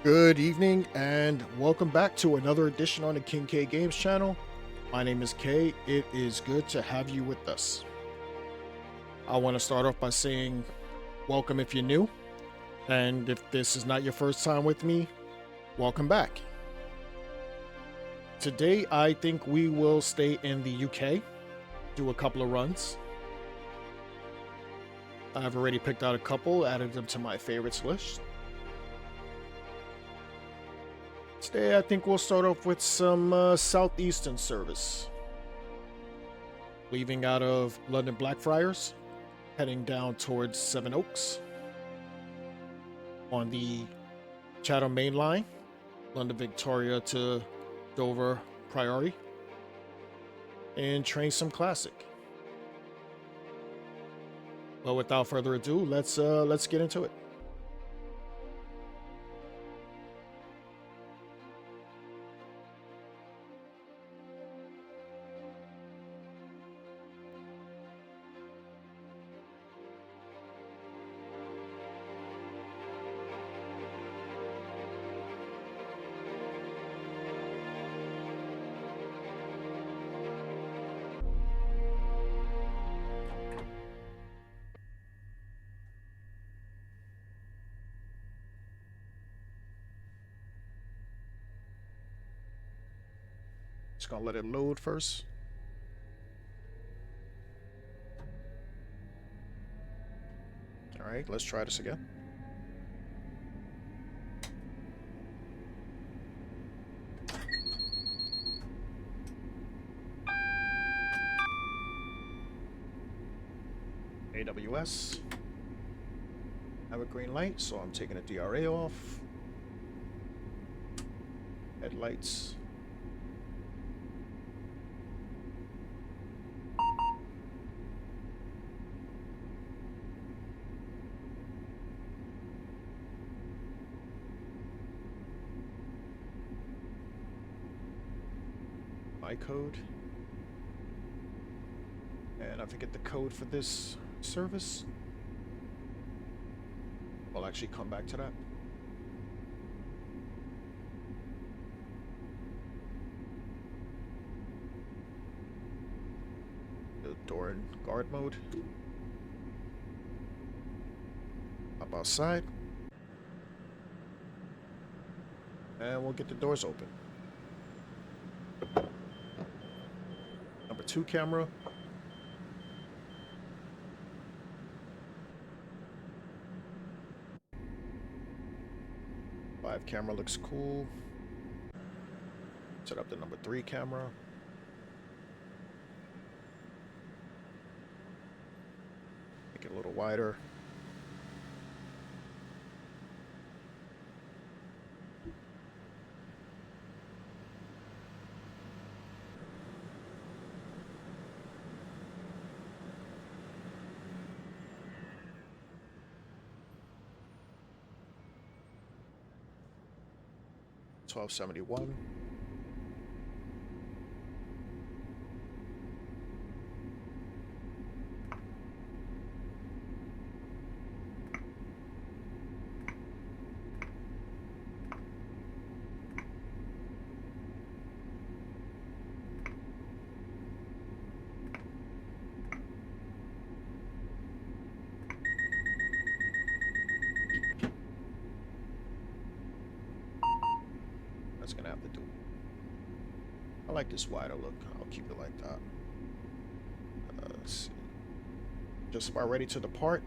Good evening and welcome back to another edition on the KingKayeGames channel. My name is Kay. It is good to have you with us. I want to start off by saying welcome if you're new, and if this is not your first time with me, welcome back. Today I think we will stay in the UK, do a couple of runs. I've already picked out a couple, added them to my favorites list. Today, I think we'll start off with some Southeastern service. Leaving out of London Blackfriars, heading down towards Sevenoaks. On the Chatham Mainline, London Victoria to Dover Priority. And train some classic. But without further ado, let's get into it. Just gonna let it load first. All right, let's try this again. AWS. Have a green light, so I'm taking the DRA off. Headlights. My code. And I forget the code for this service. I'll actually come back to that. The door in guard mode. Up outside. And we'll get the doors open. Number 2 camera. Camera looks cool. Set up the number 3 camera. Make it a little wider. $12.71. That's gonna have to do. I like this wider look. I'll keep it like that. Let's see. Just about ready to depart.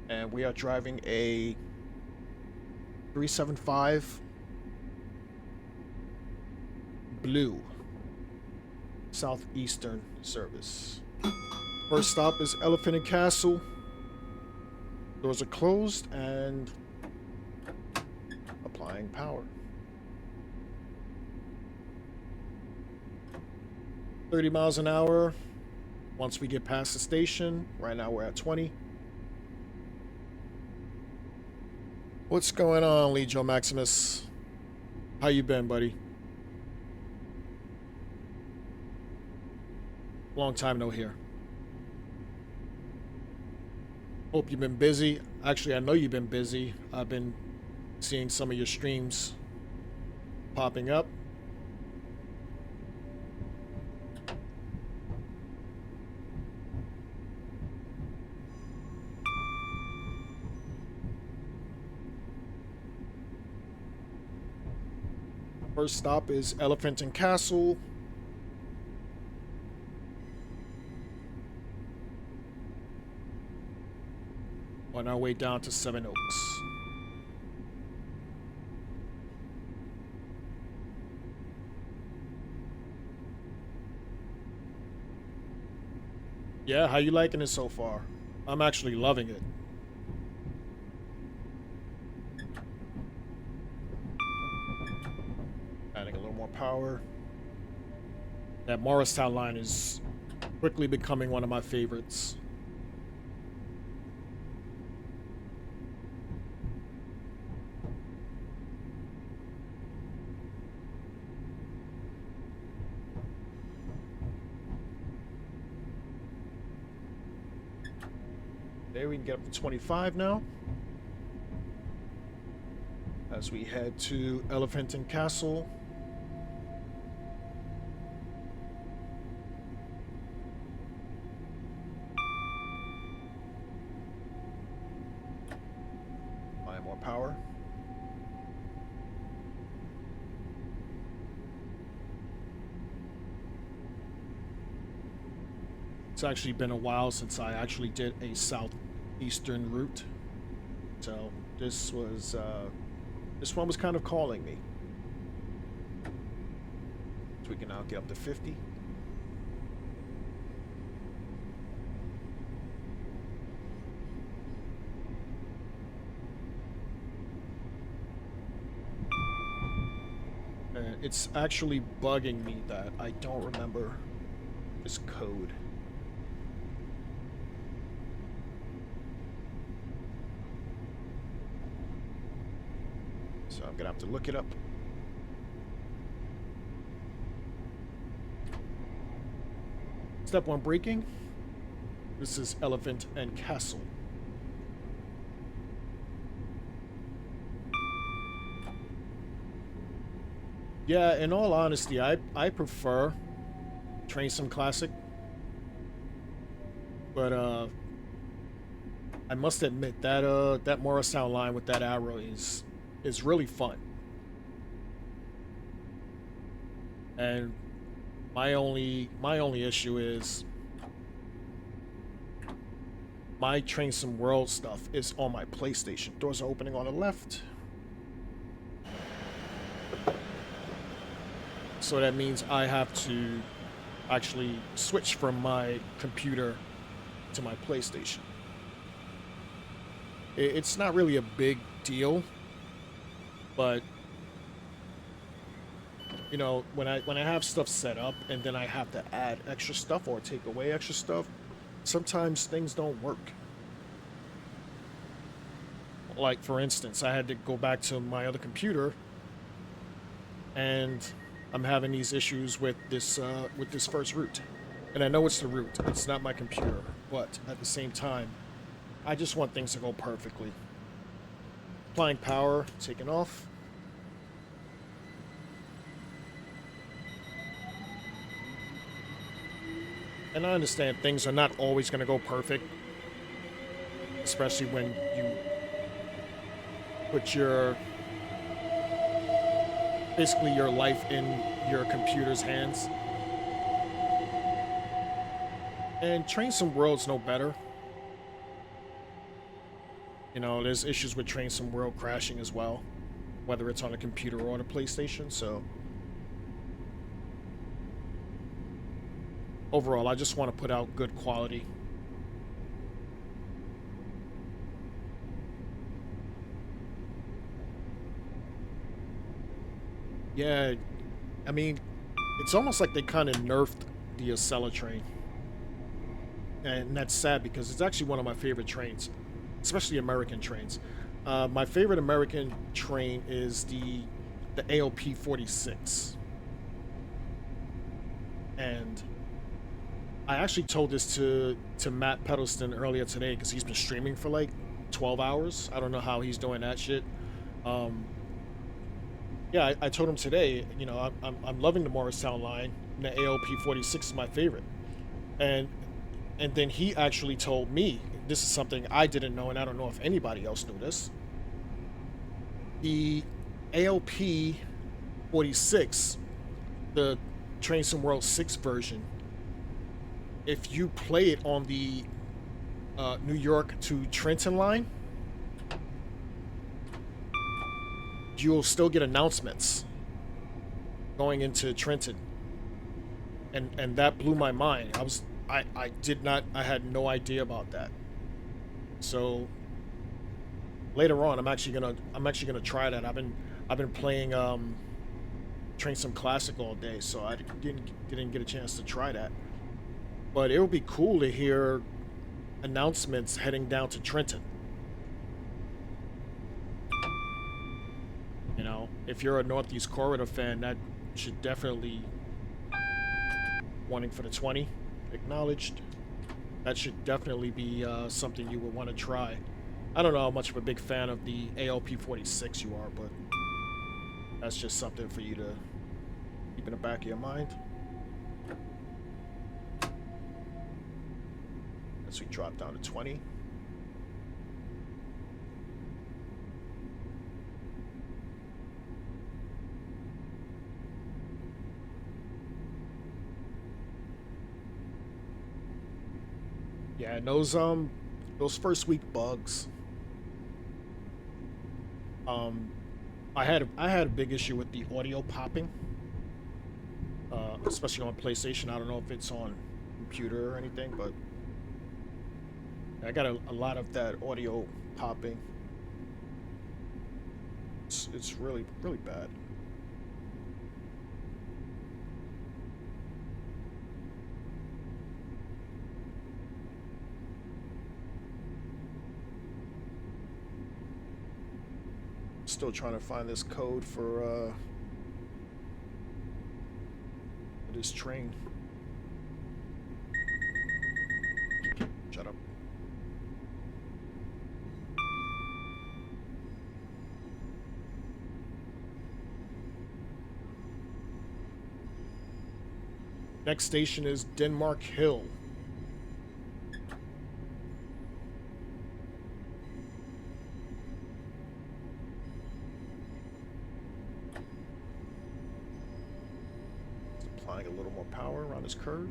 And we are driving a 375 blue Southeastern service. First stop is Elephant and Castle. Doors are closed and applying power. 30 miles an hour once we get past the station. Right now we're at 20. What's going on, Legio Maximus? How you been, buddy? Long time no hear. Hope you've been busy. Actually, I know you've been busy. I've been seeing some of your streams popping up. First stop is Elephant and Castle. On our way down to Seven Oaks. Yeah, how you liking it so far? I'm actually loving it. Adding a little more power. That Morristown line is quickly becoming one of my favorites. There we can get up to 25 now. As we head to Elephant and Castle. Buy more power. It's actually been a while since I actually did a Southeastern route, so this one was kind of calling me. So we can now get up to 50. It's actually bugging me that I don't remember this code. So I'm gonna have to look it up. Step 1 braking. This is Elephant and Castle. Yeah, in all honesty, I prefer Train Sim Classic. But I must admit that that Morristown line with that arrow is really fun. And my only issue is my Train Sim World stuff is on my PlayStation. Doors are opening on the left. So that means I have to actually switch from my computer to my PlayStation. It's not really a big deal, but you know, when I have stuff set up and then I have to add extra stuff or take away extra stuff, sometimes things don't work. Like for instance, I had to go back to my other computer and I'm having these issues with this first route. And I know it's the route, it's not my computer, but at the same time, I just want things to go perfectly. Applying power, taking off. And I understand things are not always going to go perfect, especially when you put basically your life in your computer's hands. And Train Sim World's no better. You know, there's issues with Train Sim World crashing as well, whether it's on a computer or on a PlayStation, so overall, I just want to put out good quality. Yeah, I mean, it's almost like they kind of nerfed the Acela train. And that's sad because it's actually one of my favorite trains, especially American trains. My favorite American train is the AOP 46. And I actually told this to Matt Pedalston earlier today because he's been streaming for like 12 hours. I don't know how he's doing that shit. Um, yeah, I told him today. You know, I'm loving the Morristown line. And the ALP 46 is my favorite. And and then he actually told me this is something I didn't know, and I don't know if anybody else knew this. The ALP 46, the Train Sim World 6 version, if you play it on the New York to Trenton line, you'll still get announcements going into Trenton, and that blew my mind. I did not I had no idea about that. So later on, I'm actually gonna try that. I've been playing Train Sim Classic all day, so I didn't get a chance to try that. But it would be cool to hear announcements heading down to Trenton. You know, if you're a Northeast Corridor fan, that should definitely wanting for the 20 acknowledged. That should definitely be something you would want to try. I don't know how much of a big fan of the ALP 46 you are, but that's just something for you to keep in the back of your mind. As we drop down to 20. Yeah, and those first week bugs. Um, I had a big issue with the audio popping, especially on PlayStation. I don't know if it's on computer or anything, but I got a lot of that audio popping. It's really bad. Still trying to find this code for this train. Shut up. Next station is Denmark Hill. Applying a little more power around this curve.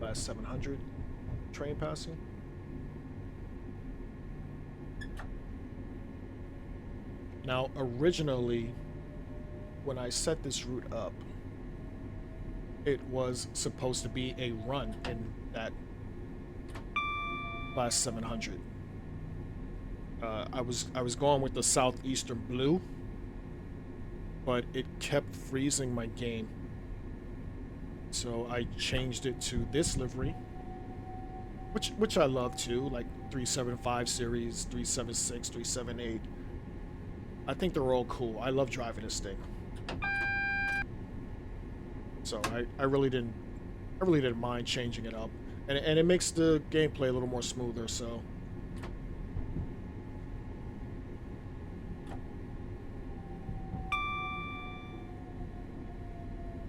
Last 700 train passing. Now, originally, when I set this route up, it was supposed to be a run in that last 700. I was going with the Southeastern blue, but it kept freezing my game. So I changed it to this livery, which I love too, like 375 series, 376, 378. I think they're all cool. I love driving this thing. So I really didn't mind changing it up. And it makes the gameplay a little more smoother, so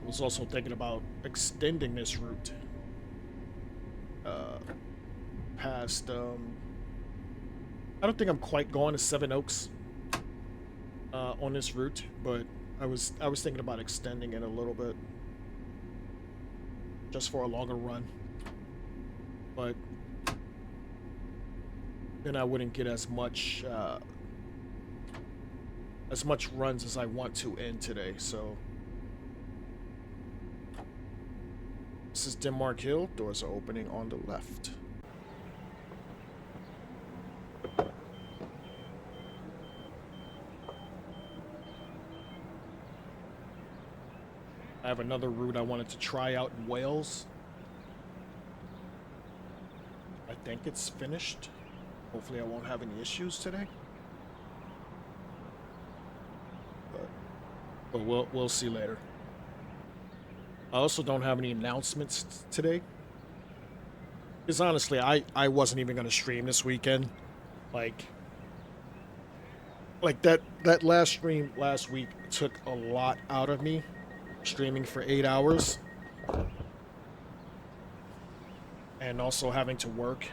I was also thinking about extending this route past I don't think I'm quite going to Seven Oaks on this route, but I was thinking about extending it a little bit just for a longer run. But then I wouldn't get as much runs as I want to in today, so this is Denmark Hill. Doors are opening on the left. I have another route I wanted to try out in Wales. I think it's finished. Hopefully I won't have any issues today. But we'll see later. I also don't have any announcements today. Because honestly, I wasn't even gonna stream this weekend. Like that last stream last week took a lot out of me. Streaming for 8 hours. And also having to work.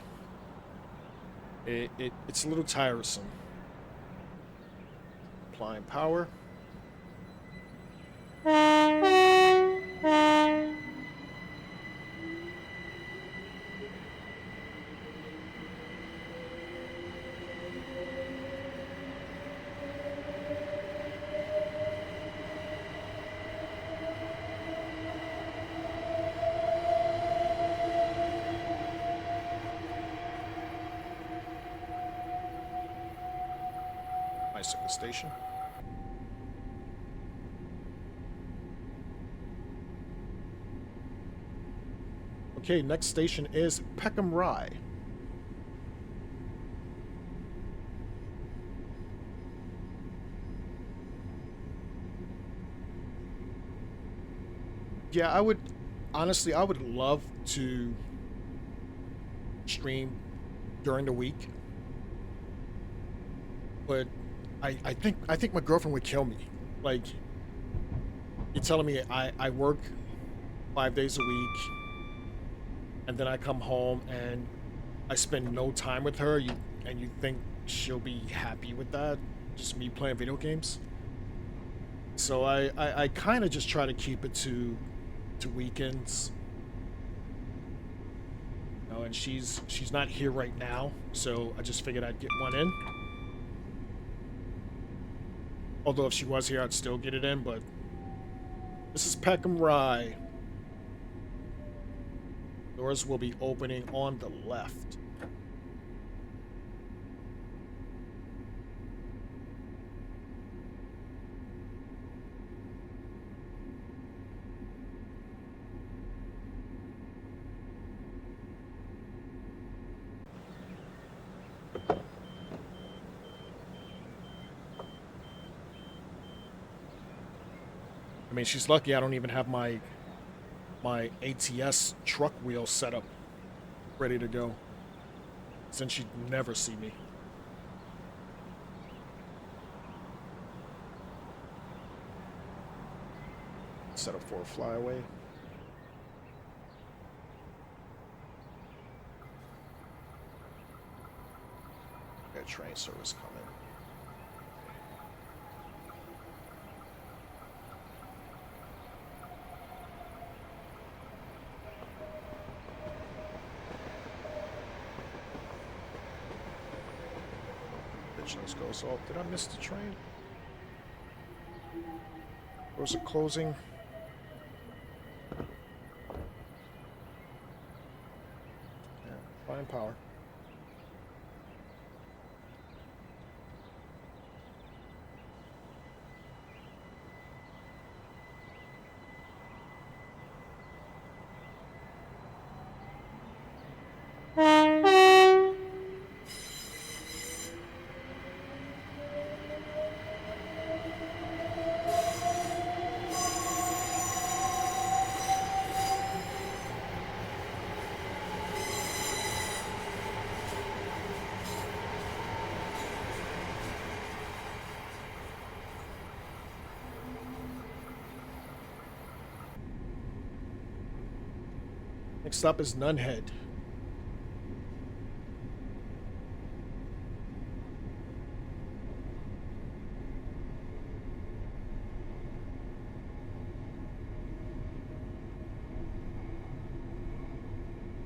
It's a little tiresome. Applying power. Bicycle station. Okay, next station is Peckham Rye. Yeah, I would honestly, I would love to stream during the week, but I think my girlfriend would kill me. Like, you're telling me I work 5 days a week, and then I come home and I spend no time with her. You think she'll be happy with that? Just me playing video games. So I kind of just try to keep it to weekends. You know, and she's not here right now, so I just figured I'd get one in. Although if she was here, I'd still get it in, but this is Peckham Rye. Doors will be opening on the left. I mean, she's lucky I don't even have my ATS truck wheel set up, ready to go, since she'd never see me. Set up for a flyaway. Got train service coming. Let's go. So, did I miss the train? Doors are closing. Yeah, fine power. Next up is Nunhead.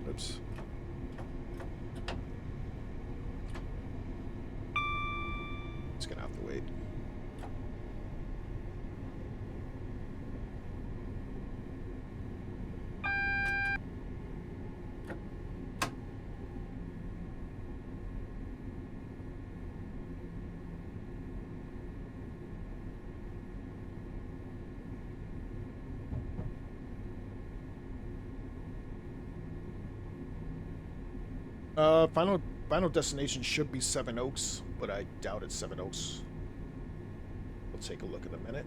Oops. It's gonna have to wait. Final destination should be Seven Oaks, but I doubt it's Seven Oaks. We'll take a look in a minute.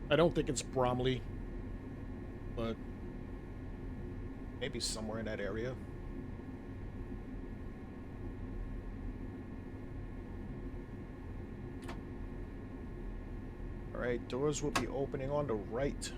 I don't think it's Bromley, but maybe somewhere in that area. All right, doors will be opening on the right.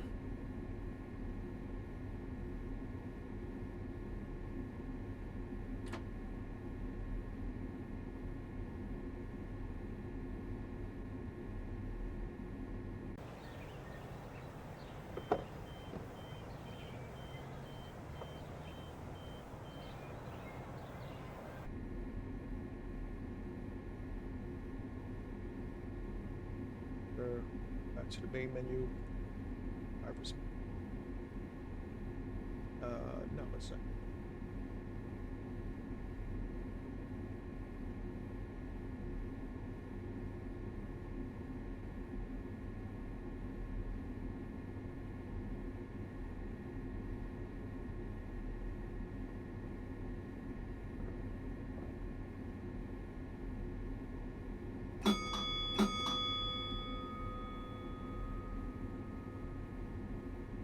Back to the main menu. No, it's not.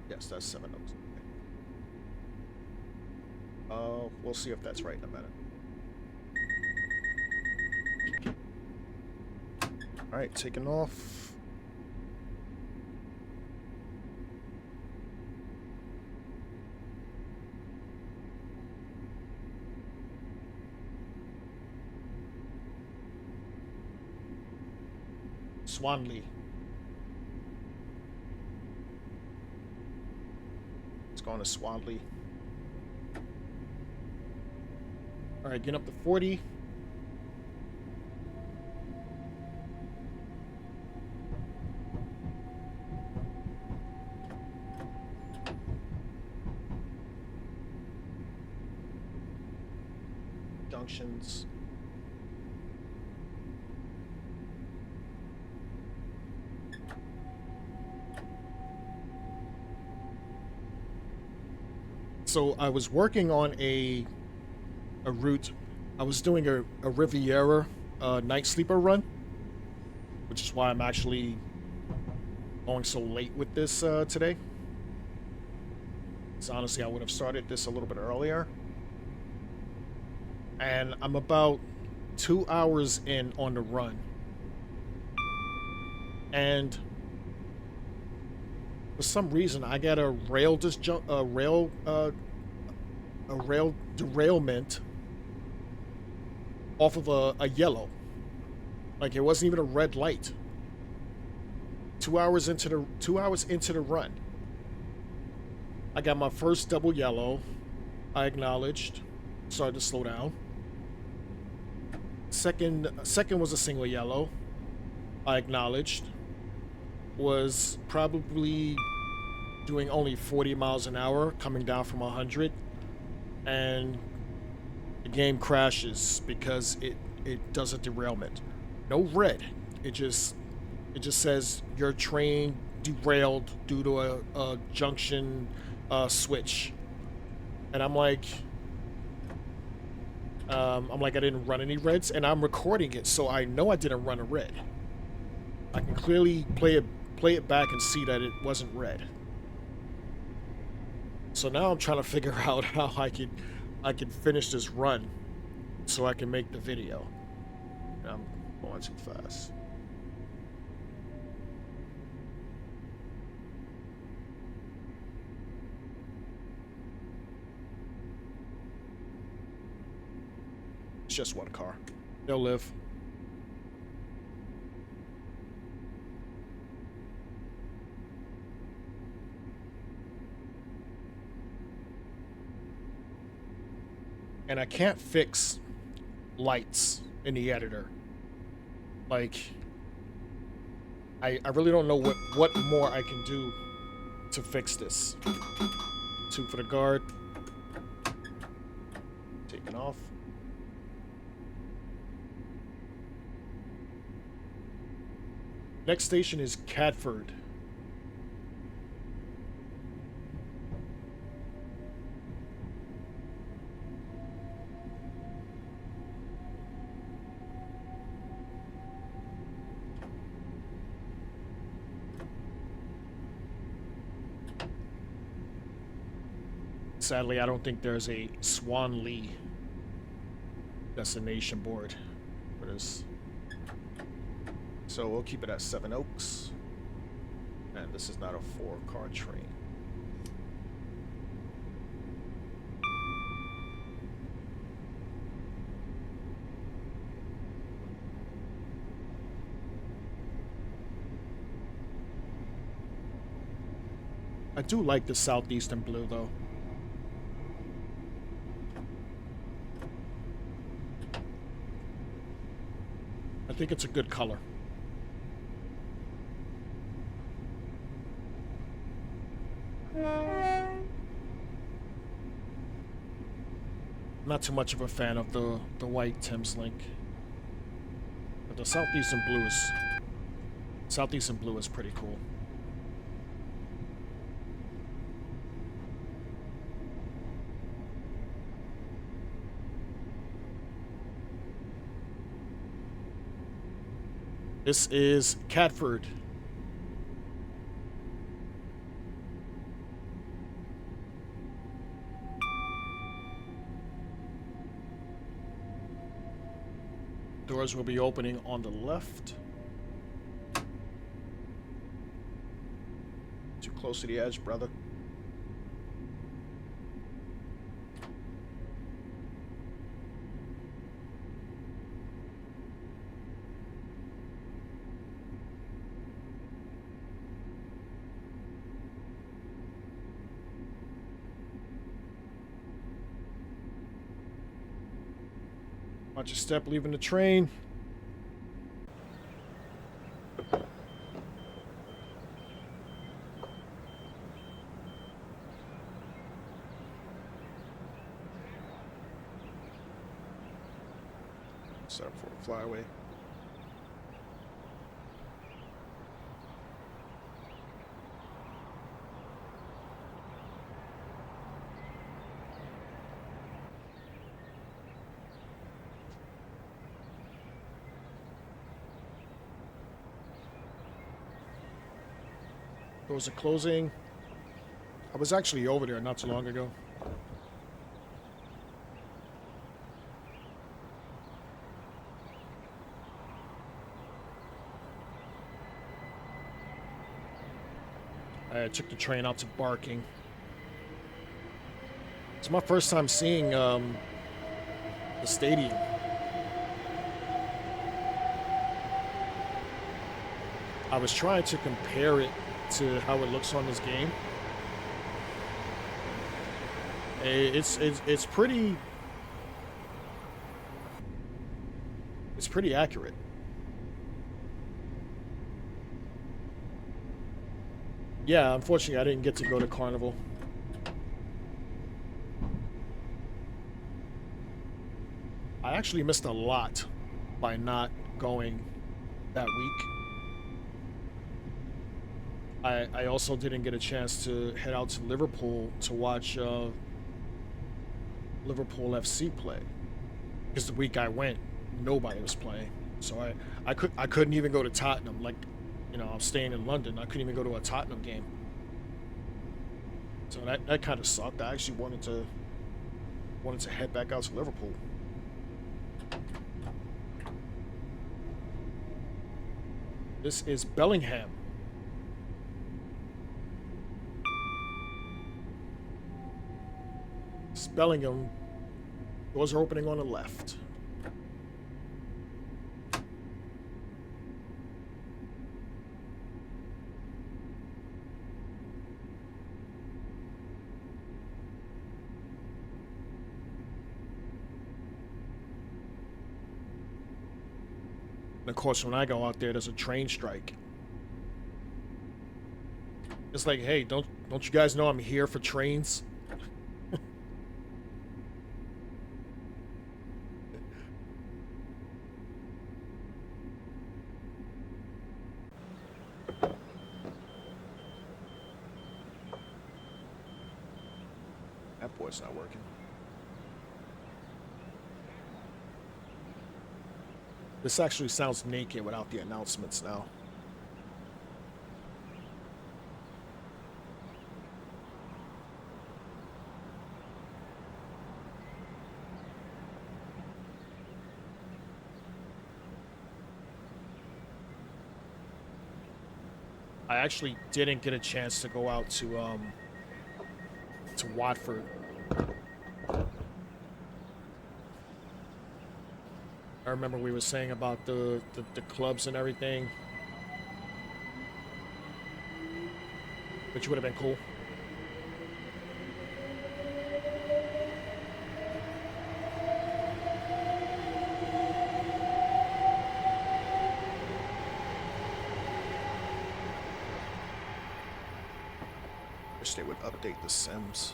Yes, that's 7 Oaks. We'll see if that's right in a minute. All right, taking off. Swanley. It's going to Swanley. All right, getting up to 40. Junctions. So I was working on a route. I was doing a Riviera night sleeper run, which is why I'm actually going so late with this today. So honestly, I would have started this a little bit earlier. And I'm about 2 hours in on the run. And for some reason, I got a rail derailment off of a yellow. Like it wasn't even a red light. 2 hours into the run, I got my first double yellow. I acknowledged, started to slow down. Second was a single yellow. I acknowledged, was probably doing only 40 miles an hour, coming down from 100, and the game crashes because it does a derailment. No red. It just says your train derailed due to a junction switch, and I'm like, I didn't run any reds, and I'm recording it, so I know I didn't run a red. I can clearly play it back and see that it wasn't red. So now I'm trying to figure out how I can finish this run so I can make the video. And I'm going too fast. It's just one car. They'll live. And I can't fix lights in the editor. Like, I really don't know what more I can do to fix this. 2 for the guard. Taking off. Next station is Catford. Sadly, I don't think there's a Swanley destination board for this. So we'll keep it at Seven Oaks. And this is not a 4-car train. I do like the Southeastern blue though. I think it's a good color. Not too much of a fan of the white Thames Link. But the Southeastern blue is pretty cool. This is Catford. Doors will be opening on the left. Too close to the edge, brother. Watch your step leaving the train. Set up for a flyaway. Doors are closing. I was actually over there not too long ago. I took the train out to Barking. It's my first time seeing the stadium. I was trying to compare it to how it looks on this game. It's pretty accurate. Yeah, unfortunately I didn't get to go to Carnival. I actually missed a lot by not going that week. I also didn't get a chance to head out to Liverpool to watch Liverpool FC play, because the week I went, nobody was playing. So I couldn't even go to Tottenham. Like, you know, I'm staying in London. I couldn't even go to a Tottenham game. So that kind of sucked. I actually wanted to head back out to Liverpool. This is Bellingham. Bellingham. Doors are opening on the left. And of course, when I go out there, there's a train strike. It's like, hey, don't you guys know I'm here for trains? clipboard's not working. This actually sounds naked without the announcements now. I actually didn't get a chance to go out to Watford. I remember we were saying about the clubs and everything, which would have been cool. Wish they would update the Sims.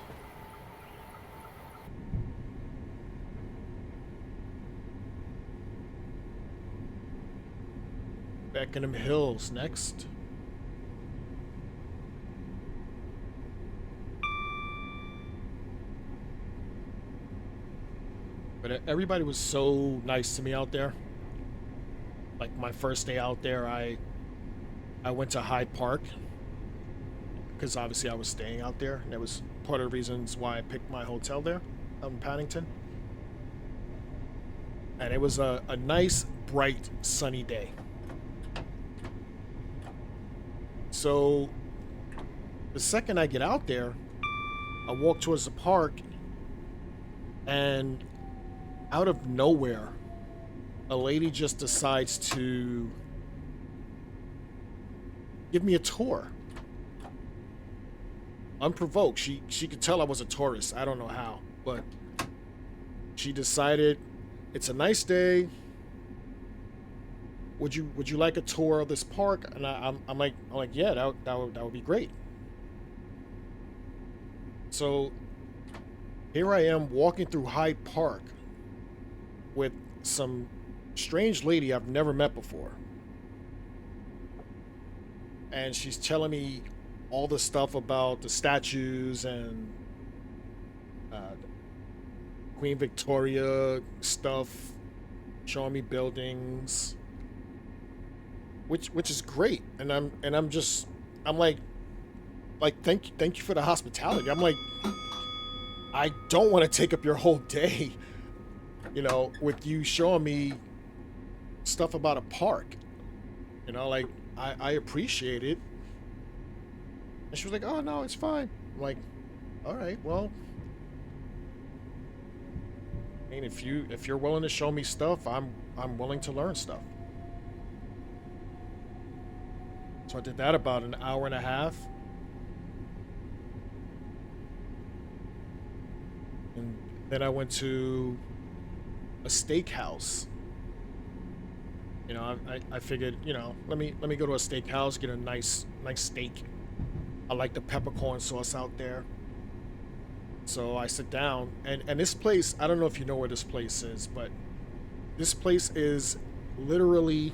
Beckenham Hills next. But everybody was so nice to me out there. Like my first day out there, I went to Hyde Park because obviously I was staying out there, and that was part of the reasons why I picked my hotel there out in Paddington. And it was a nice, bright, sunny day. So the second I get out there, I walk towards the park, and out of nowhere, a lady just decides to give me a tour. Unprovoked. She could tell I was a tourist. I don't know how, but she decided it's a nice day. Would you like a tour of this park? And I'm like yeah, that would be great. So here I am walking through Hyde Park with some strange lady I've never met before, and she's telling me all the stuff about the statues and Queen Victoria stuff, showing me buildings, which is great. And I'm like thank you for the hospitality. I'm like, I don't want to take up your whole day, with you showing me stuff about a park. Like I appreciate it. And she was like, "Oh no, it's fine." I'm like, "All right, well, I mean, if you're willing to show me stuff, I'm willing to learn stuff." So I did that about an hour and a half. And then I went to a steakhouse. I figured, let me go to a steakhouse, get a nice steak. I like the peppercorn sauce out there. So I sit down, and this place, I don't know if you know where this place is, but this place is literally,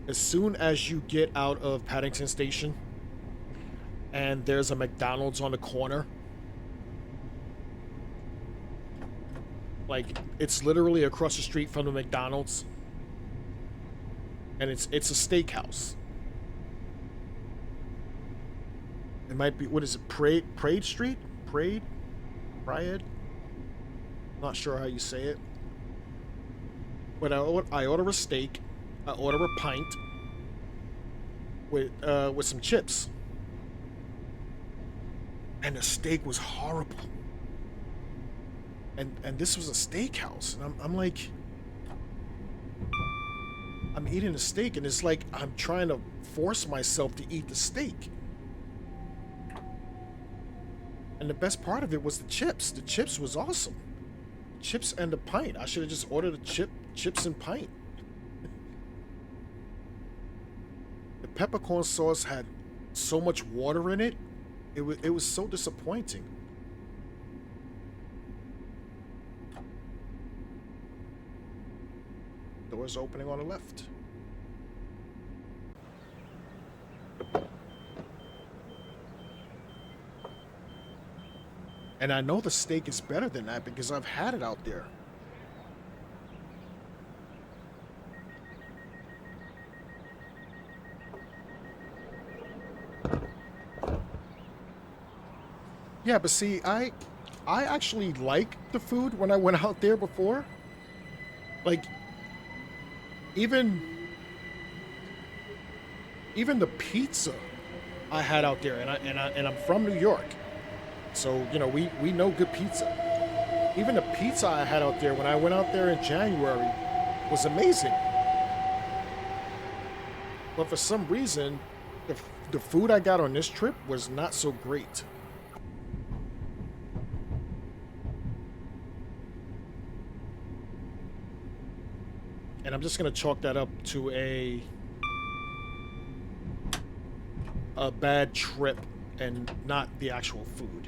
as soon as you get out of Paddington Station and there's a McDonald's on the corner, like it's literally across the street from the McDonald's, and it's a steakhouse. It might be, what is it, Parade Street? Pride? Not sure how you say it. But I order a steak, I order a pint with some chips. And the steak was horrible. And this was a steakhouse. And I'm like, I'm eating a steak, and it's like I'm trying to force myself to eat the steak. And the best part of it was the chips. The chips was awesome. Chips and the pint. I should have just ordered a chips and pint. The peppercorn sauce had so much water in it. It was so disappointing. Doors opening on the left. And I know the steak is better than that because I've had it out there. Yeah, but see, I actually like the food when I went out there before. Like even even the pizza I had out there, and I'm from New York, so you know we know good pizza. Even the pizza I had out there when I went out there in January was amazing. But for some reason, the the food I got on this trip was not so great. And I'm just gonna chalk that up to a bad trip and not the actual food.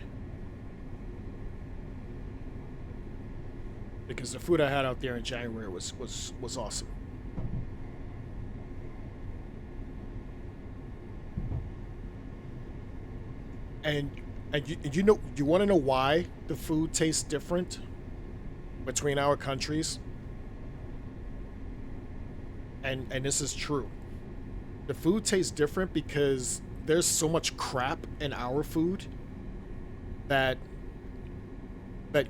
Because the food I had out there in January was awesome. And and you know you want to know why the food tastes different between our countries? And this is true. The food tastes different because there's so much crap in our food that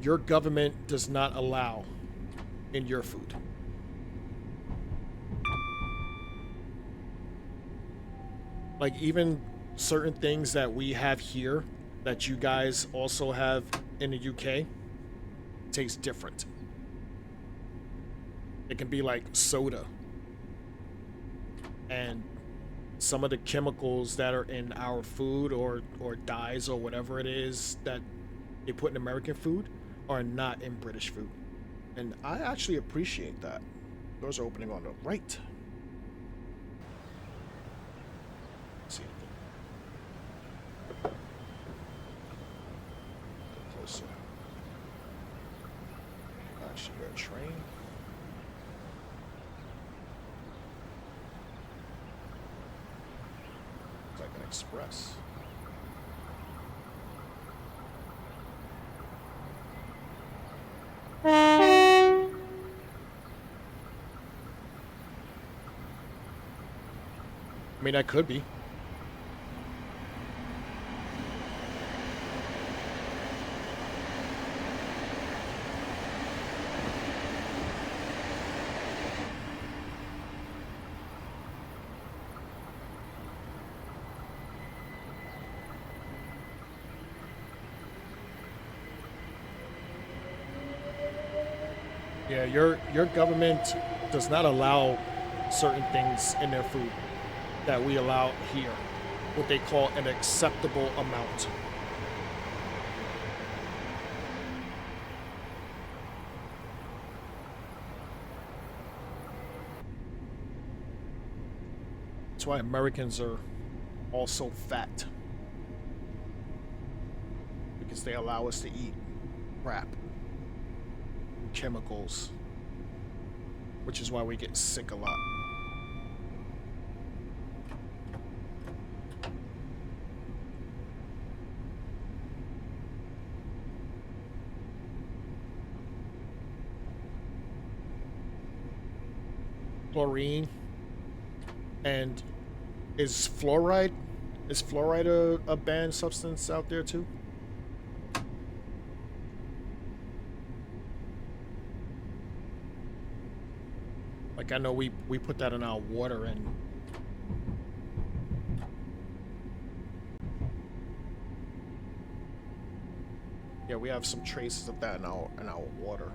your government does not allow in your food. Like even certain things that we have here that you guys also have in the UK taste different. It can be like soda, and some of the chemicals that are in our food or dyes or whatever it is that they put in American food are not in British food. And I actually appreciate that. Doors are opening on the right. Let's see anything. Closer. Actually, a train. It's like an express. I mean, that could be. Yeah, your government does not allow certain things in their food that we allow here, what they call an acceptable amount. That's why Americans are all so fat, because they allow us to eat crap and chemicals, which is why we get sick a lot. Chlorine, and is fluoride a banned substance out there too? Like I know we put that in our water, and yeah, we have some traces of that in our water.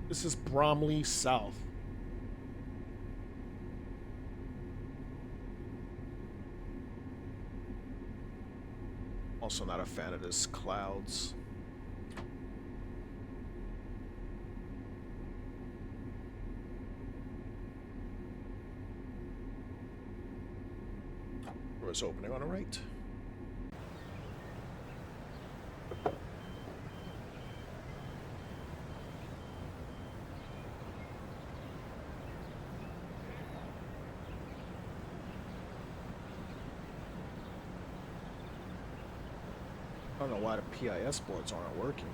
This is Bromley South. Also not a fan of this clouds. Doors opening on the right. I don't know why the PIS boards aren't working.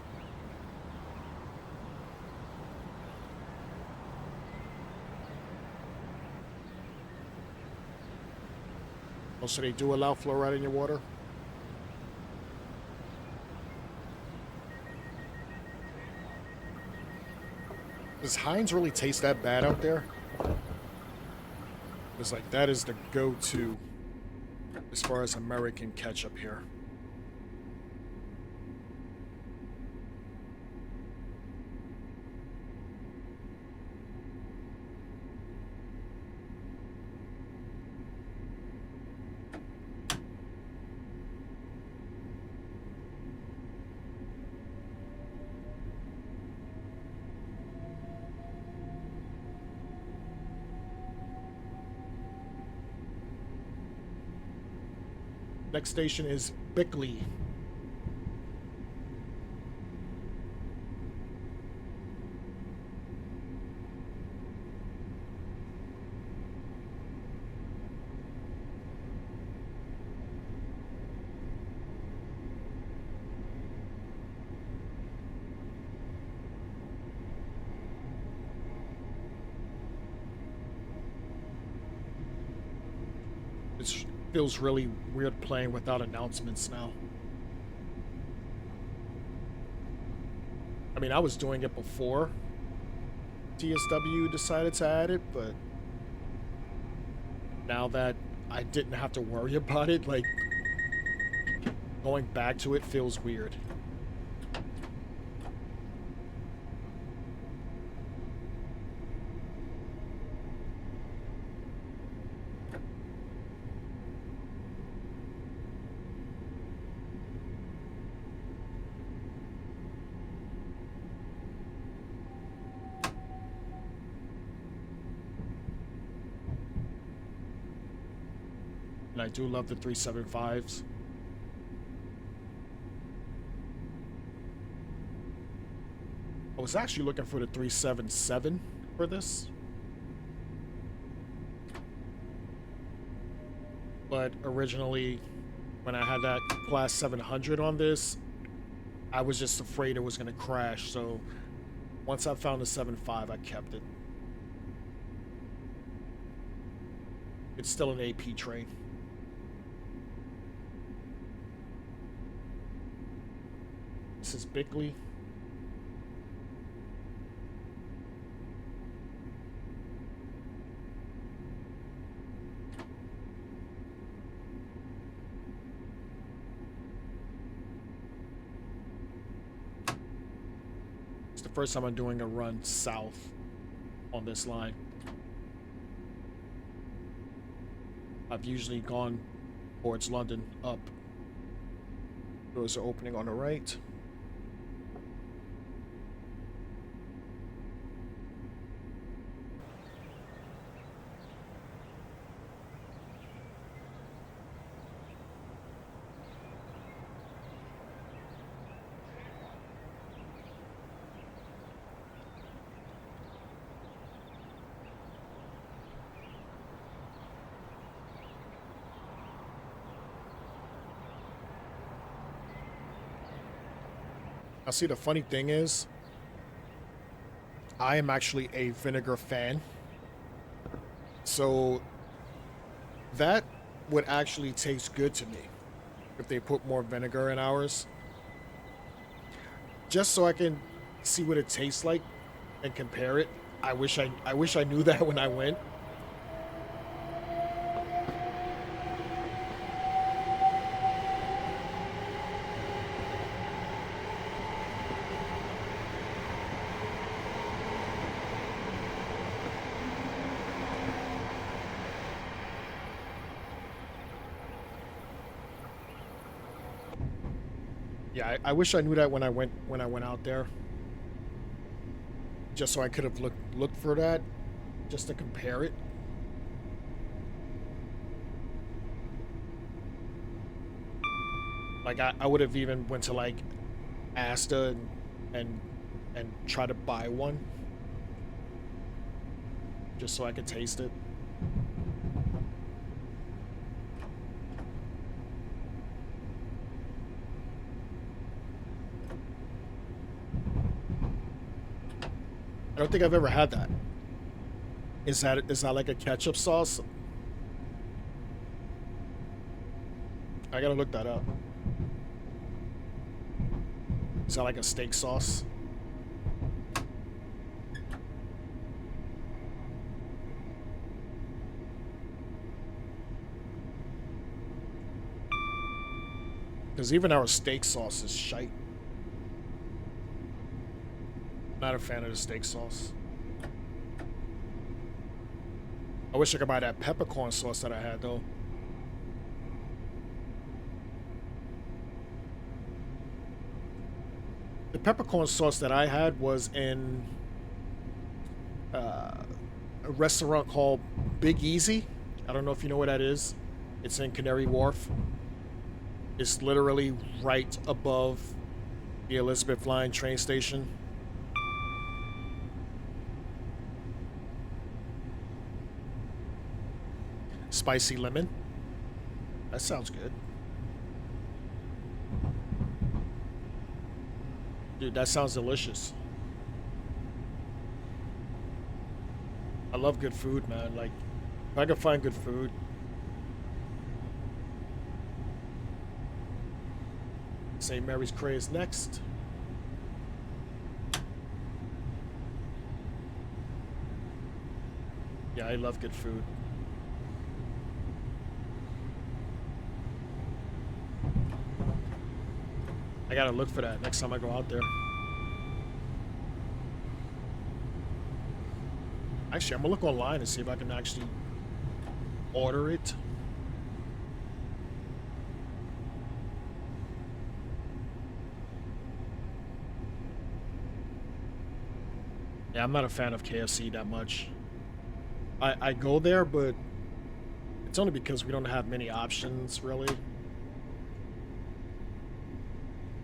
Oh, so they do allow fluoride in your water? Does Heinz really taste that bad out there? It's like, that is the go-to as far as American ketchup here. Next station is Bickley. It feels really weird playing without announcements now. I mean, I was doing it before TSW decided to add it, but now that I didn't have to worry about it, like, going back to it feels weird. And I do love the 375s. I was actually looking for the 377 for this. But originally, when I had that class 700 on this, I was just afraid it was going to crash. So once I found the 7.5, I kept it. It's still an AP train. This is Bickley. It's the first time I'm doing a run south on this line. I've usually gone towards London up. Doors are opening on the right. Now, see, the funny thing is, I am actually a vinegar fan. So that would actually taste good to me if they put more vinegar in ours. Just so I can see what it tastes like and compare it. I wish I knew that when I went. Yeah, I wish I knew that when I went out there. Just so I could have looked for that, just to compare it. Like I would have even went to like Asta and try to buy one, just so I could taste it. don't think I've ever had that. Is that like a ketchup sauce? I gotta look that up. Is that like a steak sauce? Because even our steak sauce is shite. Not a fan of the steak sauce. I wish I could buy that peppercorn sauce that I had, though. The peppercorn sauce that I had was in a restaurant called Big Easy. I don't know if you know what that is. It's in Canary Wharf. It's literally right above the Elizabeth Line train station. Spicy lemon. That sounds good. Dude, that sounds delicious. I love good food, man. Like, if I can find good food. St. Mary's Cray is next. Yeah, I love good food. I gotta look for that next time I go out there. Actually, I'm gonna look online and see if I can actually order it. Yeah, I'm not a fan of KFC that much. I go there, but it's only because we don't have many options, really.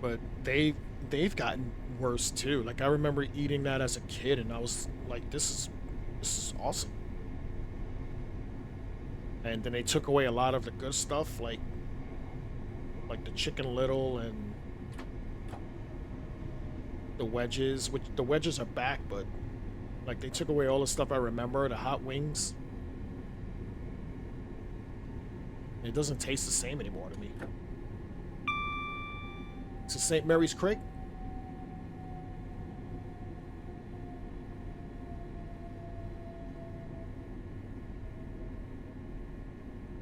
But they've gotten worse too. Like, I remember eating that as a kid, and I was like, this is awesome. And then they took away a lot of the good stuff, like the Chicken Little and the wedges, which the wedges are back, but like they took away all the stuff I remember, the hot wings. It doesn't taste the same anymore to me. It's a St. Mary's Cray.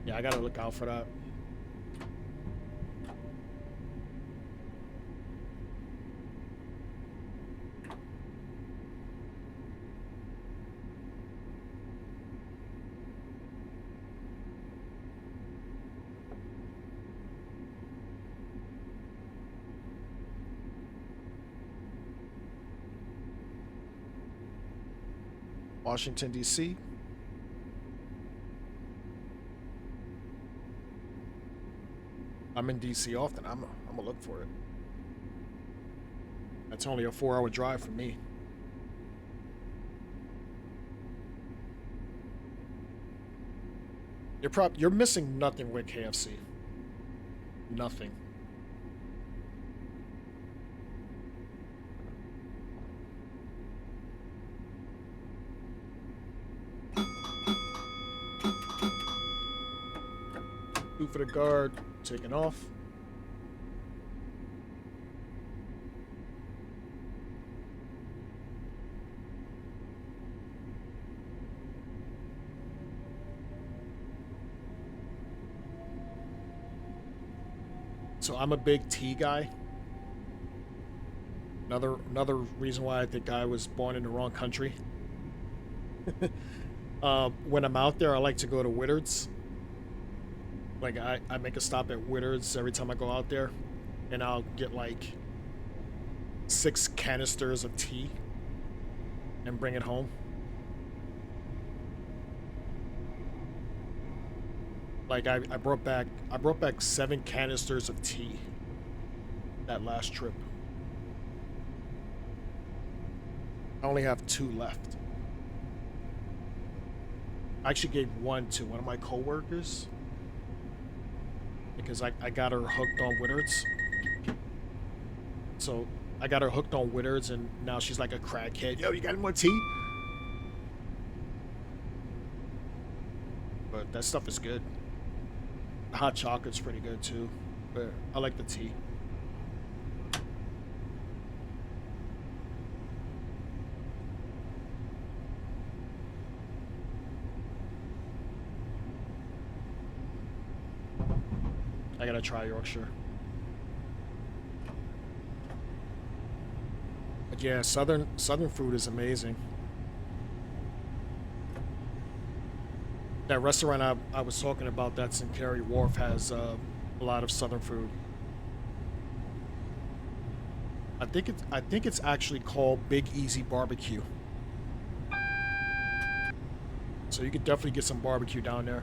Yeah, I gotta look out for that. Washington, D.C. I'm in D.C. often. I'm gonna look for it. That's only a 4-hour drive for me. You're missing nothing with KFC. Nothing. Two for the guard, taking off. So I'm a big tea guy. Another reason why I think I was born in the wrong country. When I'm out there, I like to go to Whittard's. Like, I make a stop at Whittard's every time I go out there, and I'll get like 6 canisters of tea and bring it home. Like, I brought back 7 canisters of tea that last trip. I only have 2 left. I actually gave one to one of my coworkers because I got her hooked on Whittard's. So I got her hooked on Witters, and now she's like a crackhead. Yo, you got any more tea? But that stuff is good. The hot chocolate's pretty good too, but I like the tea. I gotta try Yorkshire. But yeah, southern food is amazing. That restaurant I was talking about that's in Canary Wharf has a lot of southern food. I think it's actually called Big Easy Barbecue. So you could definitely get some barbecue down there.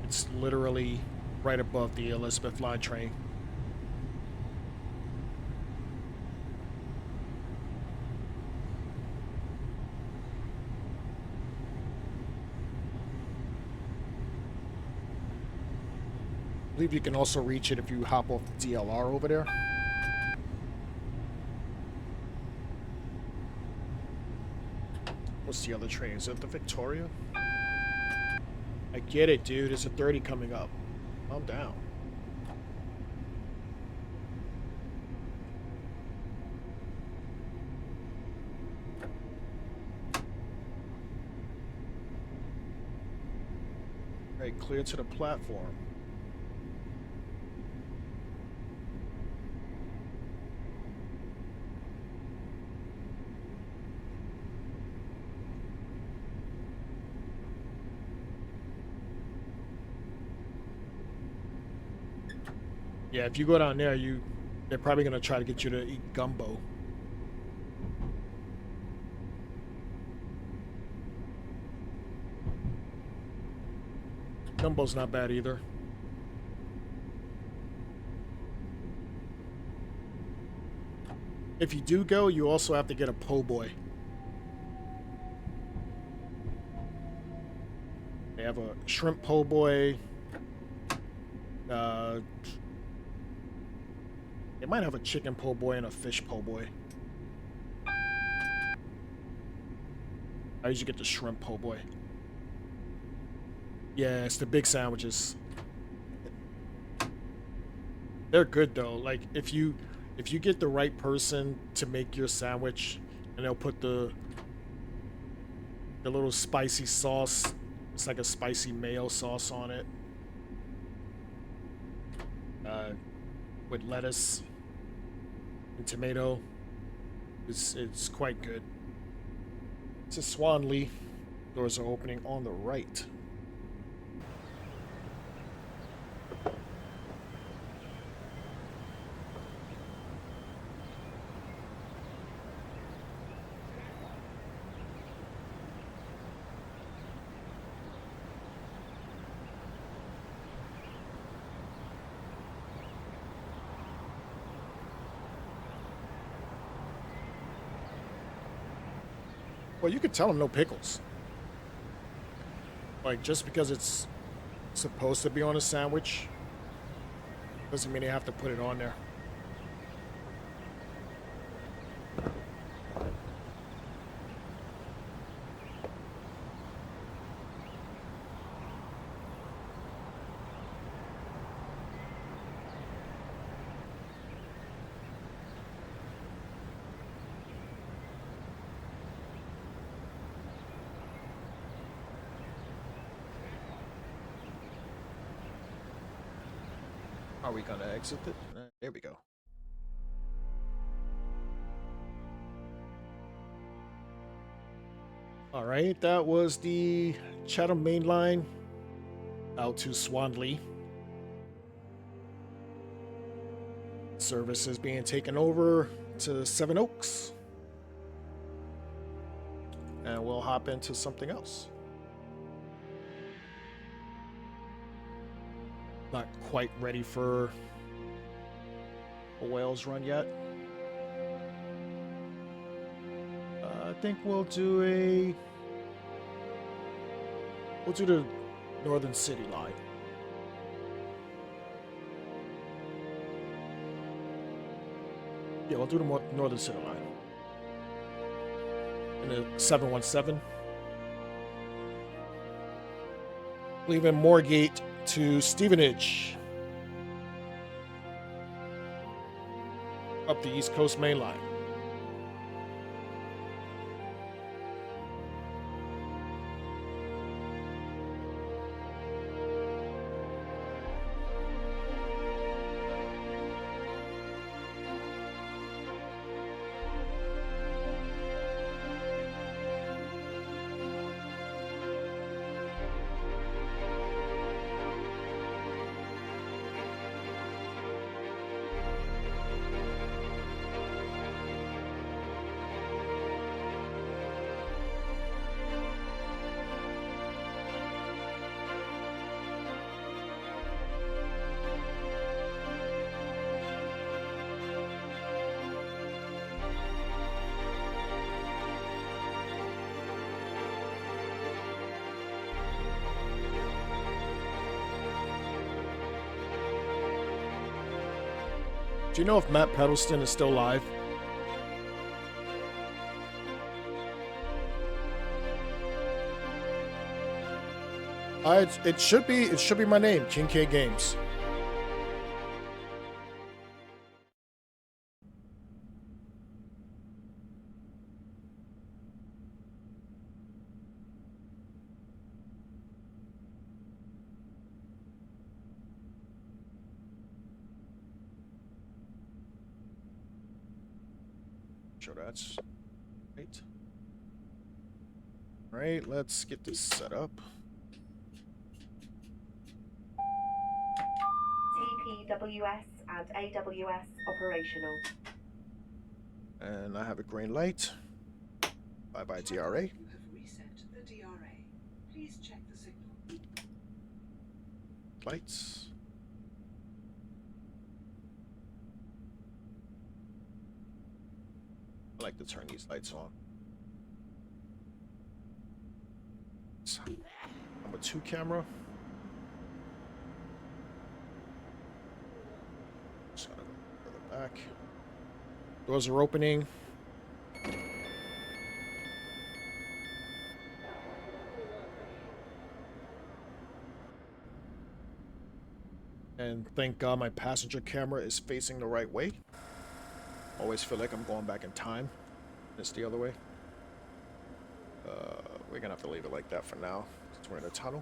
It's literally right above the Elizabeth Line train. I believe you can also reach it if you hop off the DLR over there. What's the other train? Is it the Victoria? I get it, dude. It's a 30 coming up. Calm down. Right, clear to the platform. Yeah, if you go down there, they're probably gonna try to get you to eat gumbo. Gumbo's not bad either. If you do go, you also have to get a po' boy. They have a shrimp po' boy. They might have a chicken po' boy and a fish po' boy. I usually get the shrimp po' boy. Yeah, it's the big sandwiches. They're good though. Like if you get the right person to make your sandwich, and they'll put the little spicy sauce. It's like a spicy mayo sauce on it. With lettuce and tomato. It's quite good. It's a Swanley. Doors are opening on the right. Well, you could tell them no pickles. Like, just because it's supposed to be on a sandwich doesn't mean they have to put it on there. Are we gonna exit it? There we go. All right, that was the Chatham Main Line out to Swanley. Service is being taken over to Seven Oaks. And we'll hop into something else. Not quite ready for a Wales run yet. I think we'll do a We'll do the Northern City line. Yeah, we'll do the Northern City line. And the 717. Leaving Moorgate to Stevenage. Up the East Coast Main Line. Do you know if Matt Pedalston is still live? It should be my name, KingKayeGames. Sure, that's right. All right, let's get this set up. TPWS and AWS operational. And I have a green light. Bye-bye, DRA. You have reset the DRA. Please check the signal. Lights. I like to turn these lights on. Number 2 camera. Just gotta go further back. Doors are opening. And thank God my passenger camera is facing the right way. Always feel like I'm going back in time. It's the other way. We're gonna have to leave it like that for now, since we're in a tunnel.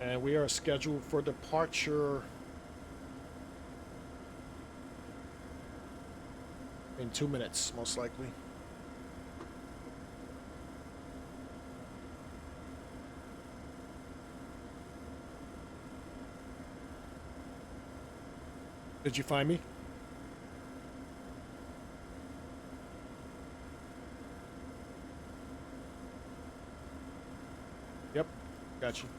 And we are scheduled for departure in 2 minutes, most likely. Did you find me? Yep, got you.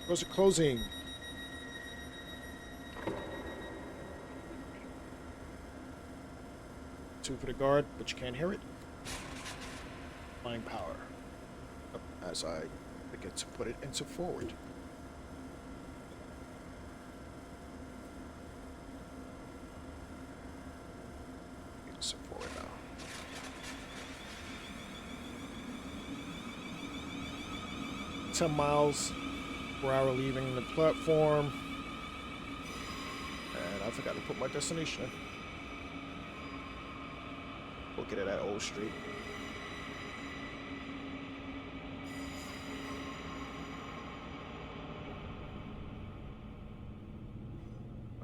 Doors are closing. Two for the guard, but you can't hear it. Flying power. Up as I begin to put it into forward. Into forward now. $10 miles per hour leaving the platform. And I forgot to put my destination in. Look at it at Old Street.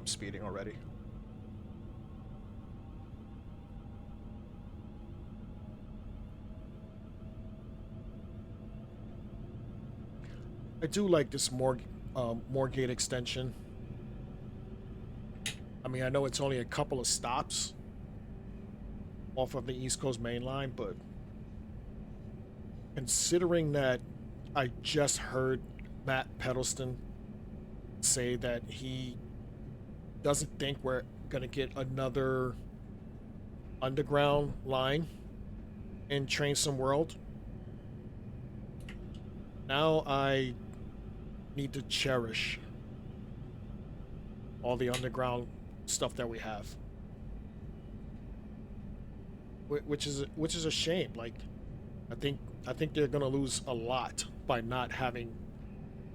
I'm speeding already. I do like this Moorgate extension. I mean, I know it's only a couple of stops off of the East Coast Main Line, but considering that I just heard Matt Pedalston say that he doesn't think we're gonna get another underground line in Train Some World, now I need to cherish all the underground stuff that we have, which is a shame. Like, I think they're gonna lose a lot by not having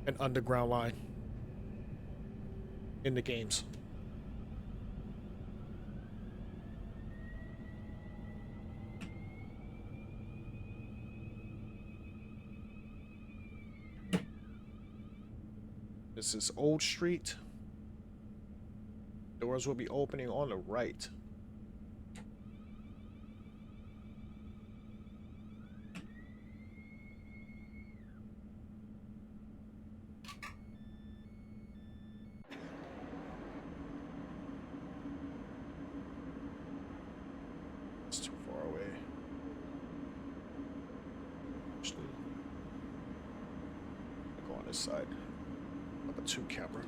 an underground line in the games. This is Old Street. Doors will be opening on the right. It's too far away. Actually, I'll go on this side. Number 2 camera.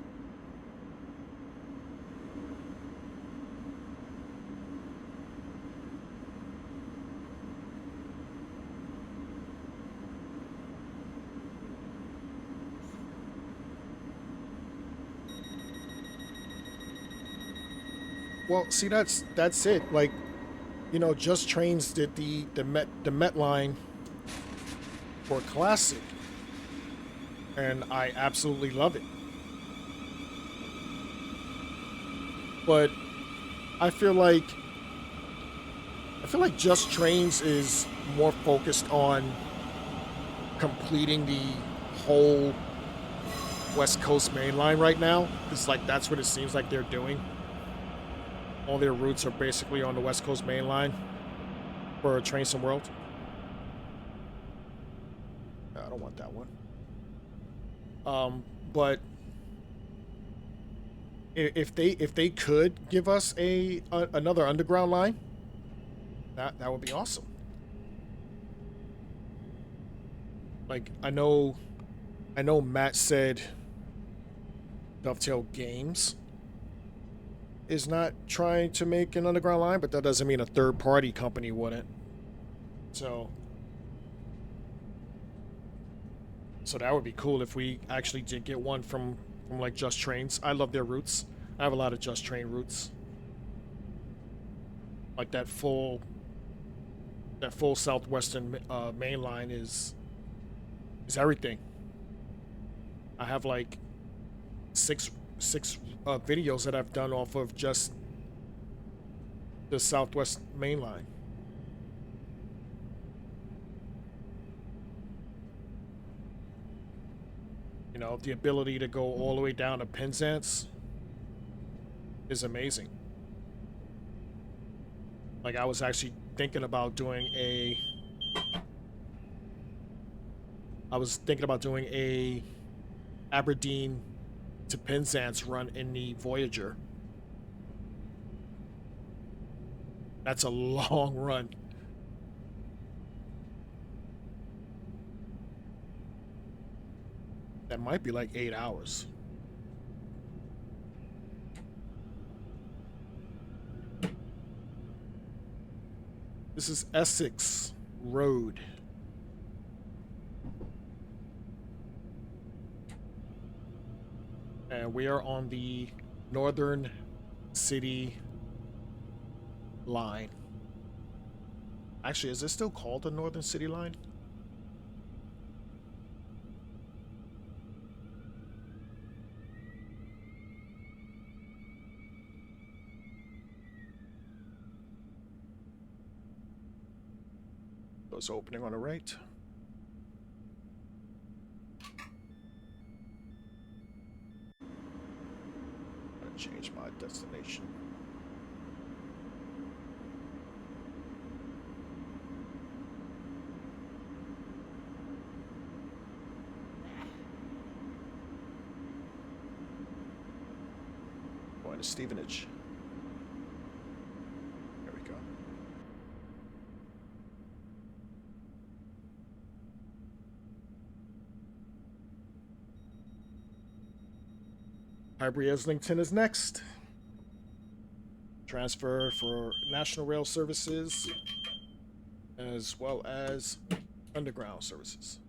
Well, see, that's it. Like, you know, Just Trains did the Met line for Classic, and I absolutely love it. But I feel like Just Trains is more focused on completing the whole West Coast Main Line right now. It's like that's what it seems like they're doing. All their routes are basically on the West Coast Main Line for Train Some World. I don't want that one. But if they could give us another underground line, that would be awesome. Like, I know Matt said Dovetail Games is not trying to make an underground line, but that doesn't mean a third-party company wouldn't. So that would be cool if we actually did get one from like Just Trains. I love their routes. I have a lot of Just Train routes. Like that full Southwestern main line is everything. I have like six videos that I've done off of just the Southwest main line. You know, the ability to go all the way down to Penzance is amazing. Like, I was actually thinking about doing a Aberdeen to Penzance run in the Voyager. That's a long run. That might be like 8 hours. This is Essex Road. And we are on the Northern City Line. Actually, is it still called the Northern City Line? Doors opening on the right. change my destination. Going to Stevenage. There we go. Highbury Islington is next. Transfer for National Rail services as well as underground services.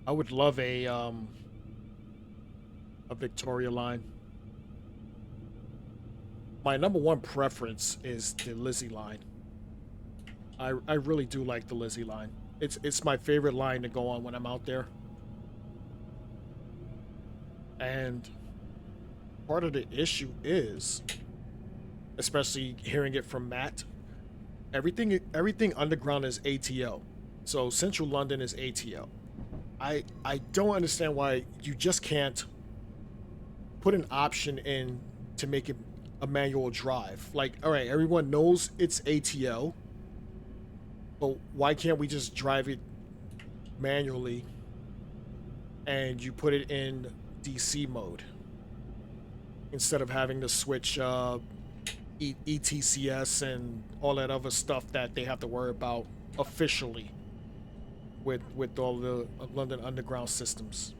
I would love a Victoria line. My number one preference is the Lizzie line. I really do like the Lizzie line. It's my favorite line to go on when I'm out there. And part of the issue is, especially hearing it from Matt, everything underground is ATO. So Central London is ATO. I don't understand why you just can't put an option in to make it a manual drive. Like, all right, everyone knows it's ATO, but why can't we just drive it manually and you put it in DC mode instead of having to switch ETCS and all that other stuff that they have to worry about officially with all the London Underground systems.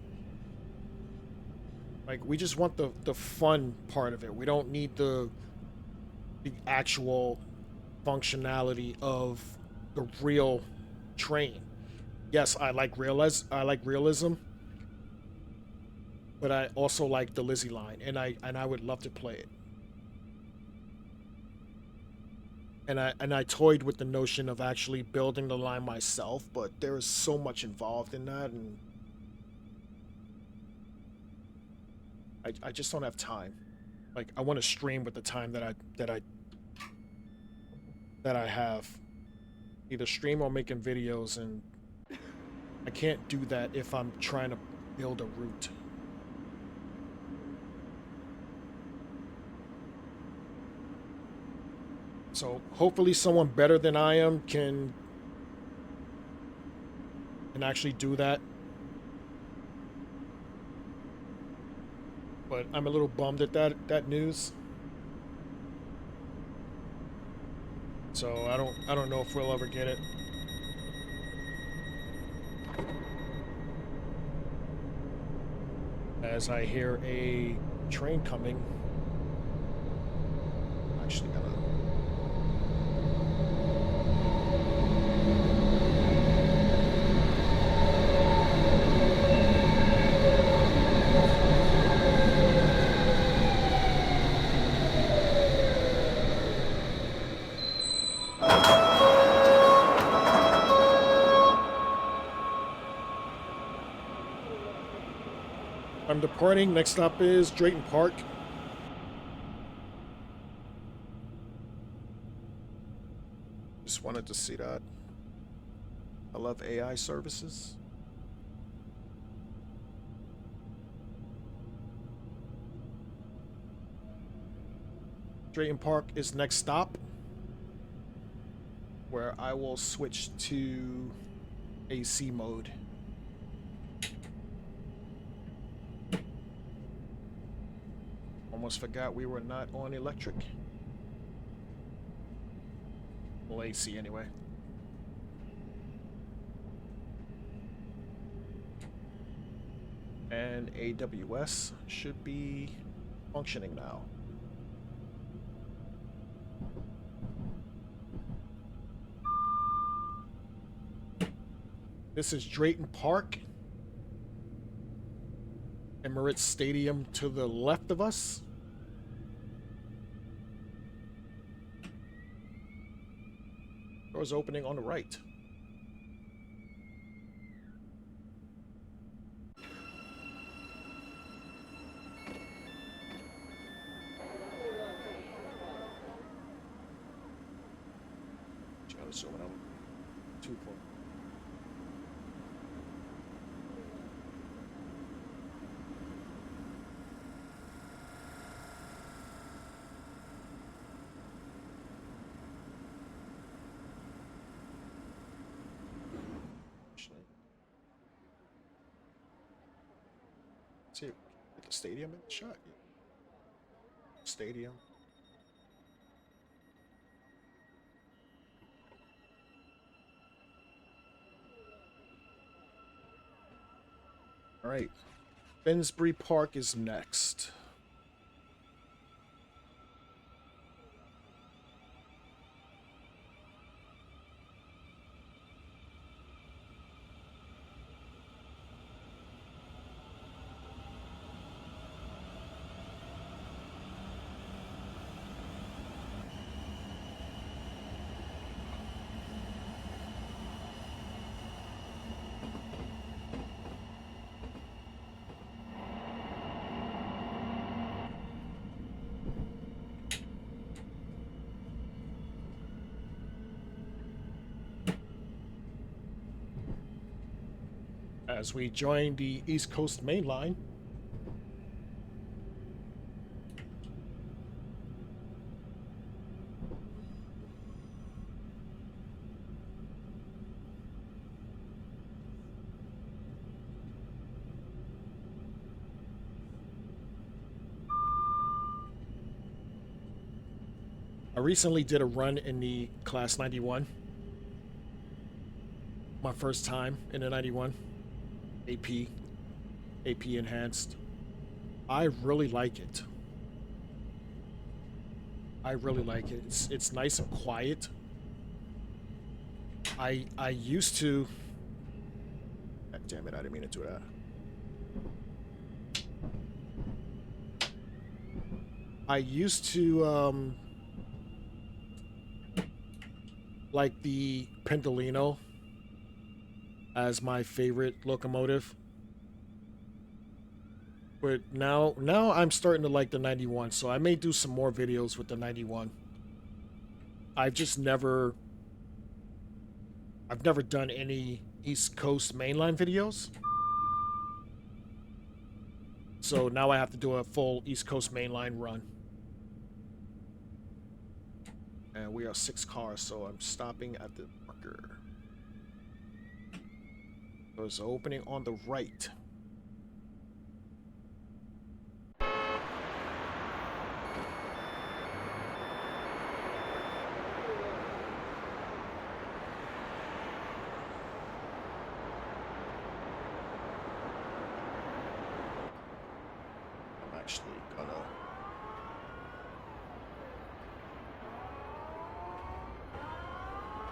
Like, we just want the fun part of it. We don't need the actual functionality of the real train. Yes, I like realism, but I also like the Lizzie line, and I would love to play it. And I toyed with the notion of actually building the line myself, but there is so much involved in that, and I just don't have time. Like, I want to stream with the time that I have. Either stream or making videos, and I can't do that if I'm trying to build a route. So hopefully someone better than I am can actually do that. But I'm a little bummed at that news. So I don't know if we'll ever get it. As I hear a train coming. Actually gotta. I'm departing. Next stop is Drayton Park. Just wanted to see that. I love AI services. Drayton Park is next stop, where I will switch to AC mode. Almost forgot we were not on electric. Well, AC anyway. And AWS should be functioning now. This is Drayton Park. Emirates Stadium to the left of us. Doors opening on the right. So when I'm 2 point. See, get the stadium in the shot. Yeah. Stadium. All right. Finsbury Park is next. As we join the East Coast Main Line. I recently did a run in the Class 91. My first time in the 91. AP enhanced. I really like it. I really like it. It's nice and quiet. I used to. God damn it! I didn't mean to do that. I used to like the Pendolino as my favorite locomotive. But now I'm starting to like the 91, so I may do some more videos with the 91. I've never done any East Coast mainline videos. So now I have to do a full East Coast mainline run. And we are 6 cars, so I'm stopping at the marker. There's an opening on the right. I'm actually gonna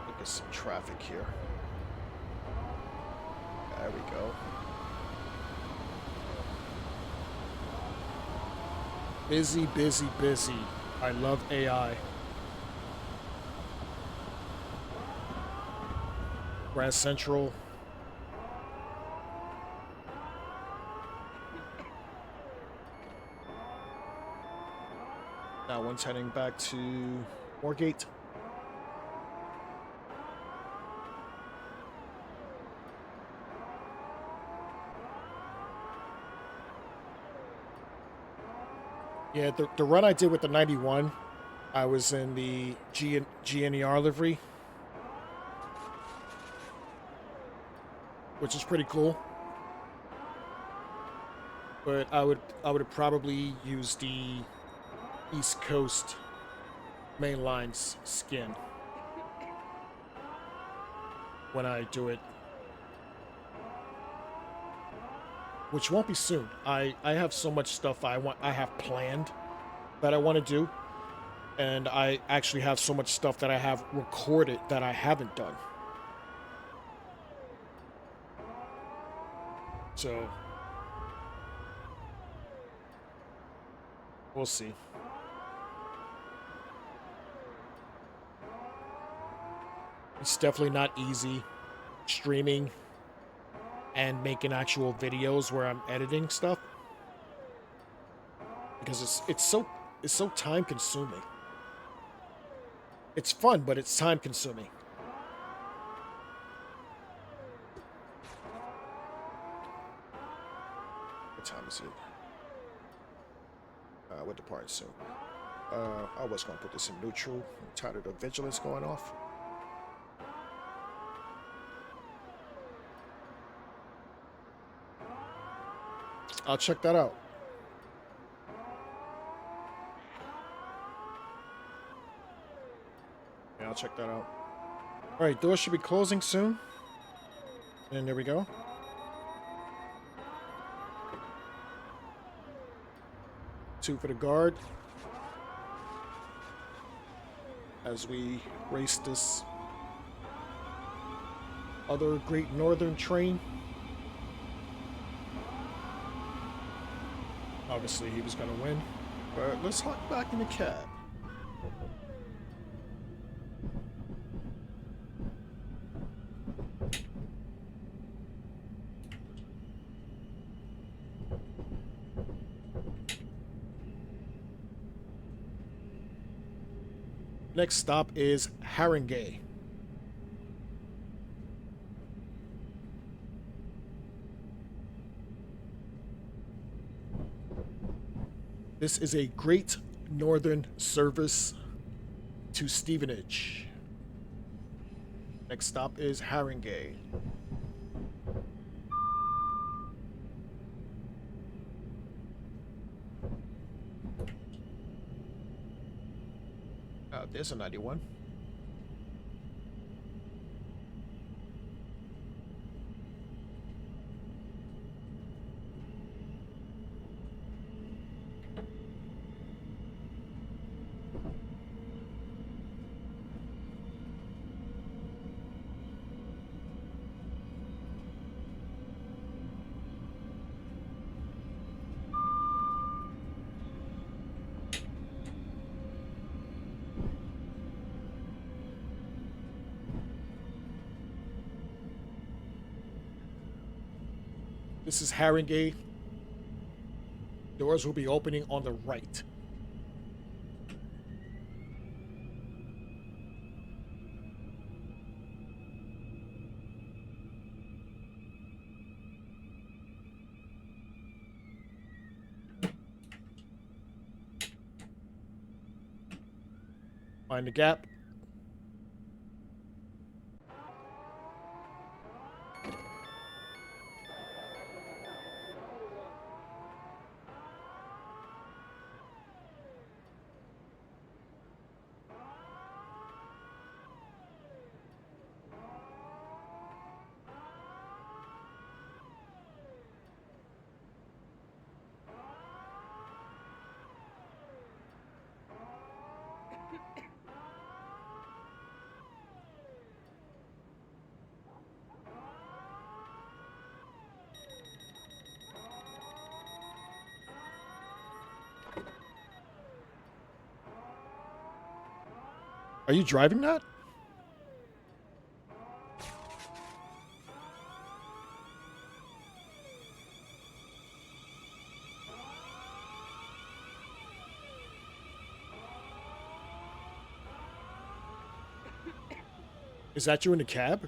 look at some traffic here. There we go. Busy, busy, busy. I love AI. Grand Central. That one's heading back to Moorgate. Yeah, the run I did with the 91, I was in the GNER livery, which is pretty cool. But I would probably use the East Coast Mainline's skin when I do it, which won't be soon. I have so much stuff I have planned that I want to do, and I actually have so much stuff that I have recorded that I haven't done. So we'll see. It's definitely not easy streaming and making actual videos where I'm editing stuff, because it's so time consuming. It's fun, but it's time consuming. time is it? We're departing soon. I was going to put this in neutral. I'm tired of the vigilance going off. I'll check that out. Yeah, I'll check that out. All right, doors should be closing soon. And there we go. Two for the guard. As we race this other Great Northern train. Obviously, he was going to win. But let's hop back in the cab. Next stop is Haringey. This is a Great Northern service to Stevenage. Next stop is Haringey. There's a 91. This is Haringey. Doors will be opening on the right. Find the gap. Are you driving that? Is that you in the cab?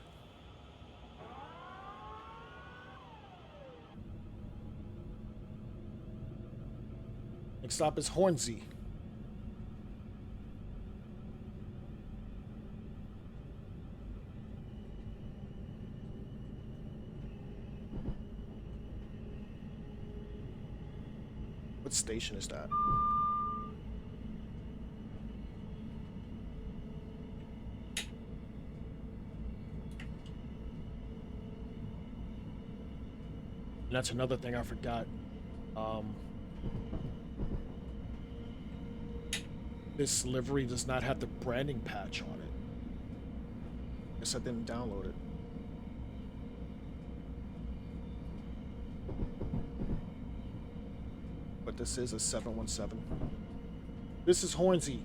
Next stop is Hornsey. What station is that? And that's another thing I forgot. This livery does not have the branding patch on it. Guess I didn't download it. But this is a 717. This is Hornsey.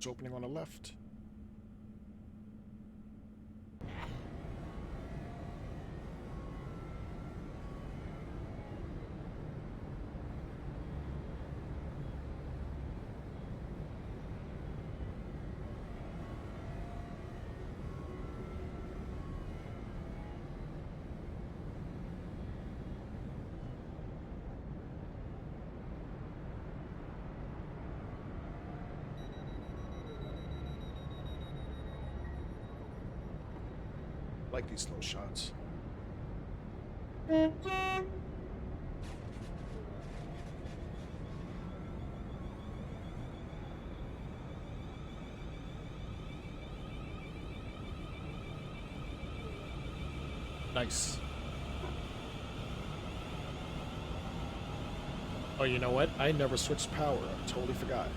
It's opening on the left. I like these slow shots. Nice. Oh, you know what? I never switched power. I totally forgot.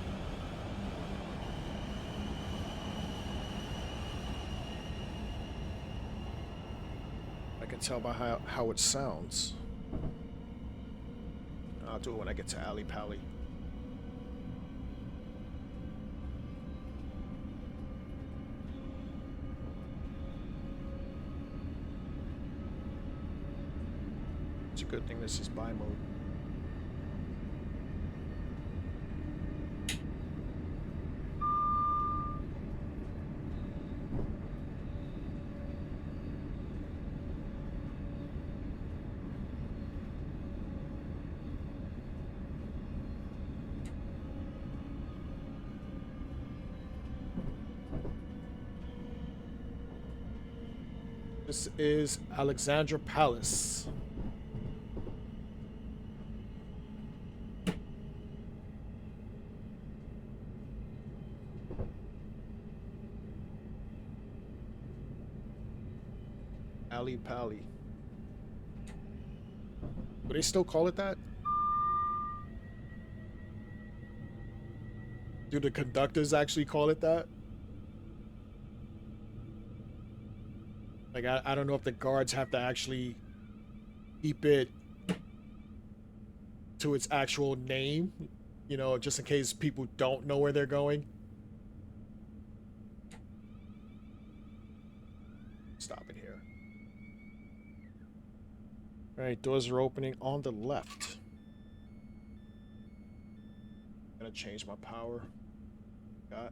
I can tell by how it sounds. I'll do it when I get to Alley Pally. It's a good thing this is buy mode. This is Alexandra Palace. Alley Pally. Do they still call it that? Do the conductors actually call it that? Like, I don't know if the guards have to actually keep it to its actual name, you know, just in case people don't know where they're going. Stop it here. All right, doors are opening on the left. Gonna change my power. Got.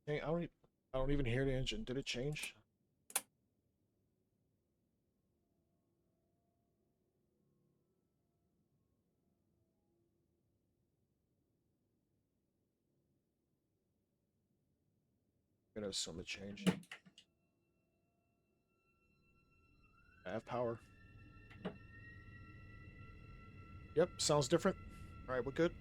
Hey, I don't even hear the engine. Did it change? I'm gonna assume it changed. I have power. Yep, sounds different. All right, we're good.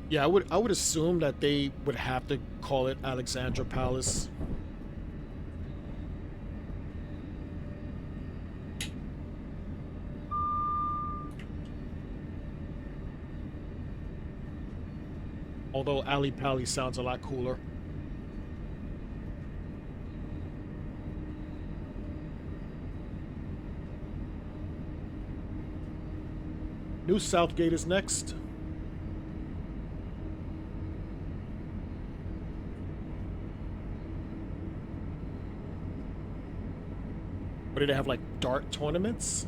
Yeah, I would assume that they would have to call it Alexandra Palace. Although Alley Pally sounds a lot cooler. New Southgate is next. What did they have, like dart tournaments?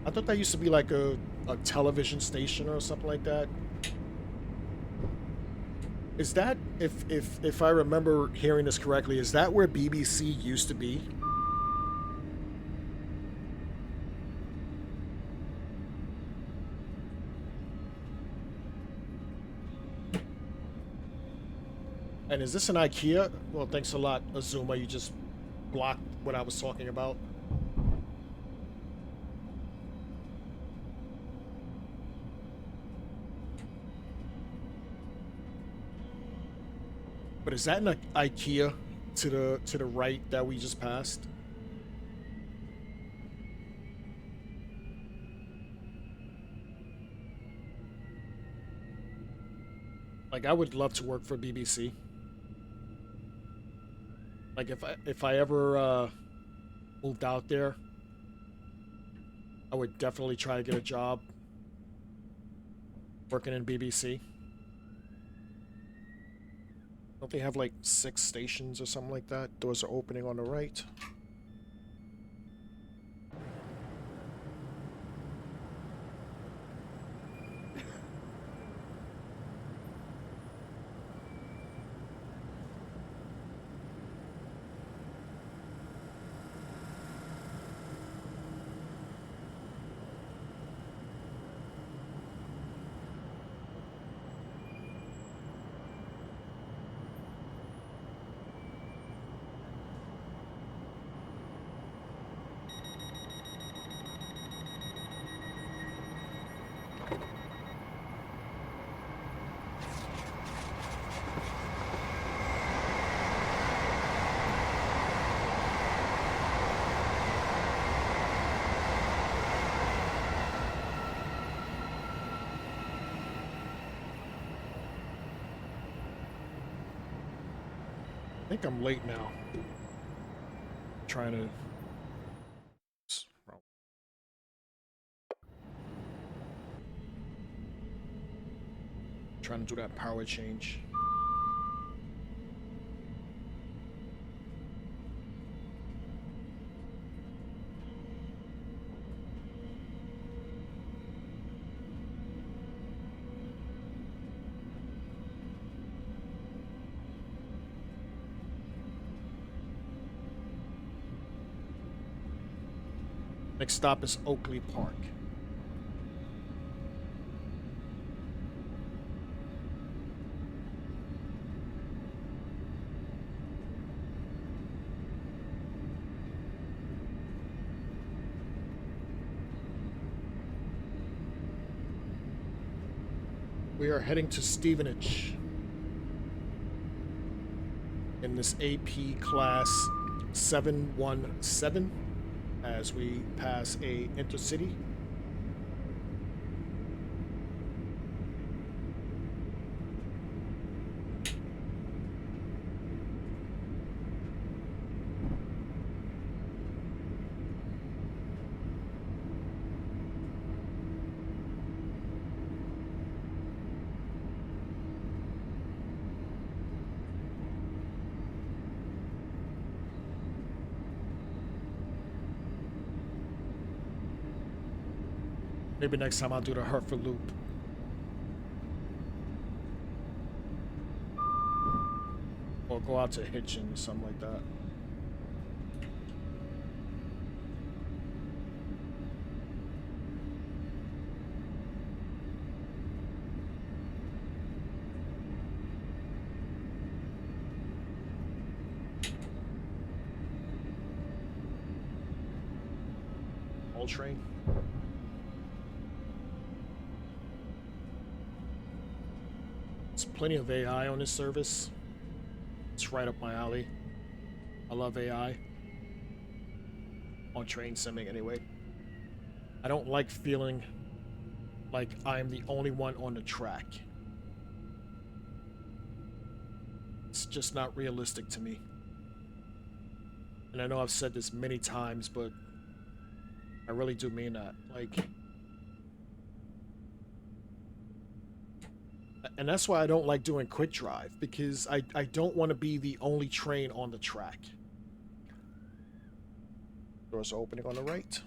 I thought that used to be like a television station or something like that. Is that, if I remember hearing this correctly, is that where BBC used to be? And is this an IKEA? Well, thanks a lot, Azuma. You just blocked what I was talking about. But is that an IKEA to the right that we just passed? Like, I would love to work for BBC. Like, if I ever moved out there, I would definitely try to get a job working in BBC. Don't they have like 6 stations or something like that? Doors are opening on the right. I think I'm late now. Trying to... Trying to do that power change. Next stop is Oakley Park. We are heading to Stevenage in this AP class 717 as we pass a intercity. Maybe next time I'll do the Hertford Loop. Or go out to Hitchin or something like that. All train. There's plenty of AI on this service. It's right up my alley. I love AI. On train simming anyway. I don't like feeling like I'm the only one on the track. It's just not realistic to me. And I know I've said this many times, but I really do mean that. Like, and that's why I don't like doing quick drive, because I don't want to be the only train on the track. Doors are opening on the right.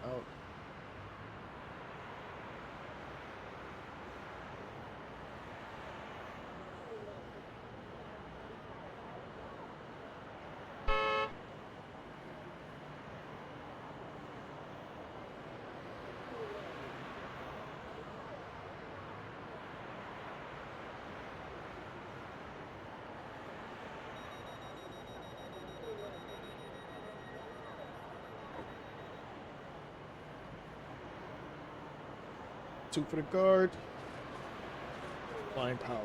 Out. 2 for the guard. Flying power.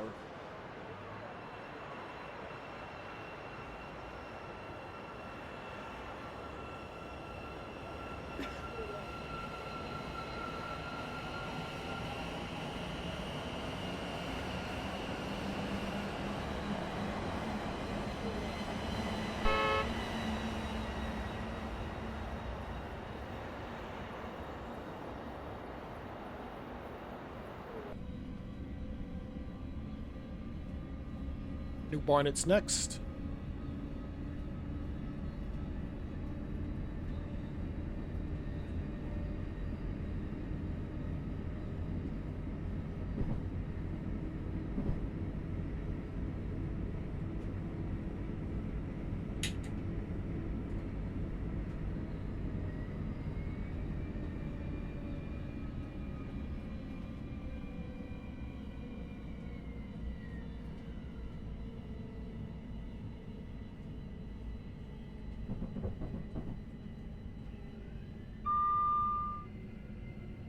New Barnett's next.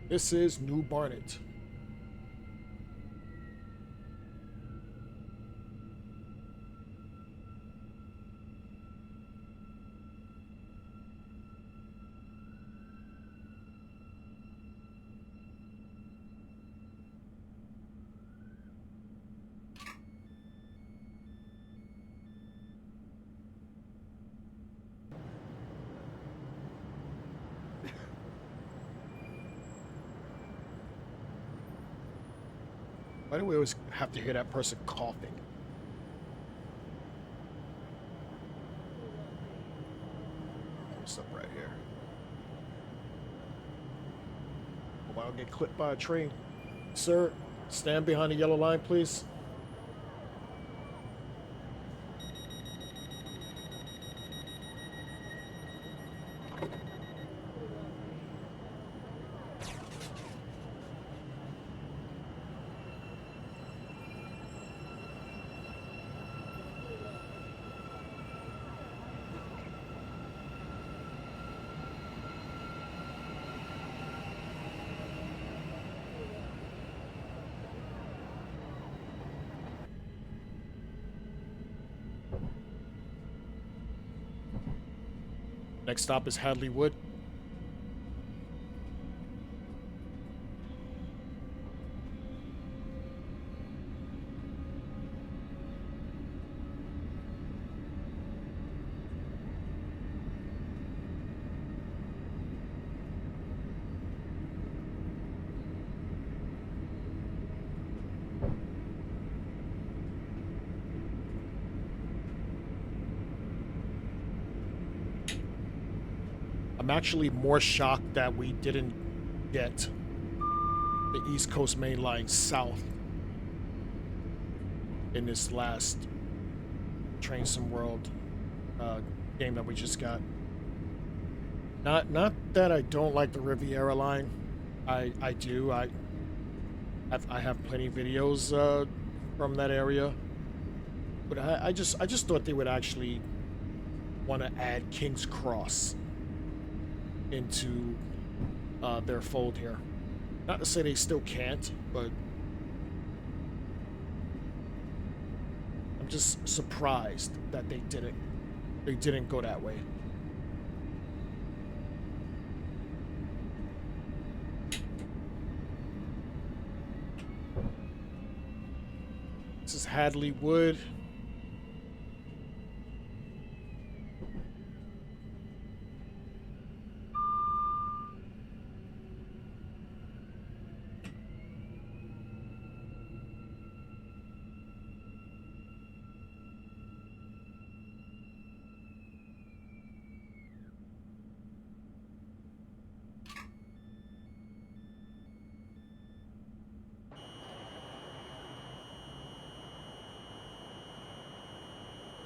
This is New Barnet. Why do we always have to hear that person coughing? What's up right here? Hope I don't get clipped by a train. Sir, stand behind the yellow line, please. Next stop is Hadley Wood. I'm actually more shocked that we didn't get the East Coast Main Line south in this last Train Sim World game that we just got. Not that I don't like the Riviera line. I do. I have plenty of videos from that area. But I just thought they would actually want to add King's Cross into their fold here. Not to say they still can't, but I'm just surprised that they didn't go that way. This is Hadley Wood.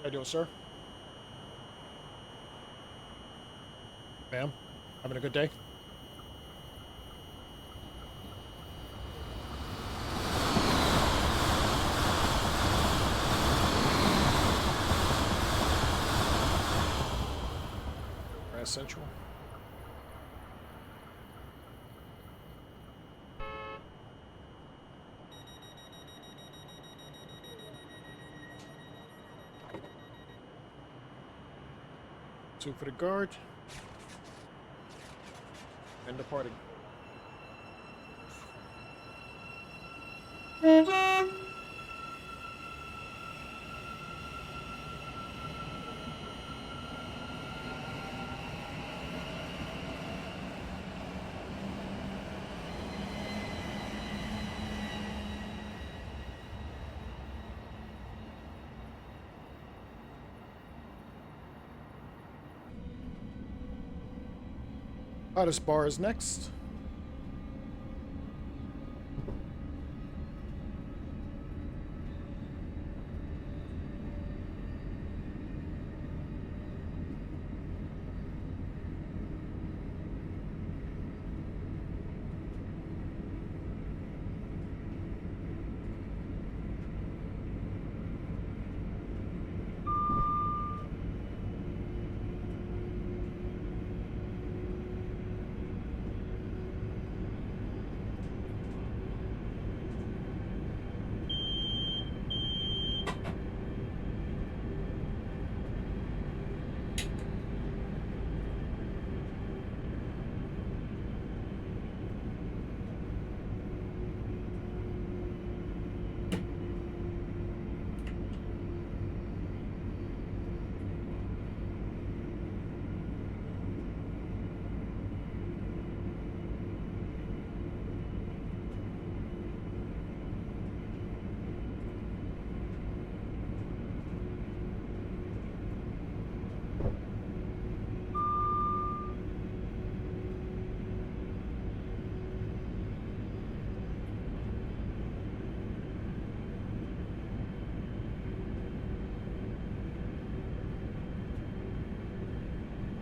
How you doing, sir? Ma'am, having a good day? Grand Central. 2 for the guard. And departing. Hottest bar is next.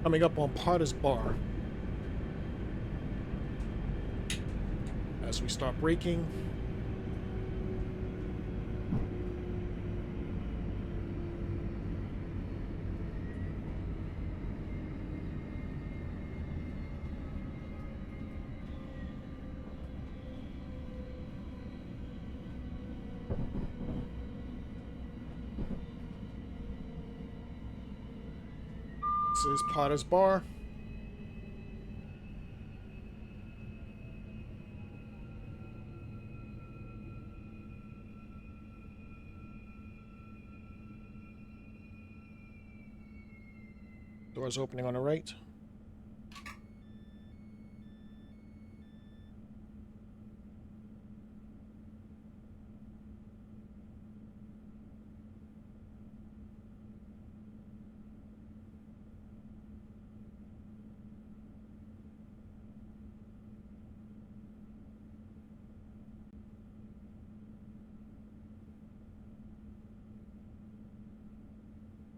Coming up on Potter's Bar. As we start braking. This is Potter's Bar. Doors opening on the right.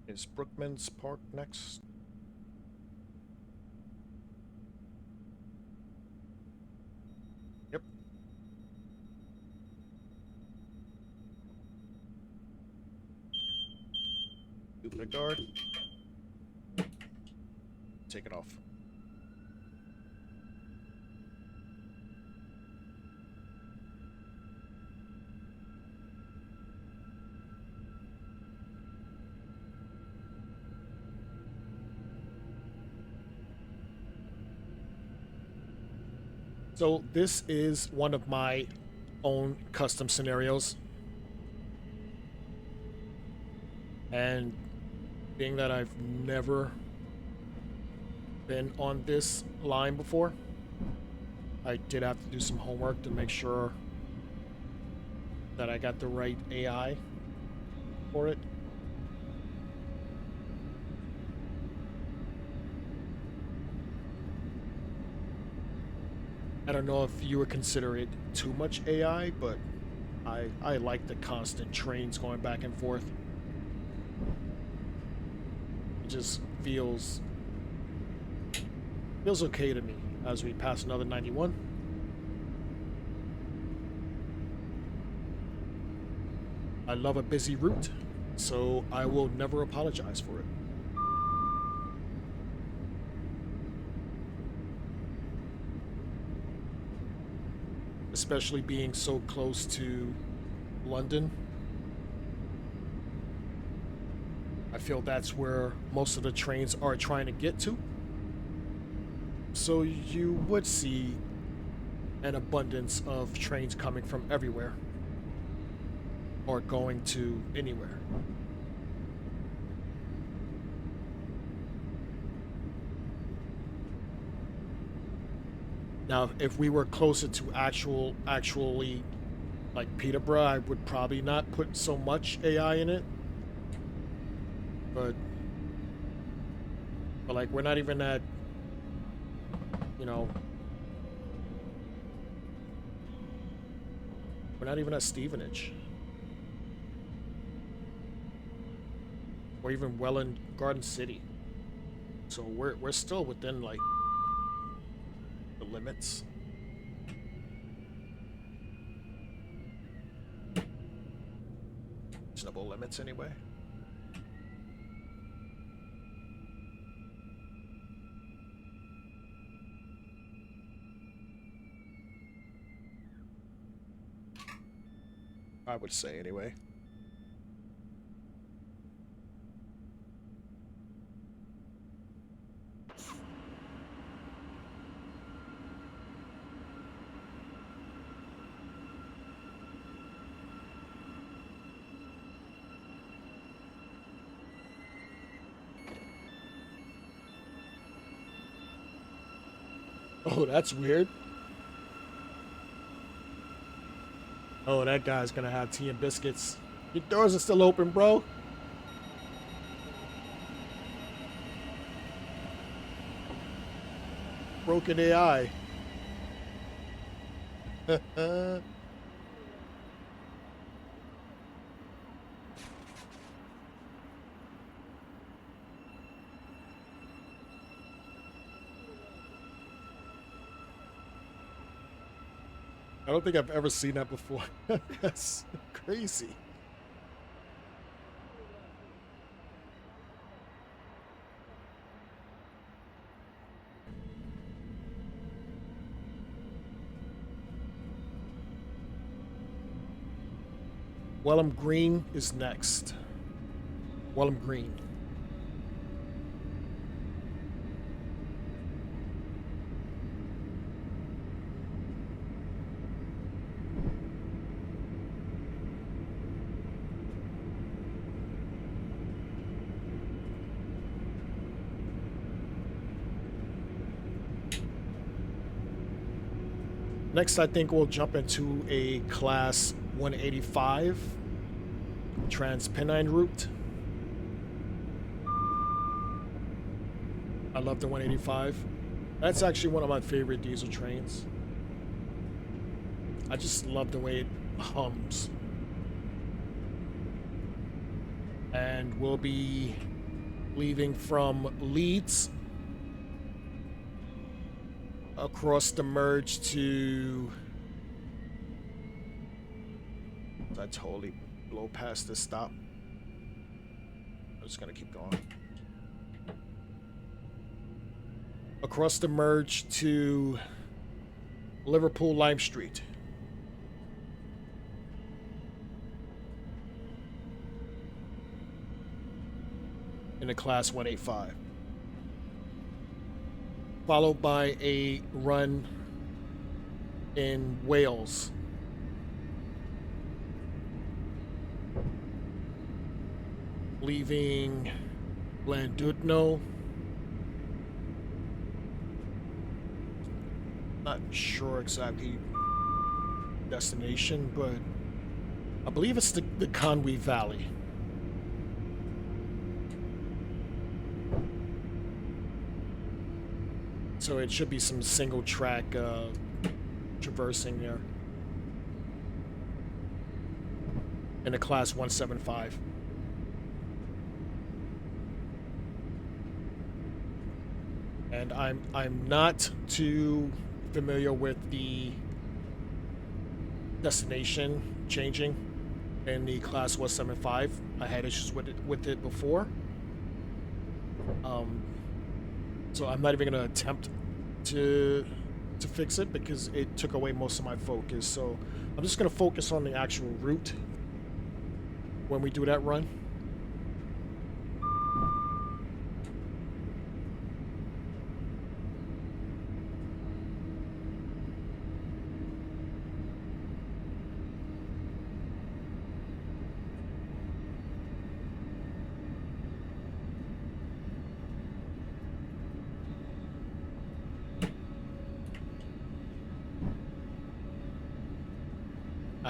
Is Brookman's Park next? Yep. Open the guard. Take it off. So this is one of my own custom scenarios. And being that I've never been on this line before, I did have to do some homework to make sure that I got the right AI for it. I don't know if you would consider it too much AI, but I like the constant trains going back and forth. It just feels okay to me as we pass another 91. I love a busy route, so I will never apologize for it. Especially being so close to London. I feel that's where most of the trains are trying to get to. So you would see an abundance of trains coming from everywhere or going to anywhere. Now, if we were closer to actually like Peterborough, I would probably not put so much AI in it. But like we're not even at, you know, we're not even at Stevenage. Or even Welland Garden City. So we're still within like the limits. Reasonable limits anyway. I would say anyway. Oh, that's weird. Oh, that guy's gonna have tea and biscuits. Your doors are still open, bro. Broken AI. I don't think I've ever seen that before. That's crazy. Welham Green is next. Welham Green. Next, I think we'll jump into a class 185 Transpennine route. I love the 185. That's actually one of my favorite diesel trains. I just love the way it hums. And we'll be leaving from Leeds across the merge to... I totally blow past this stop. I'm just gonna keep going. Across the merge to Liverpool Lime Street. In a class 185. Followed by a run in Wales. Leaving Llandudno. Not sure exactly destination, but I believe it's the Conwy Valley. So it should be some single track traversing there. In a class 175. And I'm not too familiar with the destination changing in the class 175. I had issues with it before. So I'm not even gonna attempt to fix it because it took away most of my focus. So I'm just gonna focus on the actual route when we do that run.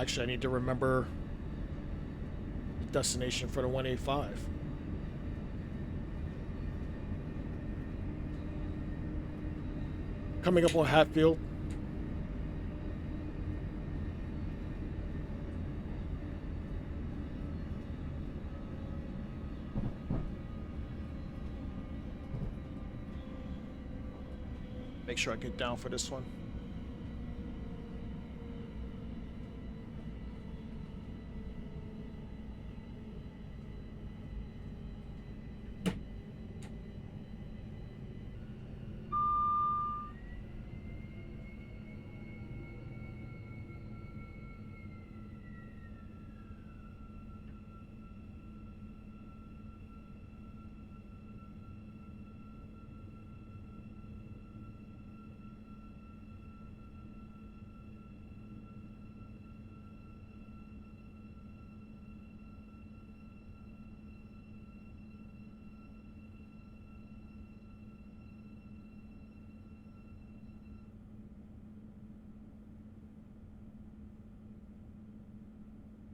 Actually, I need to remember the destination for the 185. Coming up on Hatfield. Make sure I get down for this one.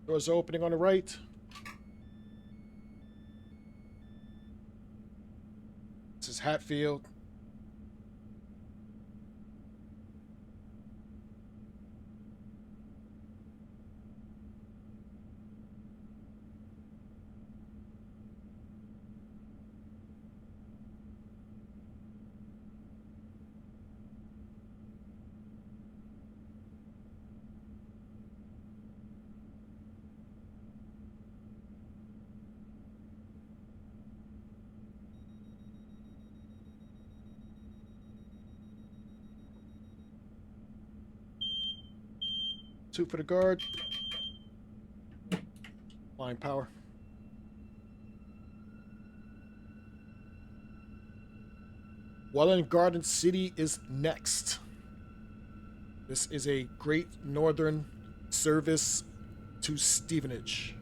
Doors are opening on the right. This is Hatfield. Two for the guard. Line power. Welland Garden City is next. This is a Great Northern service to Stevenage.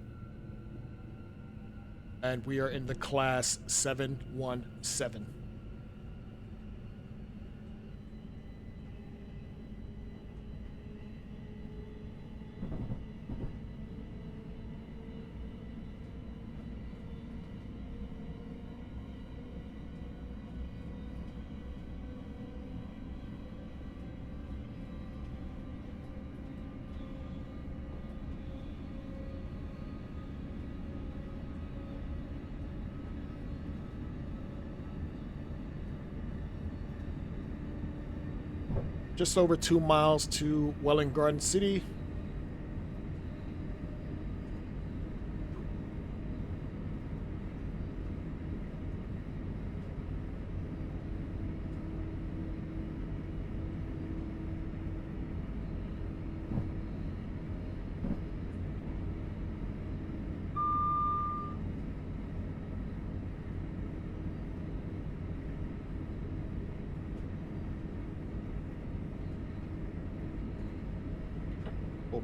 And we are in the class 717. Just over 2 miles to Welland Garden City.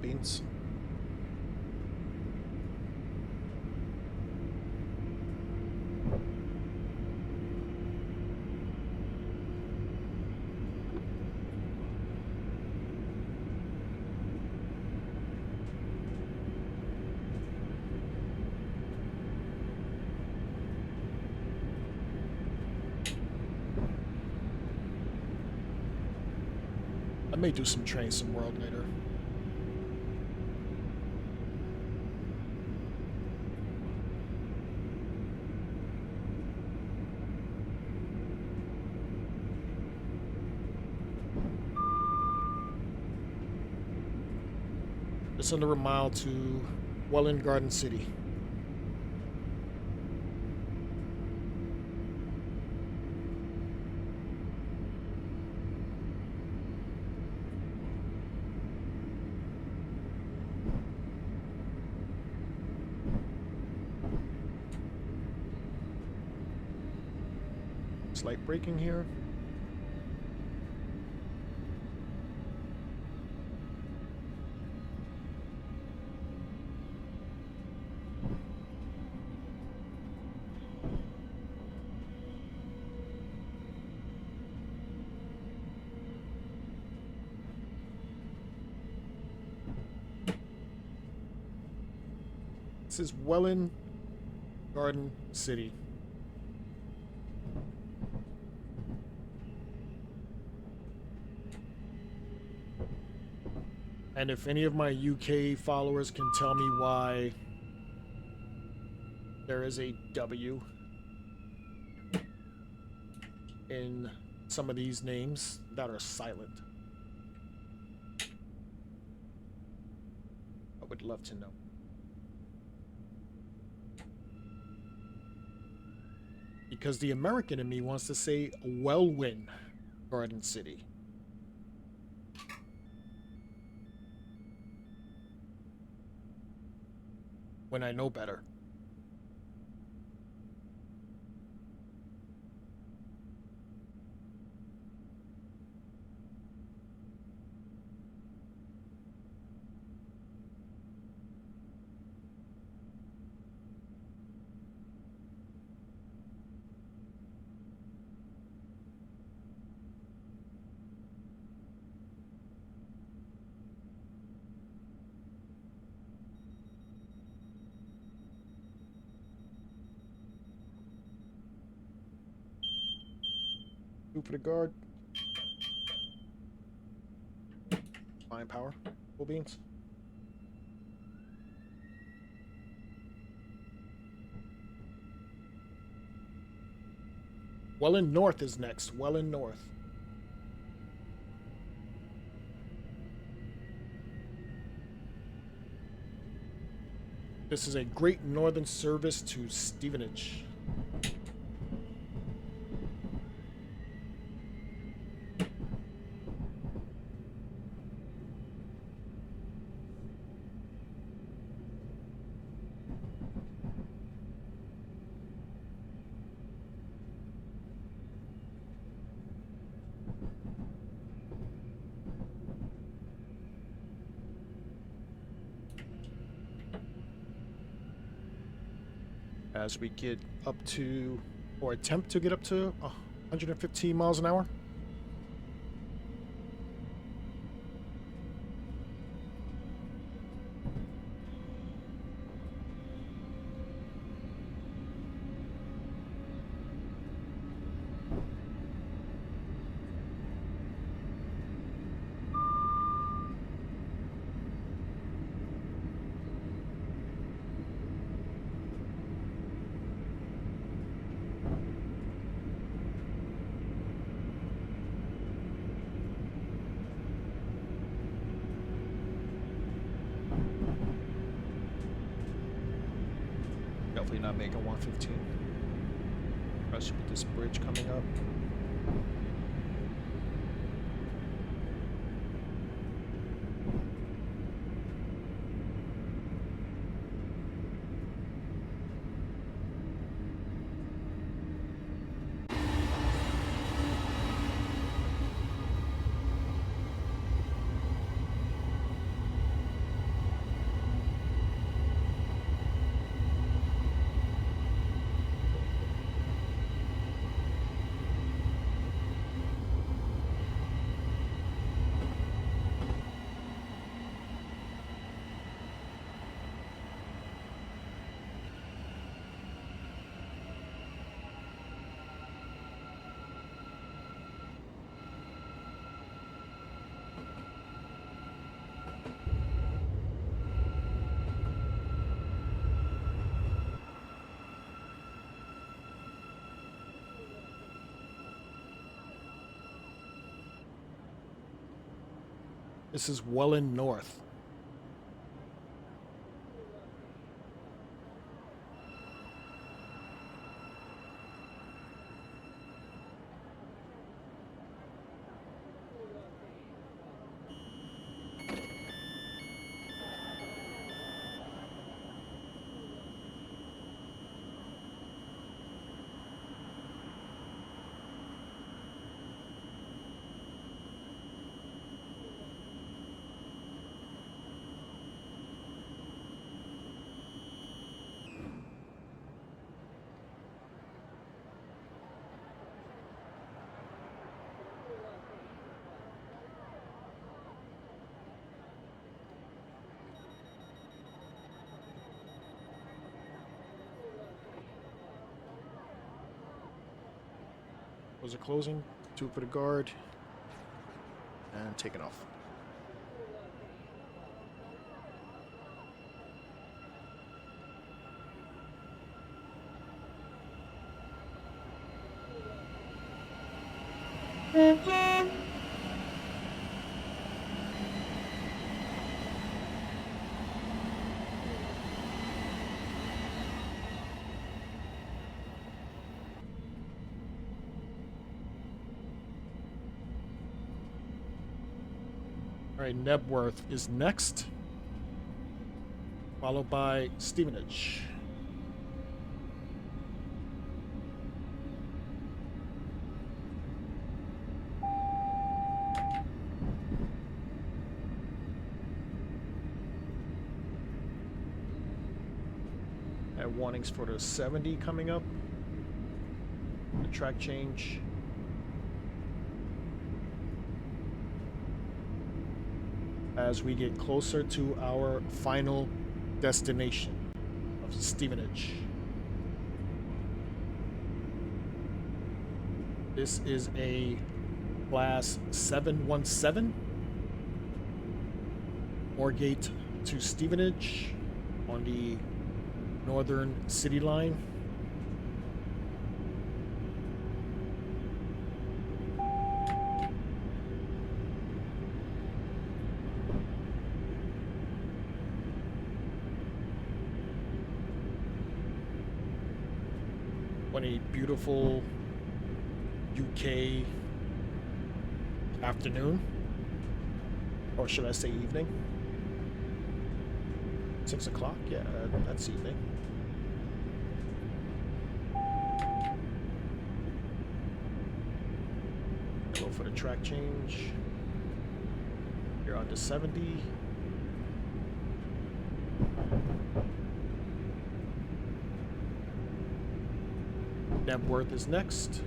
Beans. I may do some Train Some World later. Just under a mile to Welland Garden City. Slight braking here. is Welland Garden City. And if any of my UK followers can tell me why there is a W in some of these names that are silent, I would love to know. Because the American in me wants to say Welwyn Garden City. When I know better. Two for the guard. Fine power. Full beans. Welland North is next. Welland North. This is a Great Northern service to Stevenage. As we get up to, or attempt to get up to 115 miles an hour. Definitely not making 115. Especially with this bridge coming up. This is Welland North. Those are closing. 2 for the guard. And taking off. All right, Nebworth is next, followed by Stevenage. Had warnings for the 70 coming up. The track change. As we get closer to our final destination of Stevenage. This is a class 717 Moorgate to Stevenage on the Northern City Line. On a beautiful UK afternoon, or should I say evening? 6 o'clock? Yeah, that's evening. Go for the track change. You're on to 70. Nebworth is next.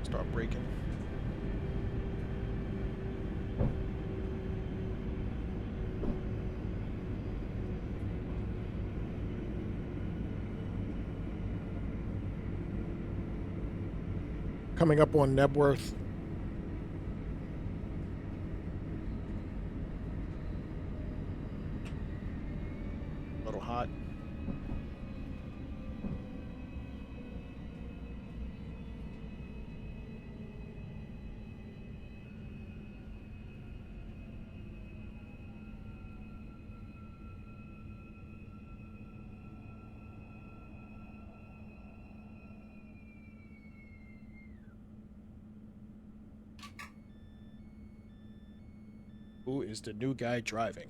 Start braking. Coming up on Nebworth. A little hot. Who is the new guy driving?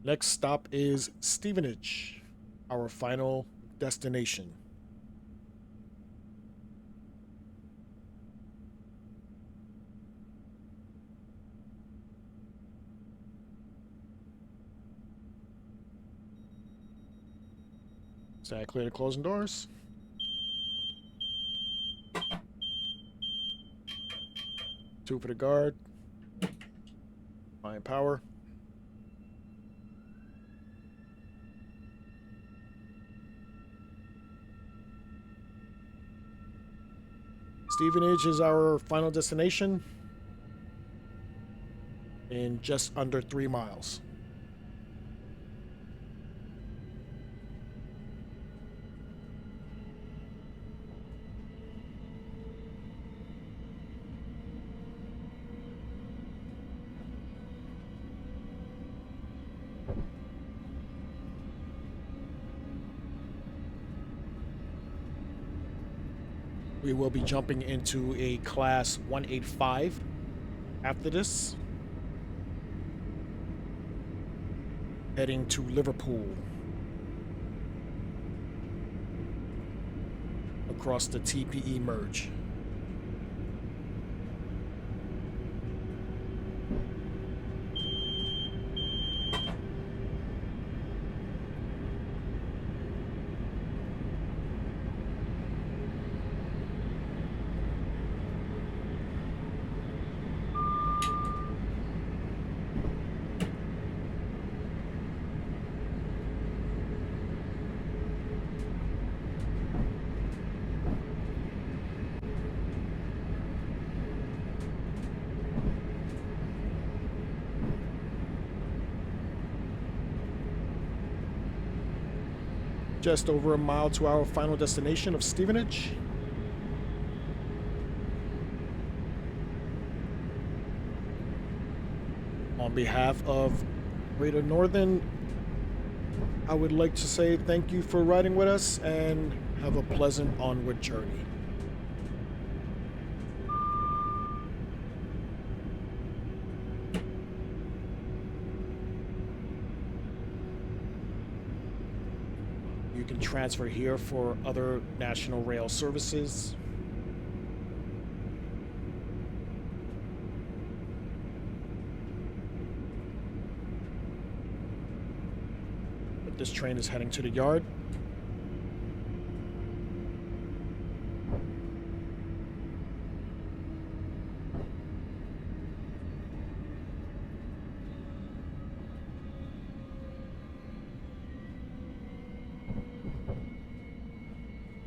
Next stop is Stevenage, our final destination. Stand clear to closing doors. Two for the guard. Fine power. Stevenage is our final destination in just under 3 miles. We will be jumping into a class 185 after this, heading to Liverpool across the TPE merge. Just over a mile to our final destination of Stevenage. On behalf of Greater Northern, I would like to say thank you for riding with us and have a pleasant onward journey. You can transfer here for other national rail services. But this train is heading to the yard.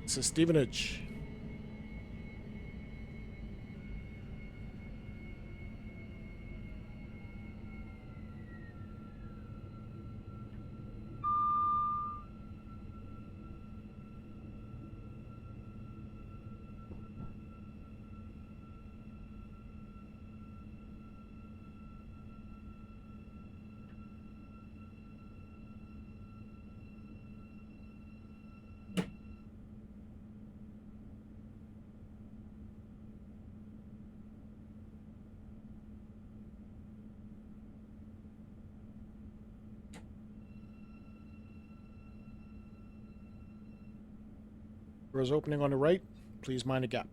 This is Stevenage. Doors opening on the right. Please mind the gap.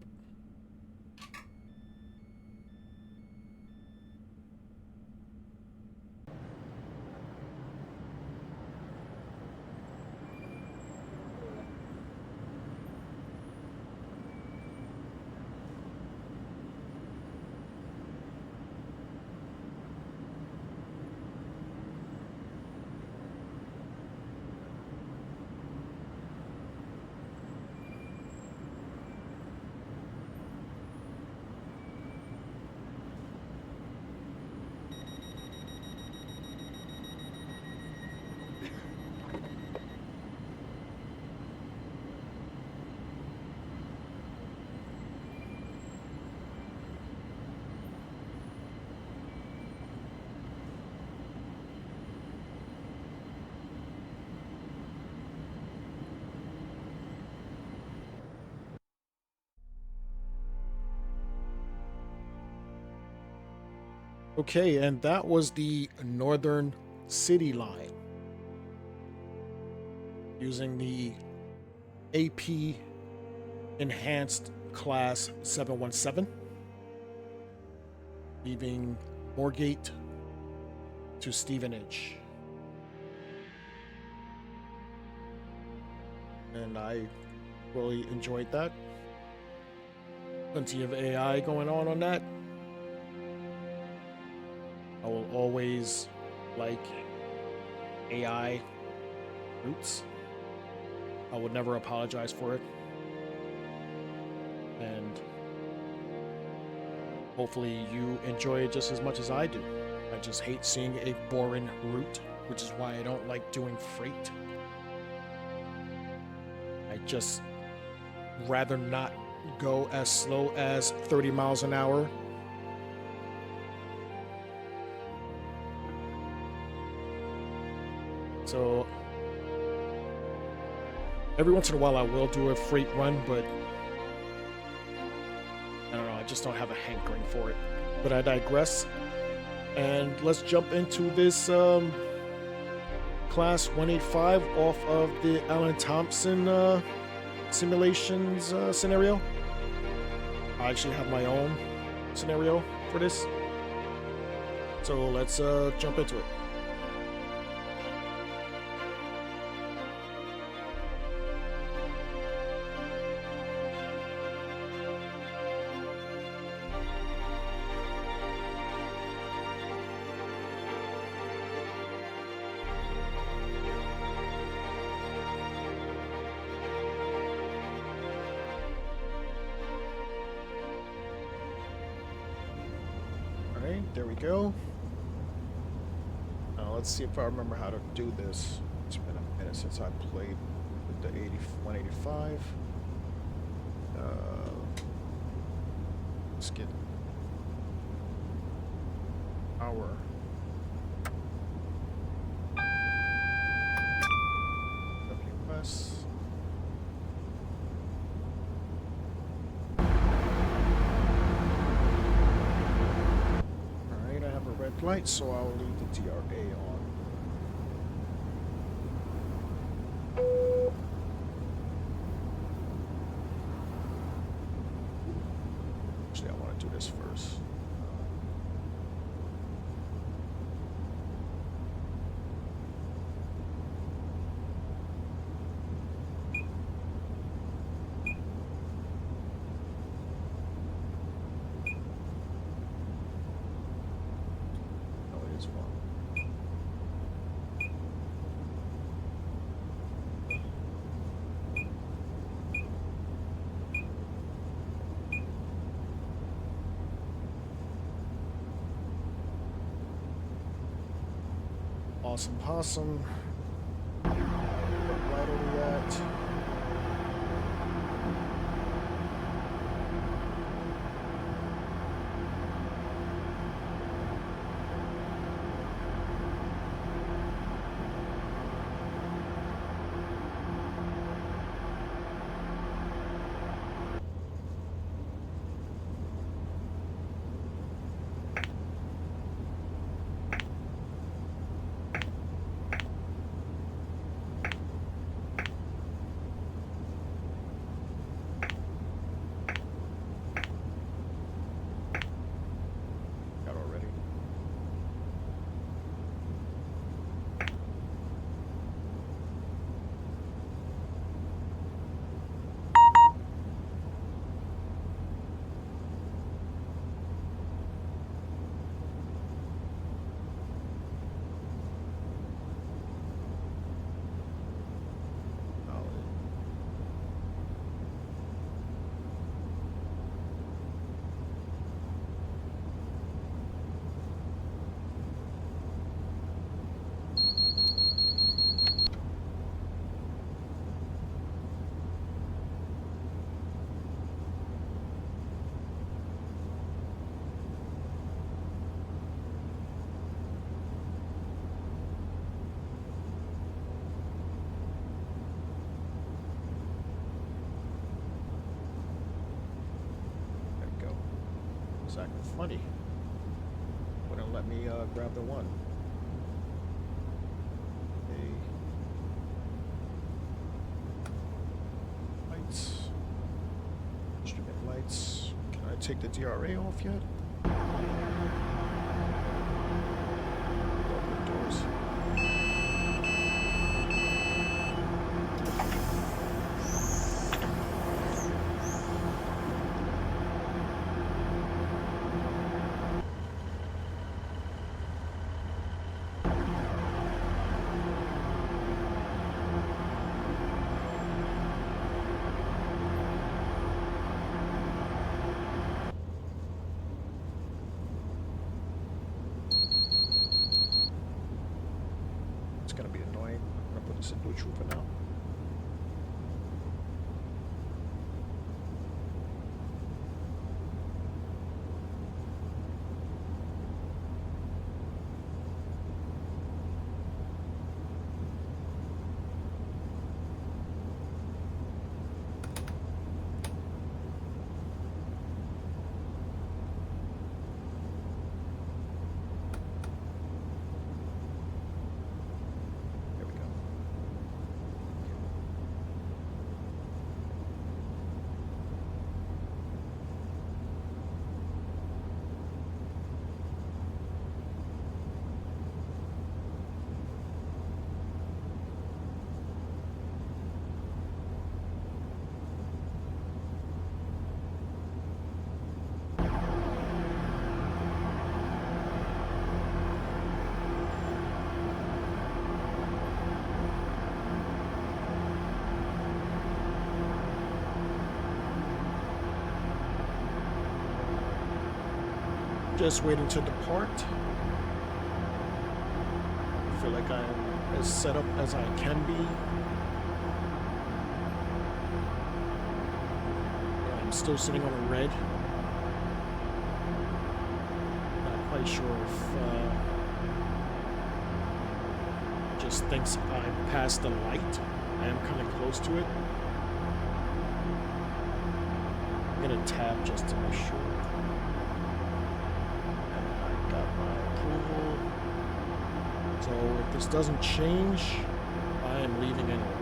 Okay, and that was the Northern City Line using the AP Enhanced Class 717, leaving Moorgate to Stevenage. And I really enjoyed that. Plenty of AI going on that. I will always like AI routes. I would never apologize for it. And hopefully you enjoy it just as much as I do. I just hate seeing a boring route, which is why I don't like doing freight. I just rather not go as slow as 30 miles an hour. So every once in a while I will do a freight run, but just don't have a hankering for it. But I digress. And let's jump into this class 185 off of the Alan Thompson simulations scenario. I actually have my own scenario for this. So let's jump into it. There we go. Now let's see if I remember how to do this. It's been a minute since I played with the 185. Let's get our WS. Red light, so I'll leave the DRA on. Actually, I want to do this first. Awesome possum. Right over that. Acting funny. Wouldn't let me grab the one. Lights. Instrument lights. Can I take the DRA off yet? Open the doors. Gonna be annoying. I'm gonna put this in neutral for now. just waiting to depart. I feel like I'm as set up as I can be. I'm still sitting on a red. Not quite sure if just thinks I'm past the light. I am kind of close to it. I'm gonna tab just to make sure. And I got my approval. So if this doesn't change, I am leaving anyway.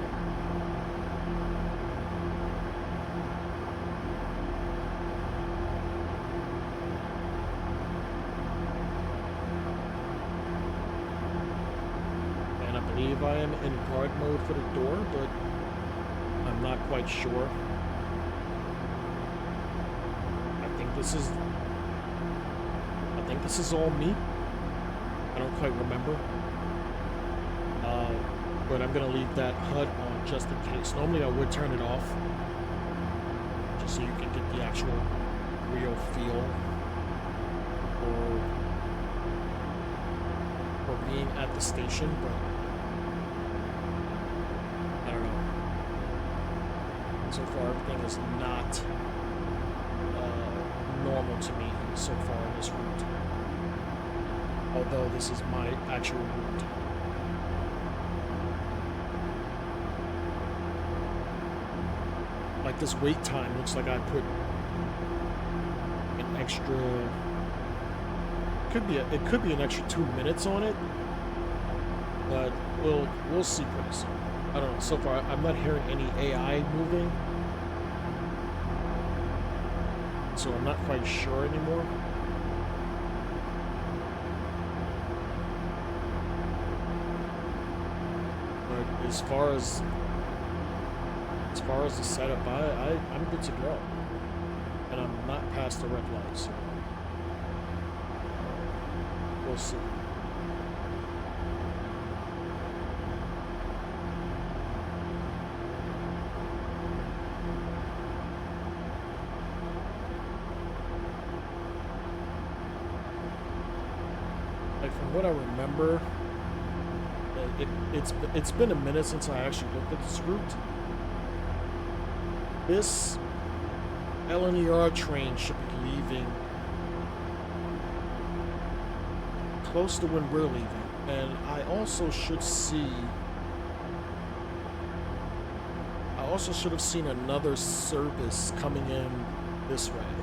And I believe I am in guard mode for the door, but I'm not quite sure. I think this is all me. I don't quite remember. But I'm gonna leave that HUD on just in case. Normally I would turn it off, just so you can get the actual real feel for being at the station, but I don't know. So far everything is not normal to me so far in this route. Although this is my actual route. Like this wait time looks like I put an extra. It could be an extra 2 minutes on it, but we'll see pretty soon. I don't know. So far, I'm not hearing any AI moving, so I'm not quite sure anymore. But as far as the setup, I'm good to go, and I'm not past the red light, so we'll see. Like from what I remember, it's been a minute since I actually looked at this route. This LNER train should be leaving close to when we're leaving, and I also should have seen another service coming in this way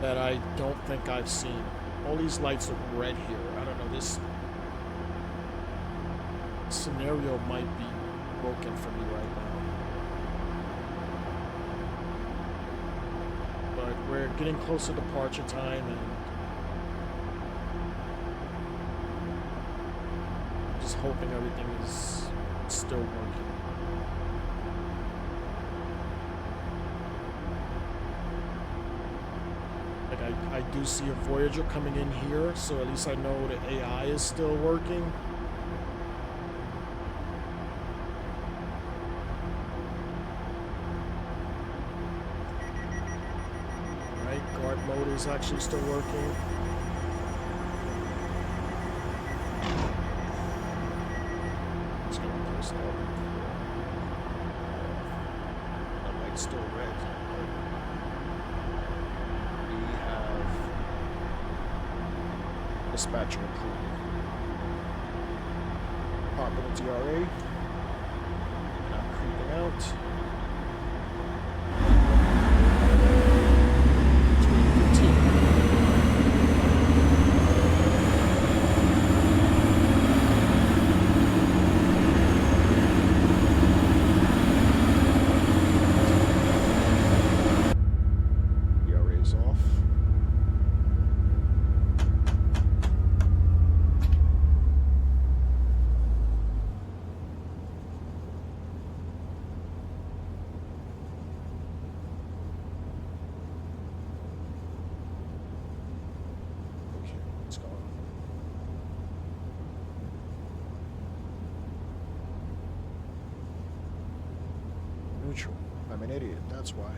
that I don't think I've seen. All these lights are red here. I don't know, this scenario might be broken for me right now. We're getting close to departure time, and just hoping everything is still working. Like I do see a Voyager coming in here, so at least I know the AI is still working. Guard mode is actually still working. Just gonna post up. That light's still red. We have dispatcher approval. Pop in the DRA. Not creeping out. I'm an idiot, that's why.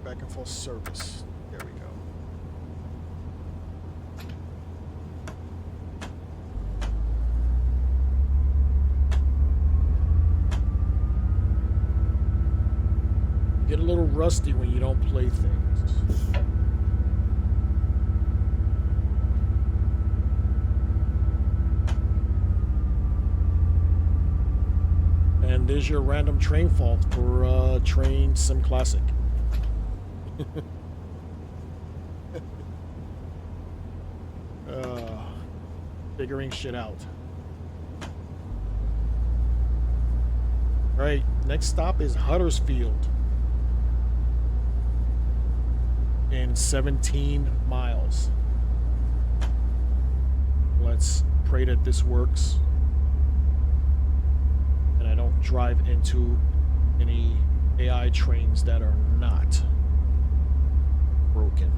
back and forth service. There we go. Get a little rusty when you don't play things. And there's your random train fault for Train Sim Classic. Figuring shit out. All right, next stop is Huddersfield. In 17 miles. Let's pray that this works. And I don't drive into any AI trains that are not broken.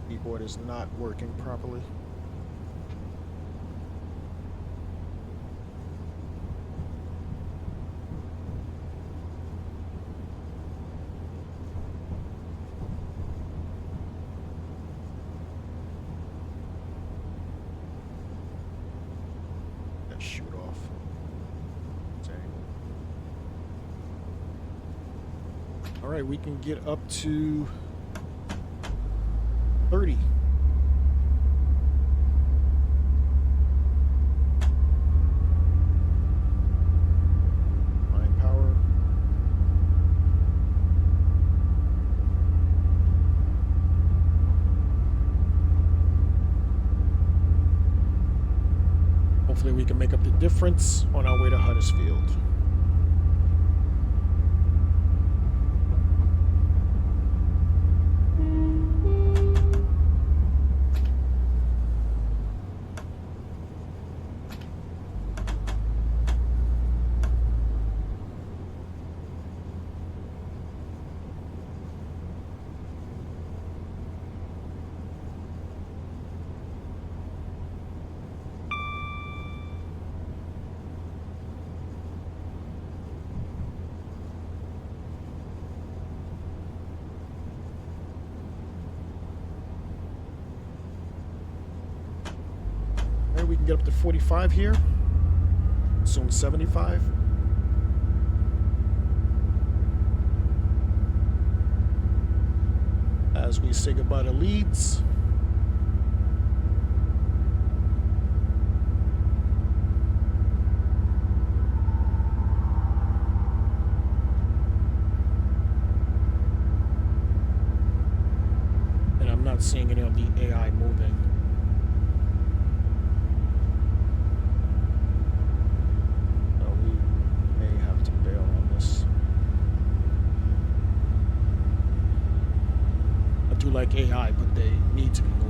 Keyboard is not working properly. That shoot off. Dang. All right, we can get up to 30. Line power. Hopefully we can make up the difference on our way to Huddersfield. We can get up to 45 here. Soon 75. As we say goodbye to Leeds. And I'm not seeing any of the AI moving. Like AI, but they need to be moving.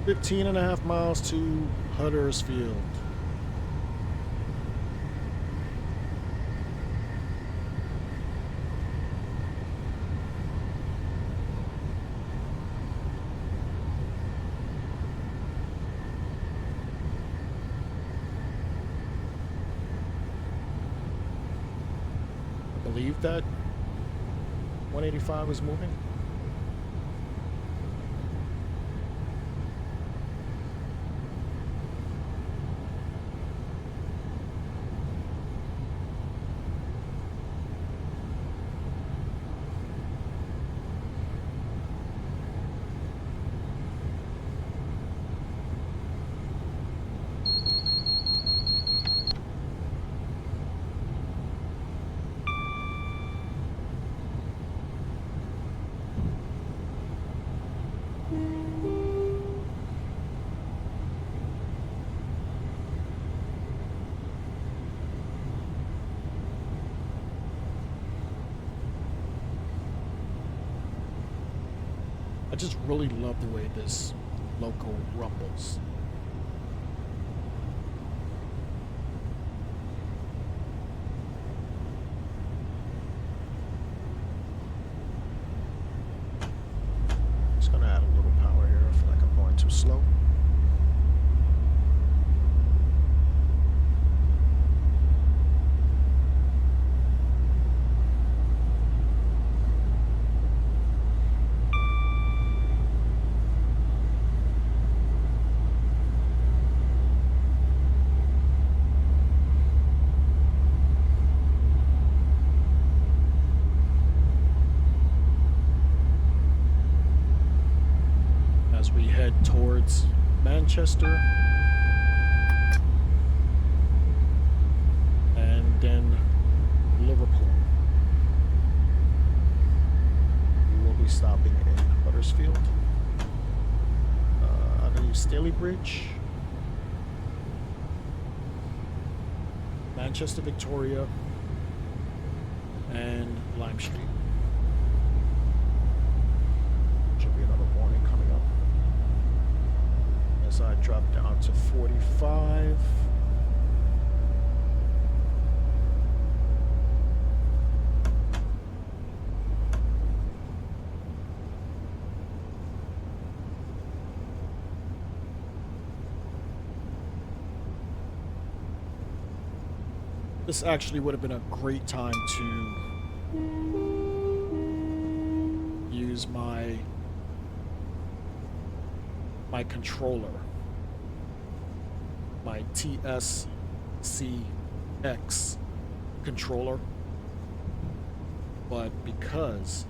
Fifteen and a half miles to Huddersfield. believe that 185 is moving. I just really love the way this loco rumbles. Just gonna add a little power here. I feel like I'm going too slow. We head towards Manchester and then Liverpool. We will be stopping in Huddersfield. I'm going to use Staley Bridge, Manchester Victoria, and Lime Street. Should be another warning coming up. As I drop down to 45. This actually would have been a great time to use my controller, my TSCX controller, but because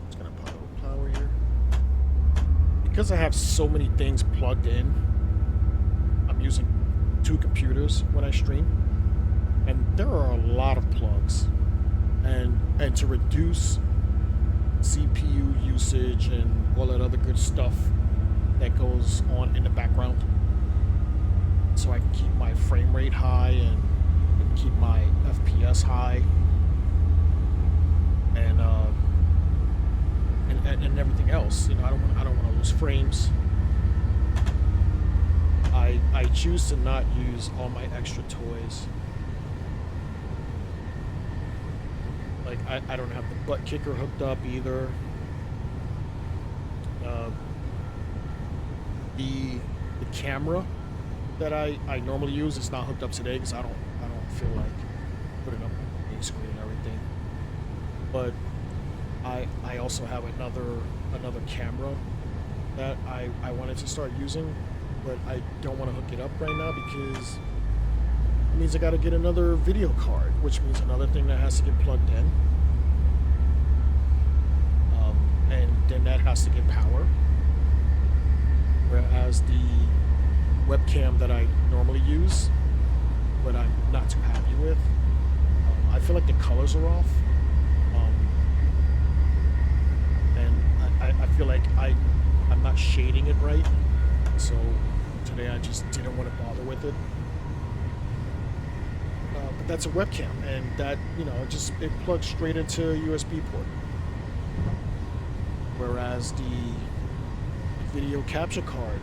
I'm just gonna put a little power here, because I have so many things plugged in. I'm using 2 computers when I stream, and there are a lot of plugs, and to reduce CPU usage and all that other good stuff that goes on in the background, so I can keep my frame rate high and keep my FPS high and everything else. You know, I don't want to lose frames. I choose to not use all my extra toys. Like, I don't have the butt kicker hooked up either. The camera that I normally use is not hooked up today because I don't feel like putting up a big screen and everything. But I also have another camera that I wanted to start using, but I don't want to hook it up right now because it means I got to get another video card, which means another thing that has to get plugged in, and then that has to get power. Whereas the webcam that I normally use, but I'm not too happy with, I feel like the colors are off, and I feel like I'm not shading it right, so today I just didn't want to bother with it. But that's a webcam, and that, you know, it plugs straight into a USB port. Whereas the video capture card,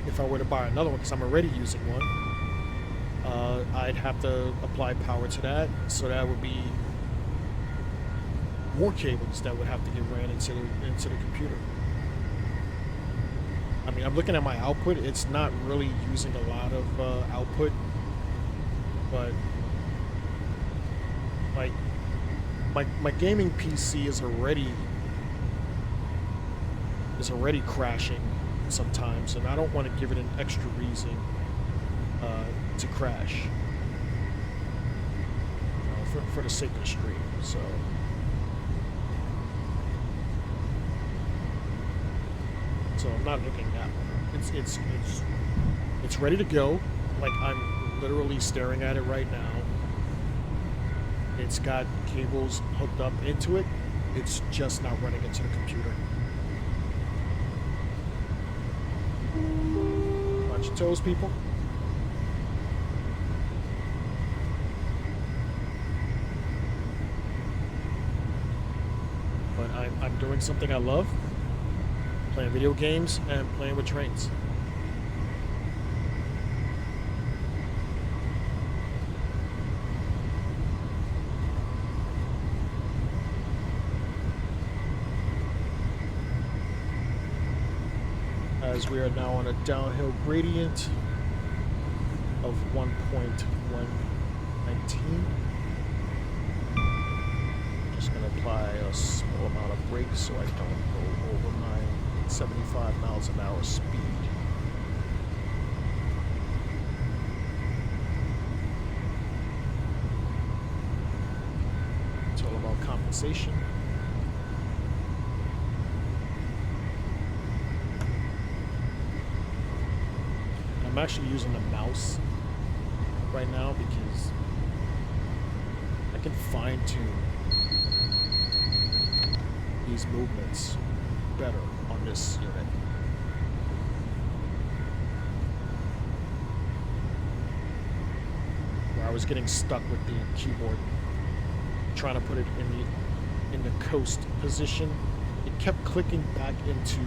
if I were to buy another one, because I'm already using one, I'd have to apply power to that, so that would be more cables that would have to get ran into the computer. I mean, I'm looking at my output. It's not really using a lot of output but like my gaming PC is already crashing sometimes, and I don't want to give it an extra reason to crash, you know, for the sake of the stream. So I'm not looking at one. It's ready to go. Like, I'm literally staring at it right now. It's got cables hooked up into it. It's just not running into the computer. Watch your toes, people. But I'm doing something I love. Playing video games and playing with trains. As we are now on a downhill gradient of 1.119. Just going to apply a small amount of brakes so I don't go over my 75 miles an hour speed. It's all about compensation. I'm actually using the mouse right now because I can fine-tune these movements better on this unit. Where I was getting stuck with the keyboard, trying to put it in the coast position, it kept clicking back into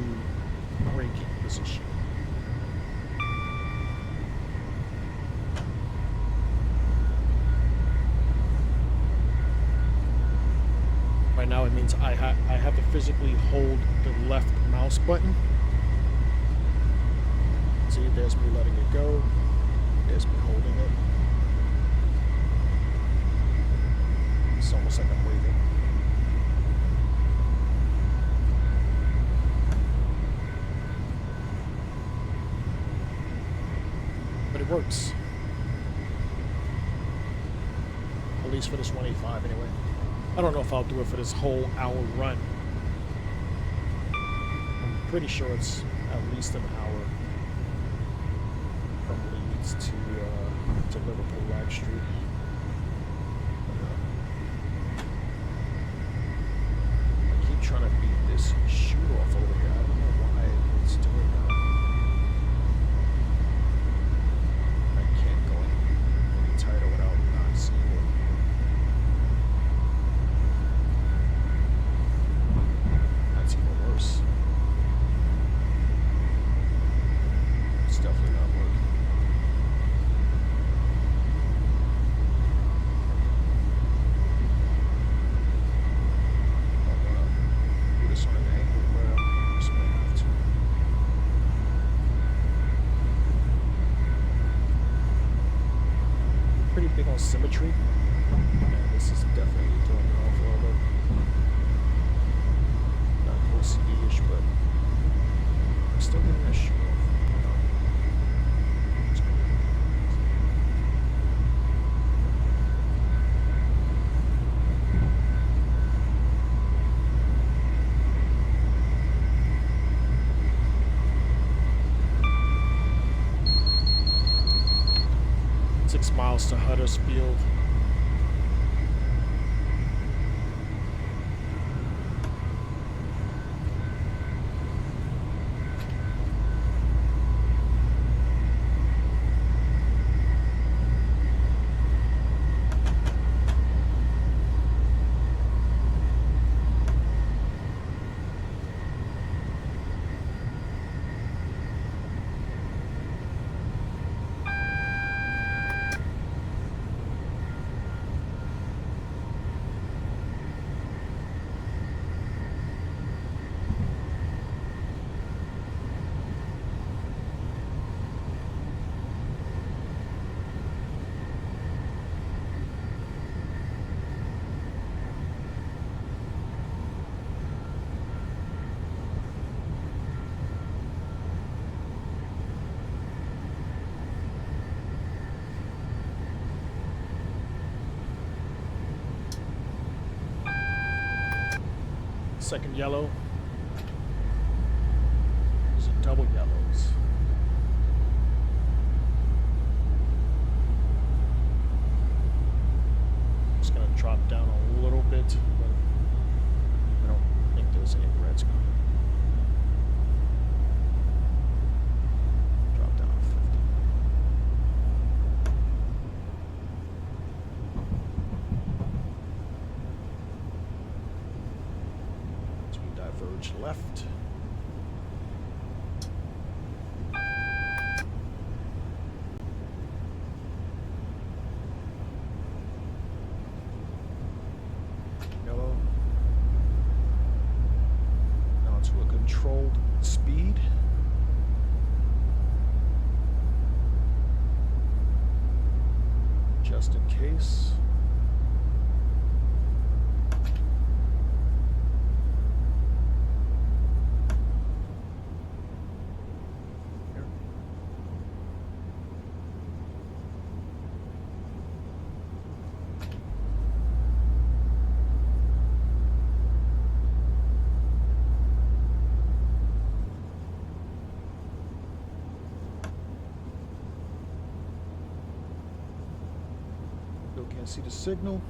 braking position. Right now it means I have to physically hold the left mouse button. See, there's me letting it go. There's me holding it. It's almost like I'm waving. But it works. At least for this 185 anyway. I don't know if I'll do it for this whole hour run. I'm pretty sure it's at least an hour from Leeds to Liverpool Rag Street. I keep trying to beat this shoot off over here. I don't know why it's doing that. I can't go any tighter without not seeing it. That's even worse. It's definitely not working. I'm gonna do this on an angle where I just might have to. Pretty big on symmetry. And this is definitely throwing me off a little bit. Not OCD-ish, but I'm still getting that shoot off. It's cool. 6 miles to Huddersfield. second yellow. These are double yellows. Just gonna drop down a little bit, but I don't think there's any reds coming. Drop down to 50. As we diverge left. Yellow. Now to a controlled speed. Just in case. Here. Still can't see the signal.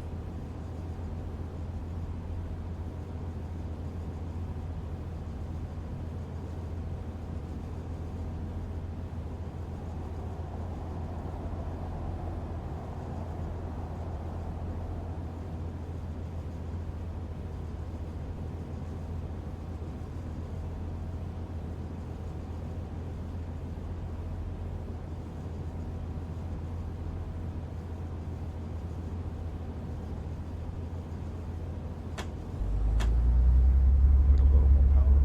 Put a little more power.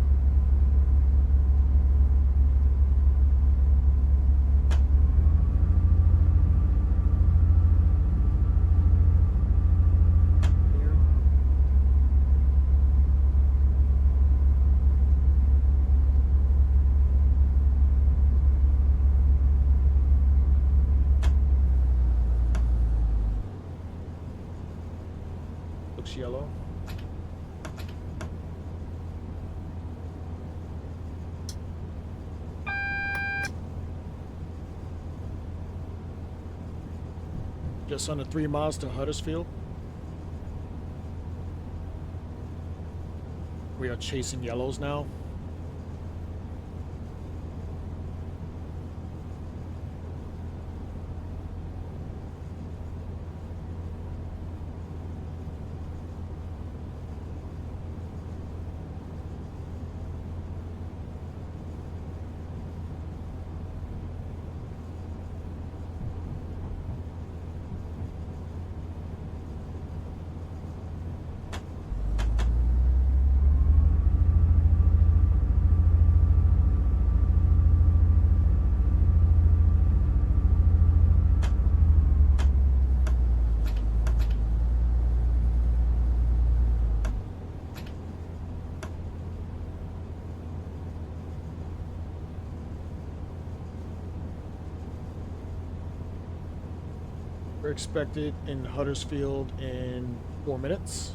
Here. Looks yellow. Just under 3 miles to Huddersfield. We are chasing yellows now. We're expected in Huddersfield in 4 minutes.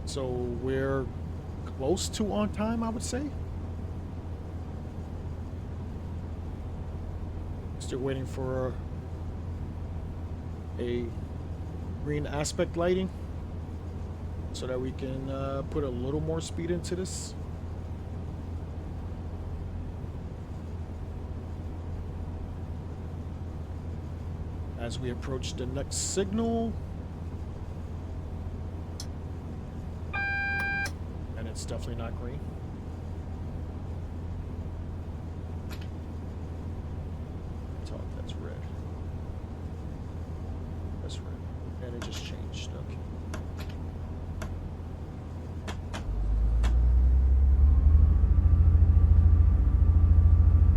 So we're close to on time, I would say. Still waiting for a green aspect lighting so that we can put a little more speed into this. As we approach the next signal, and it's definitely not green. Talk, that's red. That's red. And it just changed. Okay.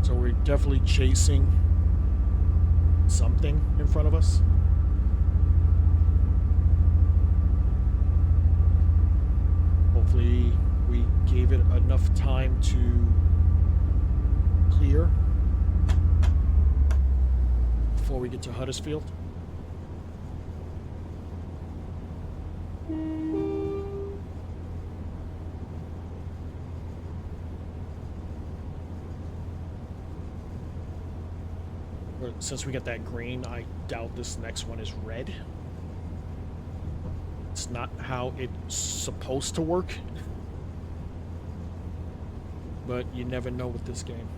So we're definitely chasing something in front of us. Hopefully we gave it enough time to clear before we get to Huddersfield. since we got that green, I doubt this next one is red. It's not how it's supposed to work. But you never know with this game.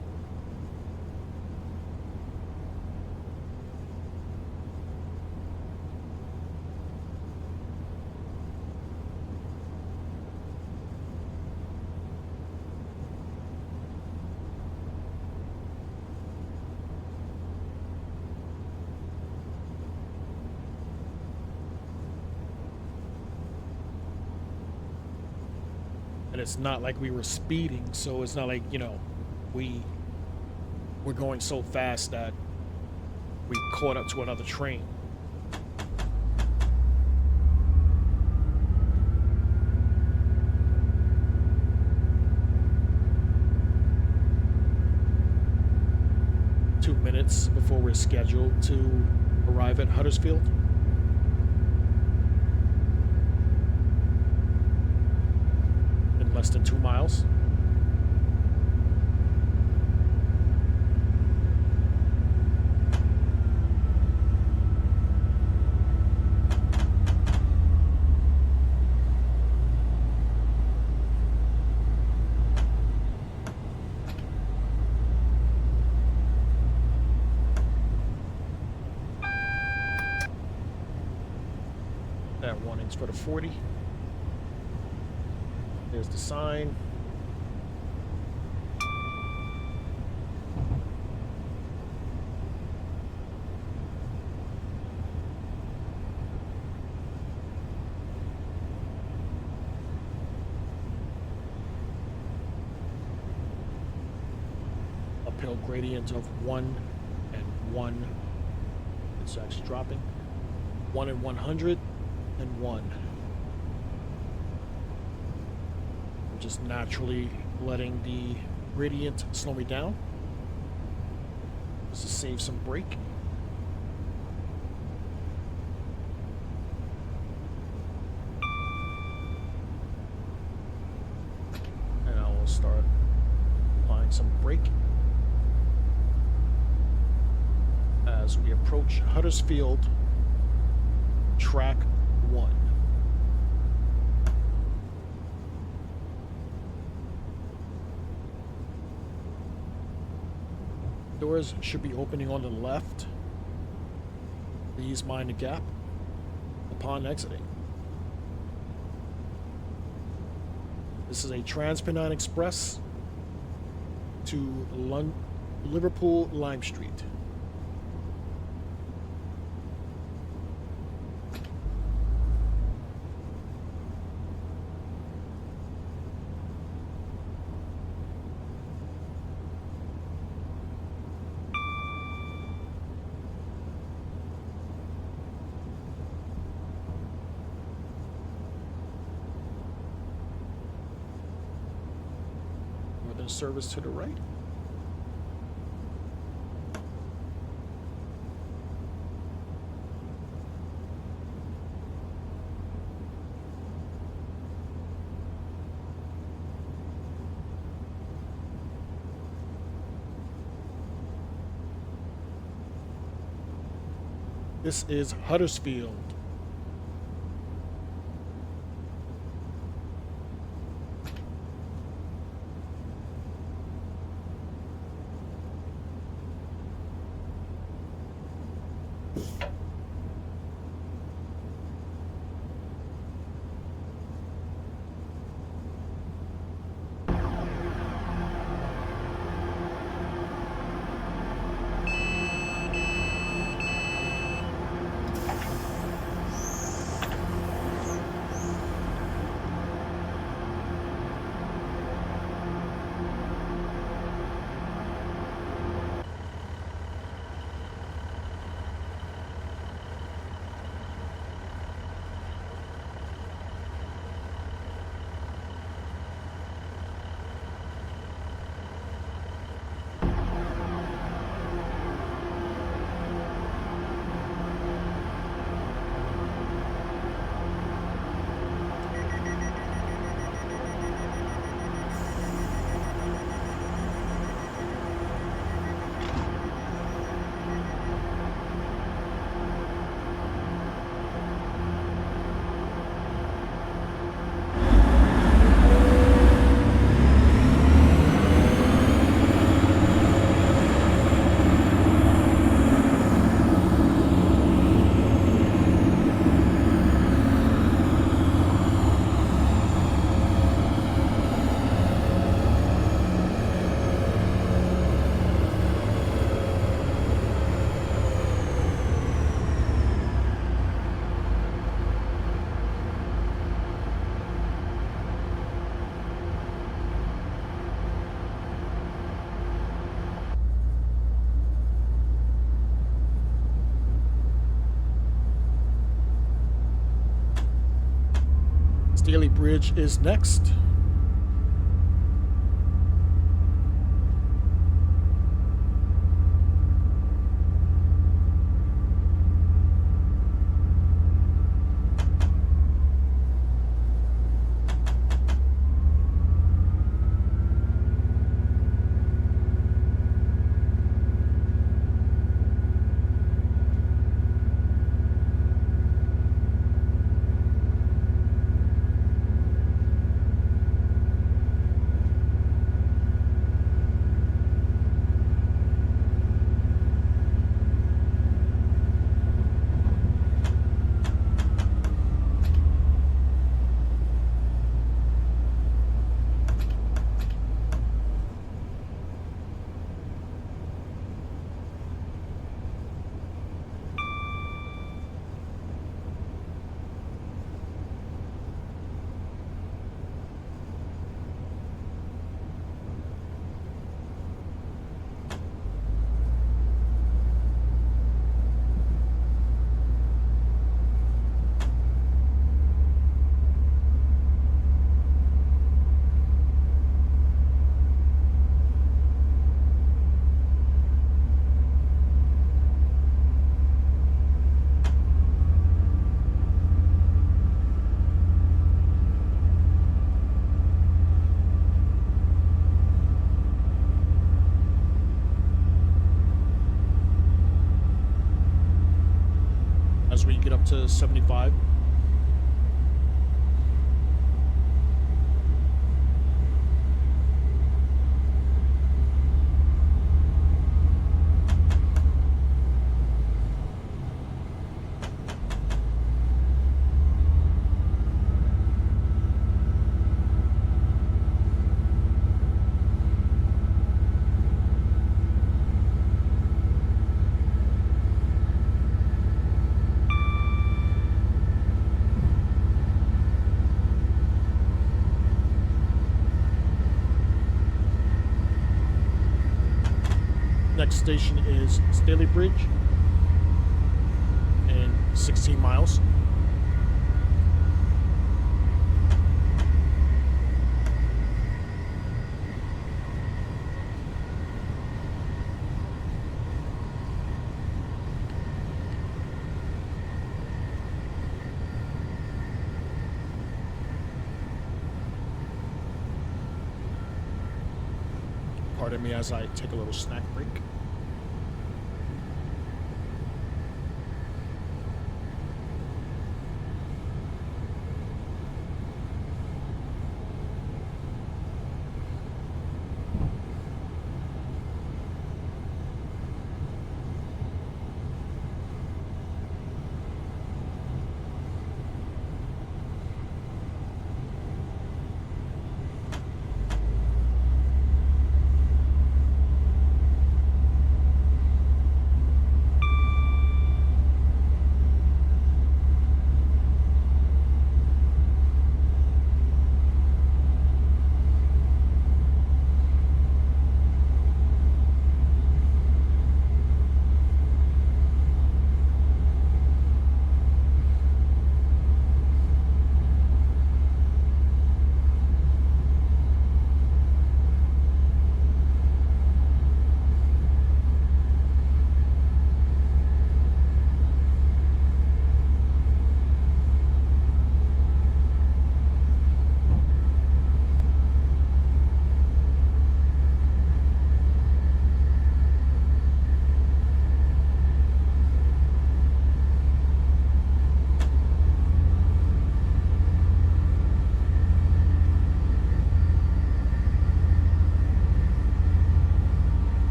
And it's not like we were speeding, so it's not like, you know, we're going so fast that we caught up to another train. Two minutes before we're scheduled to arrive at Huddersfield. Less than 2 miles. That warning's for the 40. There's the sign. Uphill gradient of 1 and 1. It's actually dropping. 1 and 100 and 1. Just naturally letting the gradient slow me down. Just to save some brake. And I will start applying some brake as we approach Huddersfield, track 1. Doors should be opening on the left. Please mind the gap upon exiting. This is a Transpennine Express to Liverpool Lime Street. Service to the right. This is Huddersfield. Staley Bridge is next. As we get up to 75. Next station is Staley Bridge in 16 miles. Pardon me as I take a little snack break.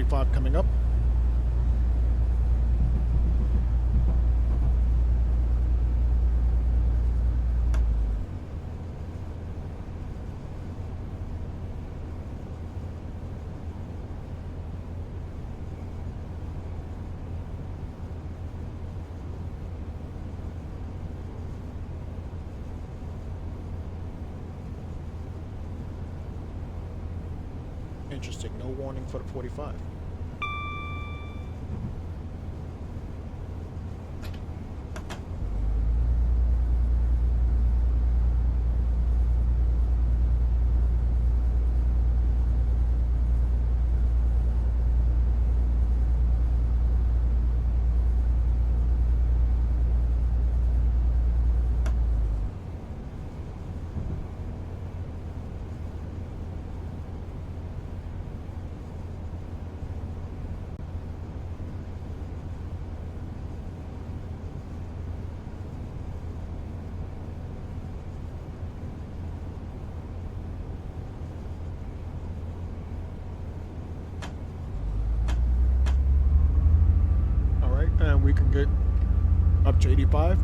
45 coming up. Interesting. No warning for the 45. And we can get up to 85.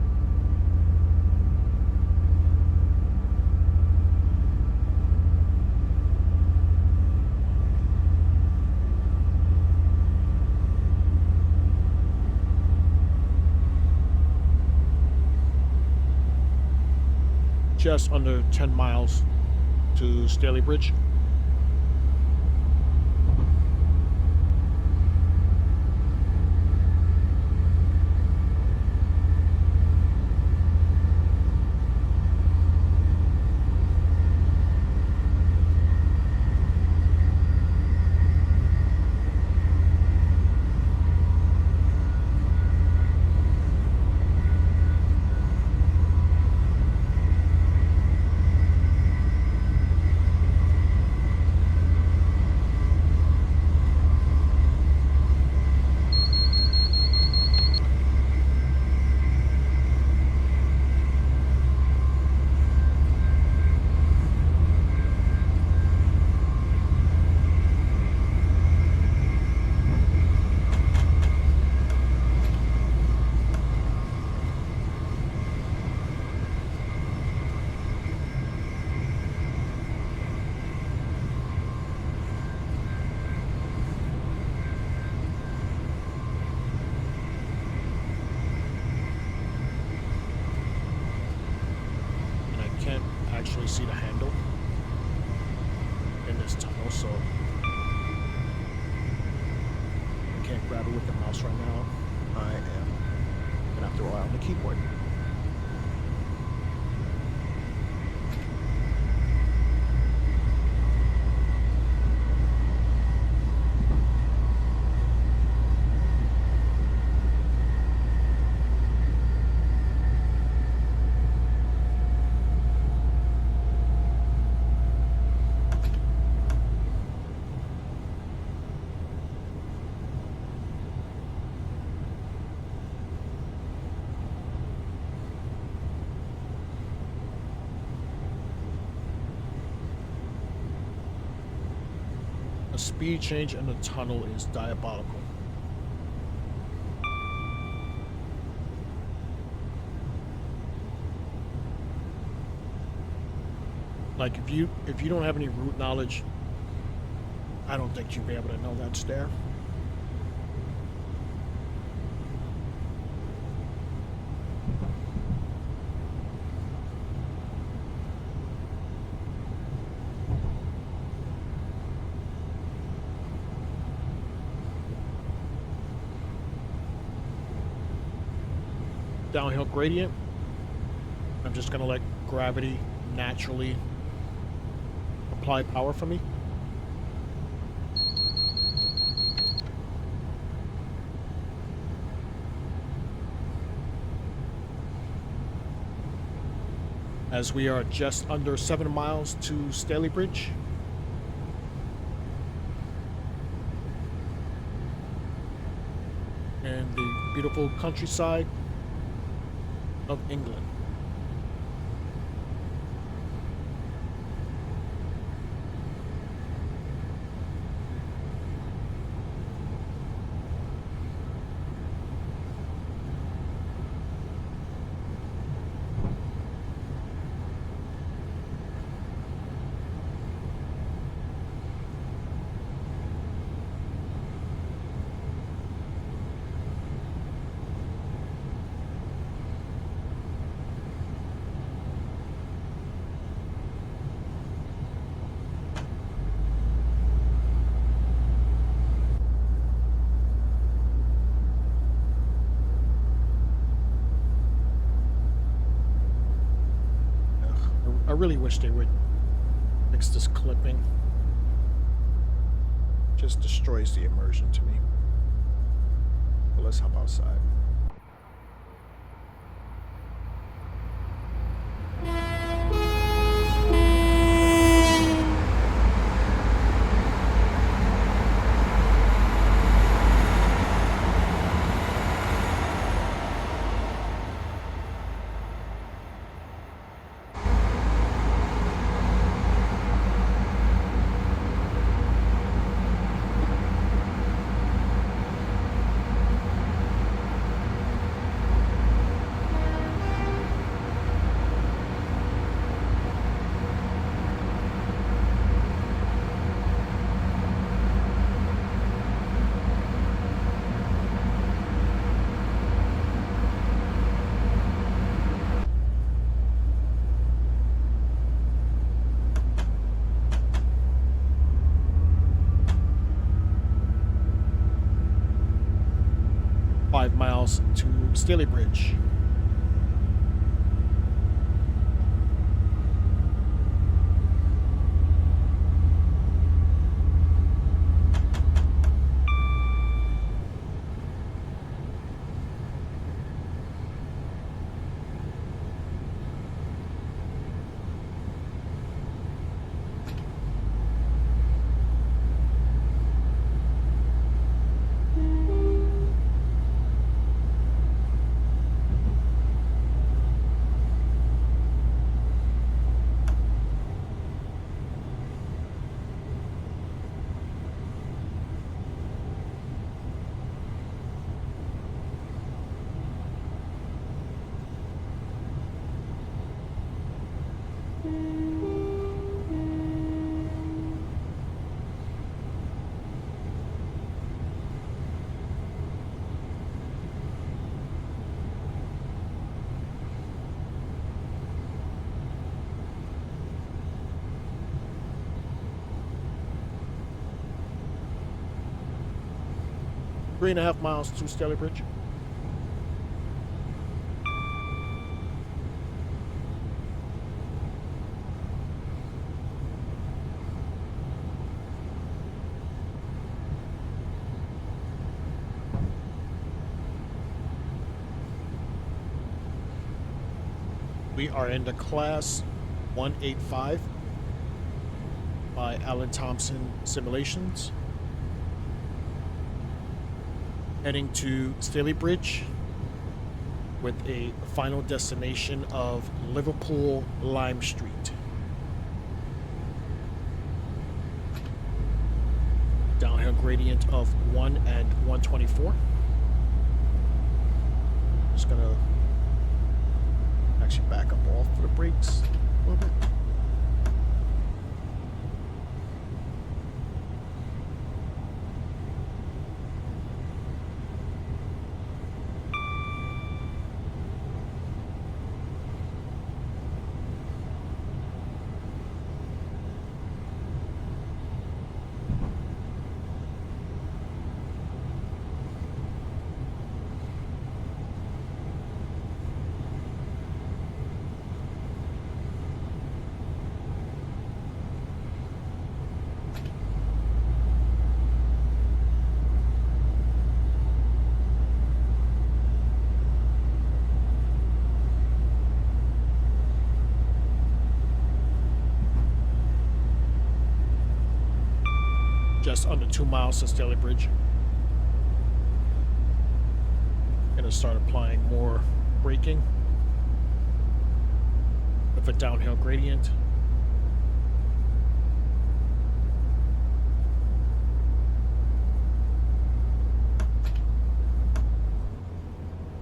Just under 10 miles to Staley Bridge. Actually see the handle in this tunnel, so I can't grab it with the mouse right now. I am gonna have to rely on the keyboard. Speed change in the tunnel is diabolical. Like if you don't have any route knowledge, I don't think you'd be able to know that's there. Downhill gradient. I'm just gonna let gravity naturally apply power for me. As we are just under 7 miles to Staley Bridge. And the beautiful countryside of England. I really wish they would fix this clipping. Just destroys the immersion to me. But let's hop outside. Miles to Staley Bridge. Three and a half miles to Staley Bridge. We are in the class 185 by Alan Thompson Simulations. Heading to Staley Bridge with a final destination of Liverpool Lime Street. Downhill gradient of 1 and 124. Just gonna actually back up off for the brakes a little bit. Just under 2 miles to Staley Bridge. Gonna start applying more braking with a downhill gradient.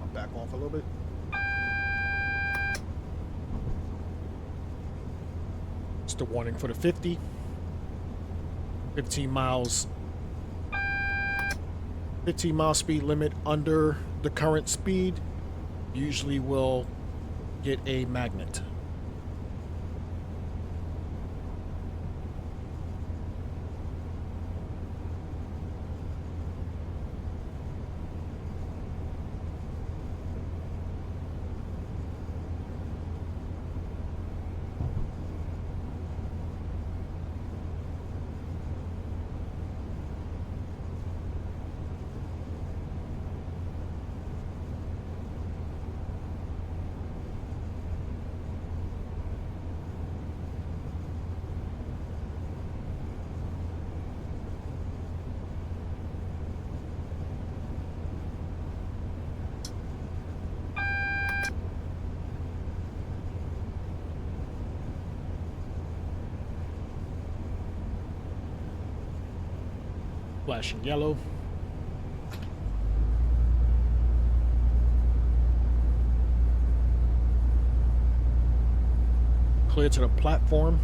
I'll back off a little bit. It's the warning for the 50. 15 miles. 15 mile speed limit under the current speed usually will get a magnet. Flashing yellow. Clear to the platform.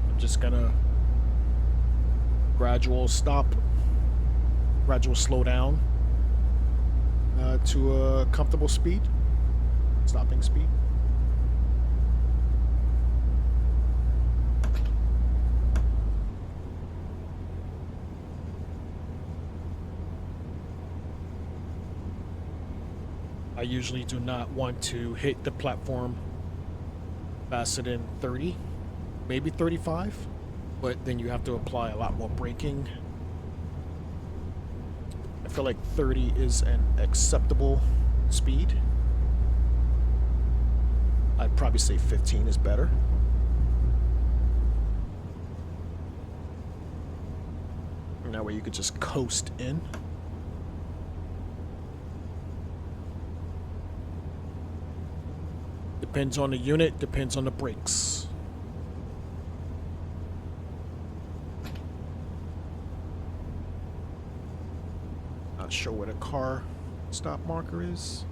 I'm just gonna gradual slow down to a comfortable speed, stopping speed. I usually do not want to hit the platform faster than 30, maybe 35, but then you have to apply a lot more braking. I feel like 30 is an acceptable speed. I'd probably say 15 is better. And that way you could just coast in. Depends on the unit, depends on the brakes. Not sure where the car stop marker is.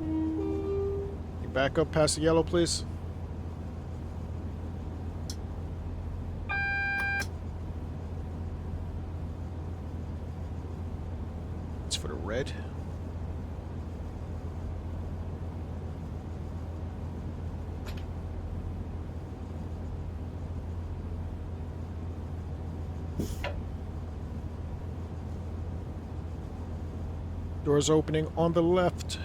You back up past the yellow, please. For the red. Doors opening on the left.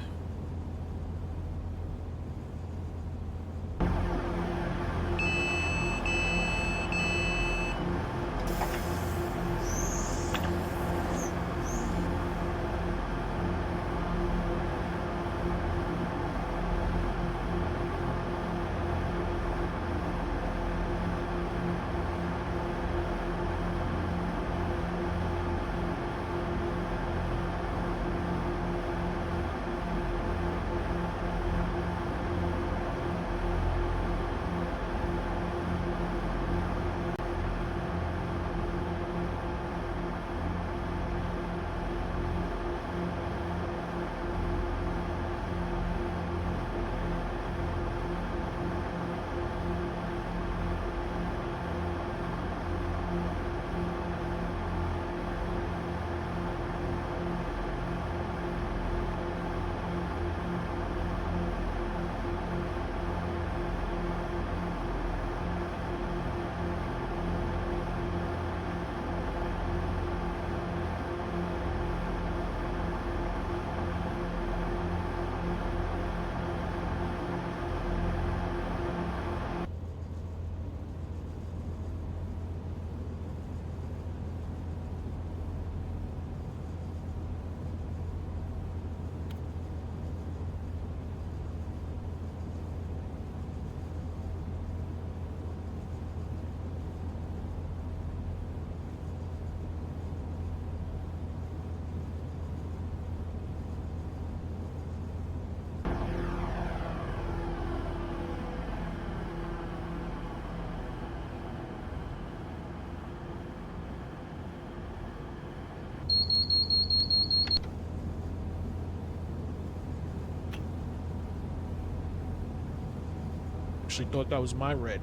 Actually thought that was my red.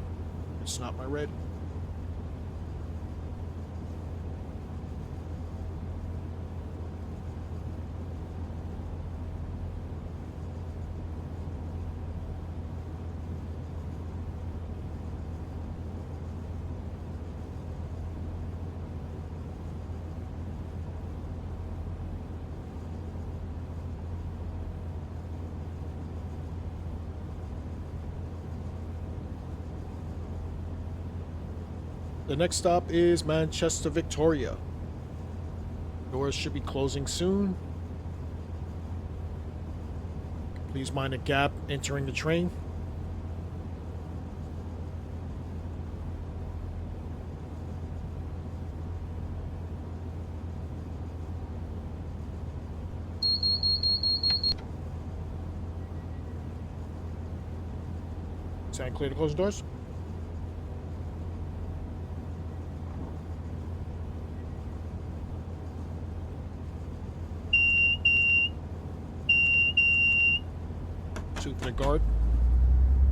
It's not my red. The next stop is Manchester, Victoria. Doors should be closing soon. Please mind the gap entering the train. Stand clear to close the doors. Two for the guard.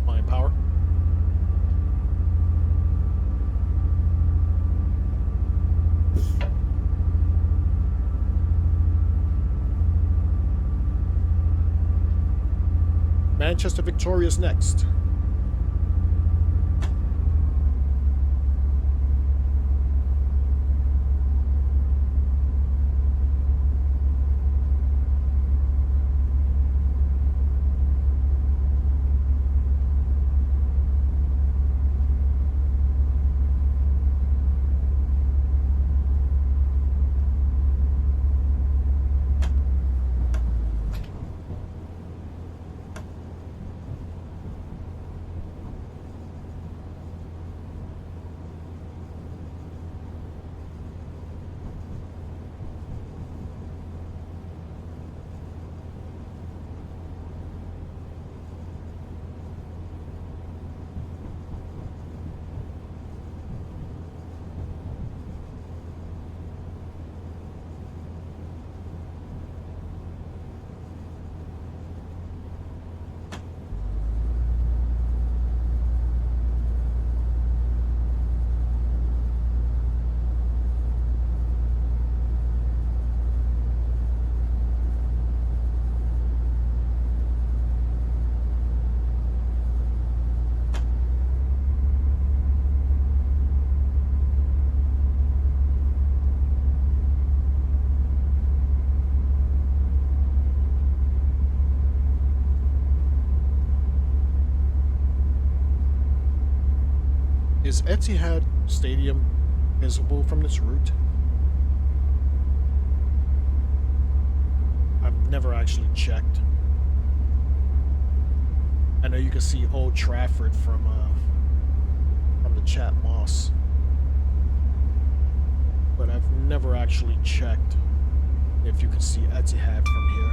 Flying power. Manchester Victoria's next. Is Etihad Stadium visible from this route? I've never actually checked. I know you can see Old Trafford from the Chat Moss, but I've never actually checked if you can see Etihad from here.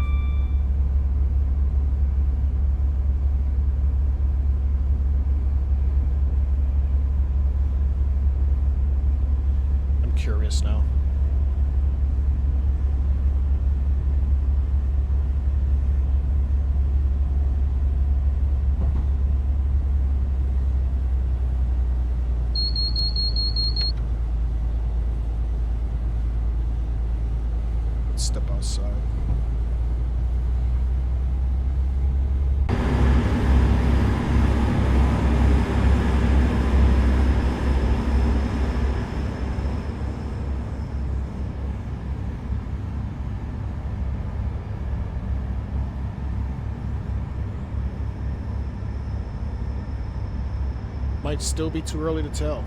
Curious now. Let's step outside. Might still be too early to tell.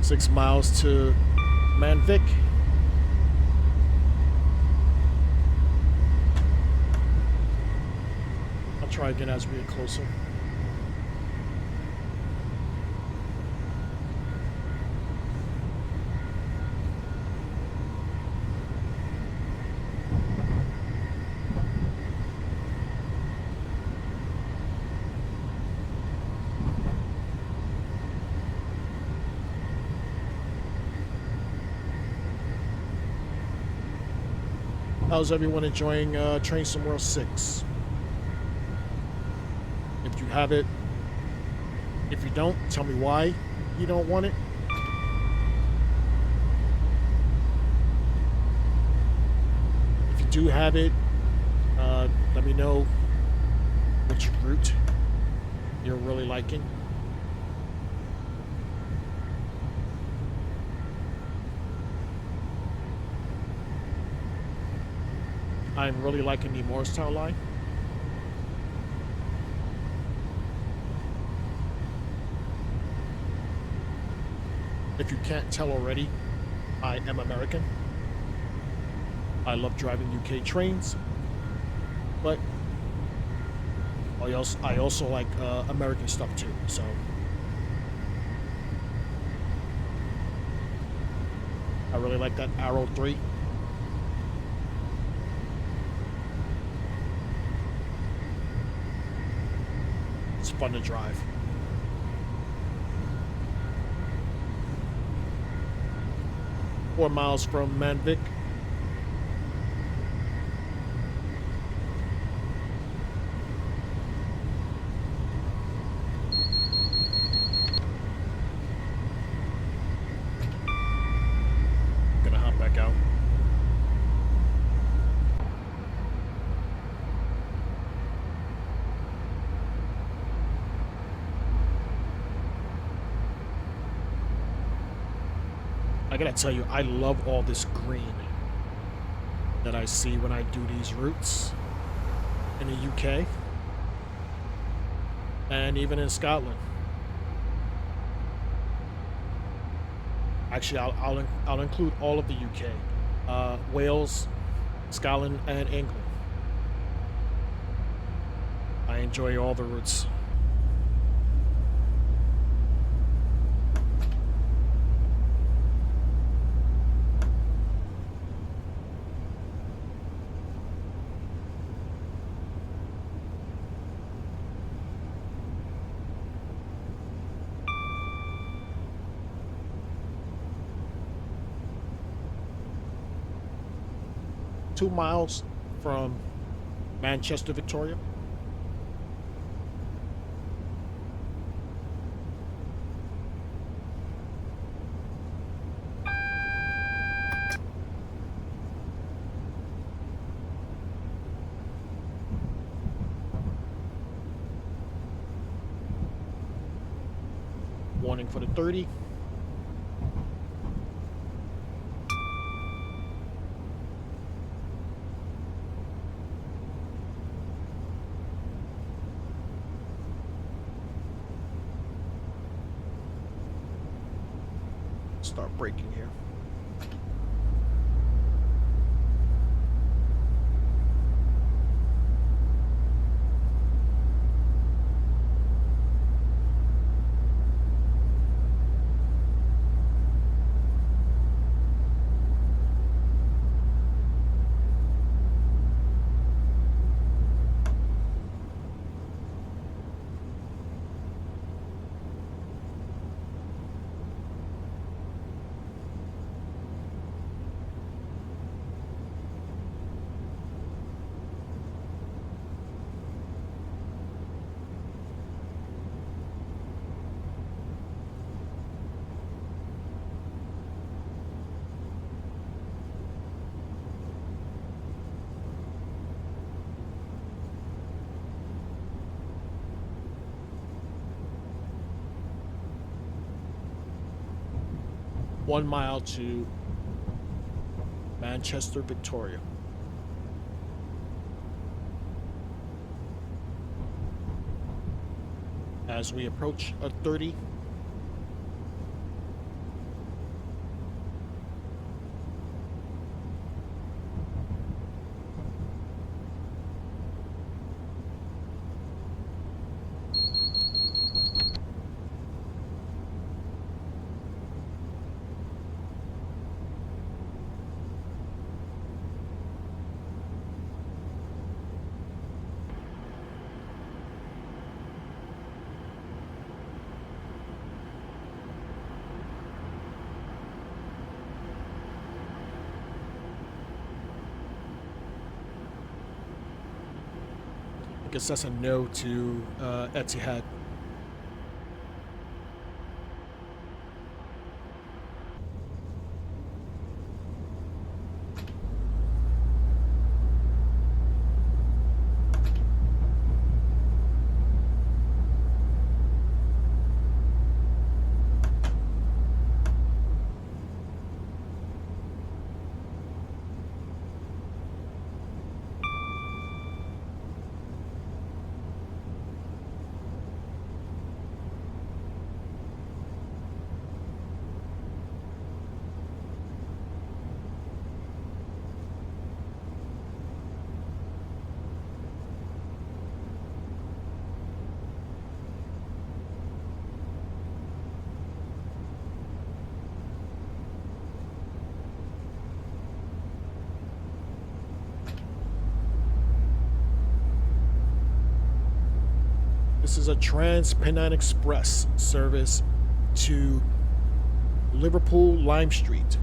Six miles to Manvik. I'll try again as we get closer. How's everyone enjoying Train Sim World 6? If you have it, if you don't, tell me why you don't want it. If you do have it, let me know which route you're really liking. I'm really liking the Morristown line. If you can't tell already, I am American. I love driving UK trains, but I also like American stuff too, so. I really like that Arrow 3. It's fun to drive. Four miles from Manvik. Gonna hop back out. I gotta tell you, I love all this green that I see when I do these routes in the UK and even in Scotland. Actually, I'll include all of the UK, Wales, Scotland, and England. I enjoy all the routes. Two miles from Manchester, Victoria. Warning for the 30. Start braking here. One mile to Manchester, Victoria. As we approach a 30. I guess that's a no to Etihad. This is a Trans-Pennine Express service to Liverpool Lime Street.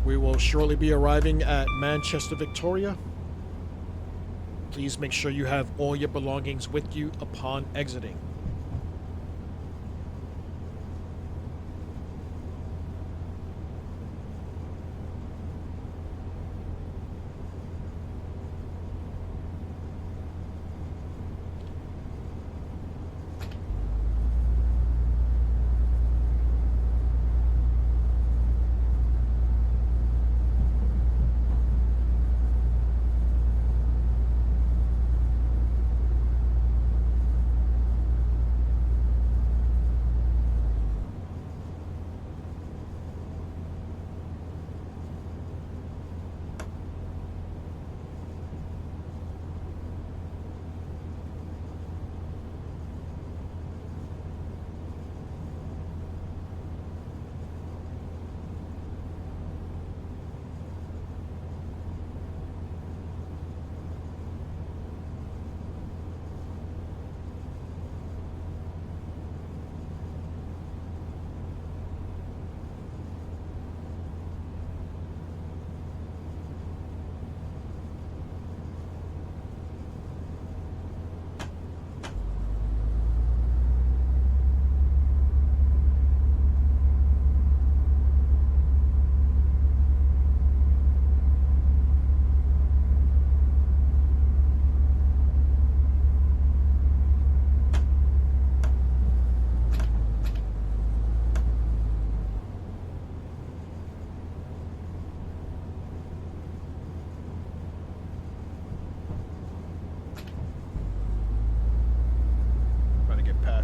We will shortly be arriving at Manchester Victoria. Please make sure you have all your belongings with you upon exiting.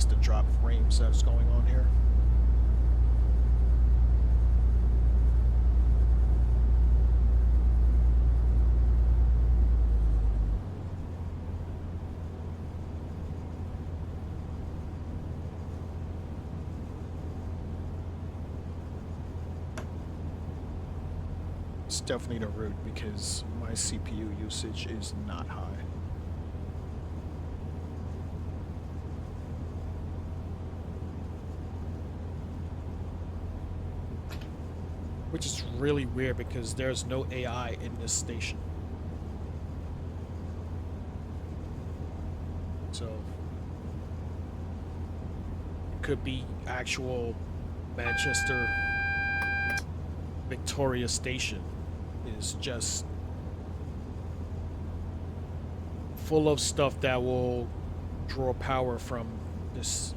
The drop frames that's going on here. It's definitely the route because my CPU usage is not high. Which is really weird because there's no AI in this station. So it could be actual Manchester Victoria Station is just full of stuff that will draw power from this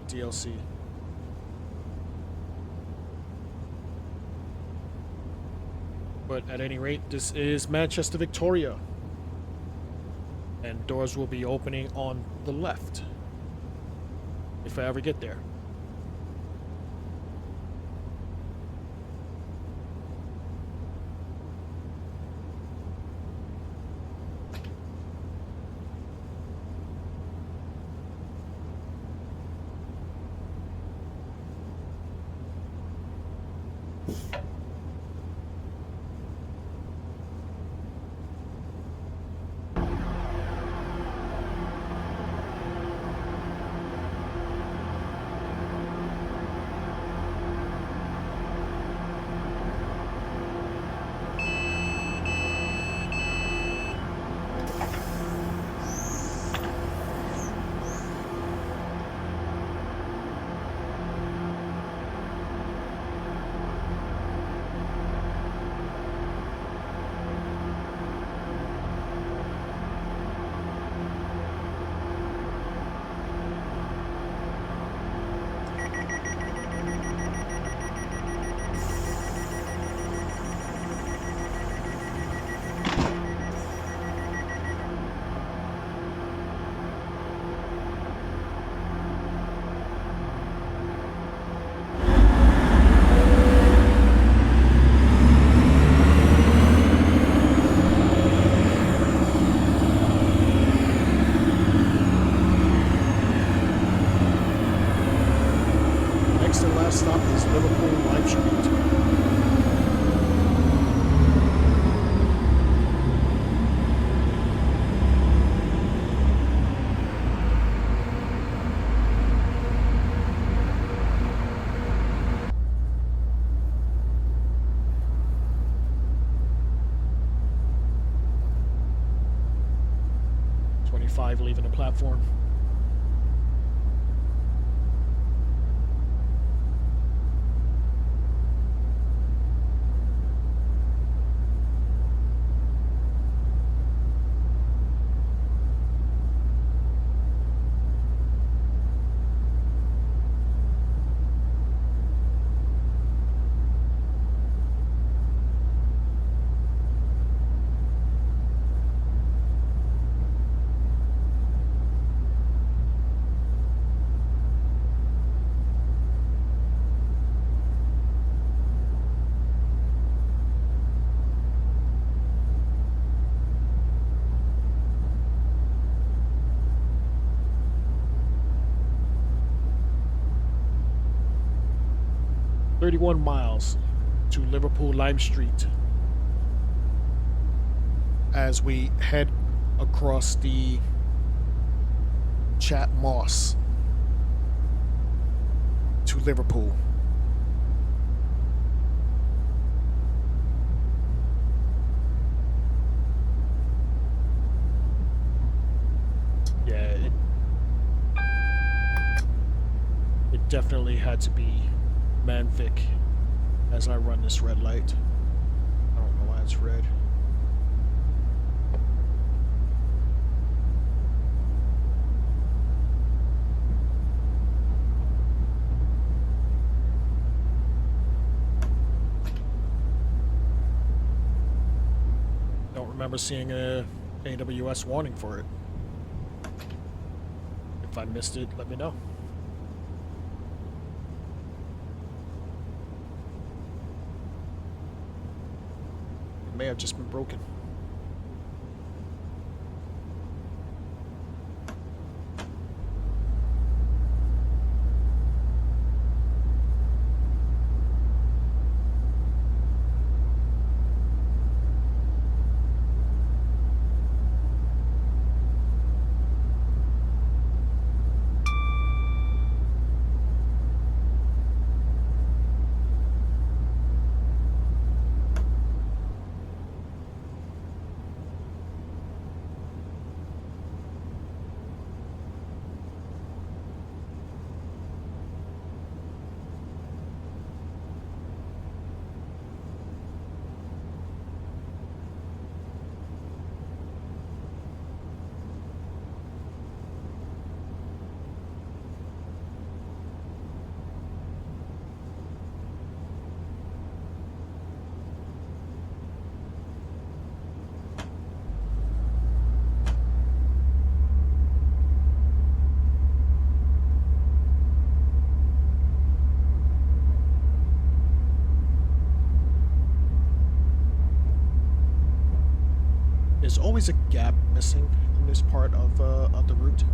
DLC. But at any rate, this is Manchester Victoria, and doors will be opening on the left if I ever get there. 35 leaving the platform. "31 miles to Liverpool Lime Street" as we head across the Chat Moss to Liverpool. Yeah, it definitely had to be Manvic as I run this red light. I don't know why it's red. Don't remember seeing a AWS warning for it. If I missed it, let me know. It may have just been broken. There's always a gap missing in this part of the route.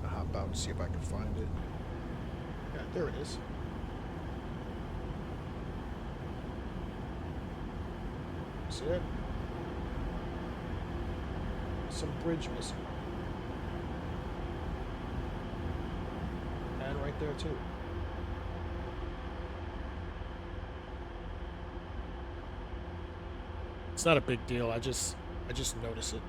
I'll hop out and see if I can find it. Yeah, there it is. See it? Some bridge missing. And right there too. It's not a big deal. I just notice it.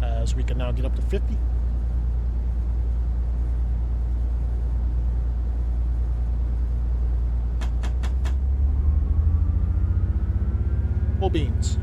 As we can now get up to 50. Full beans.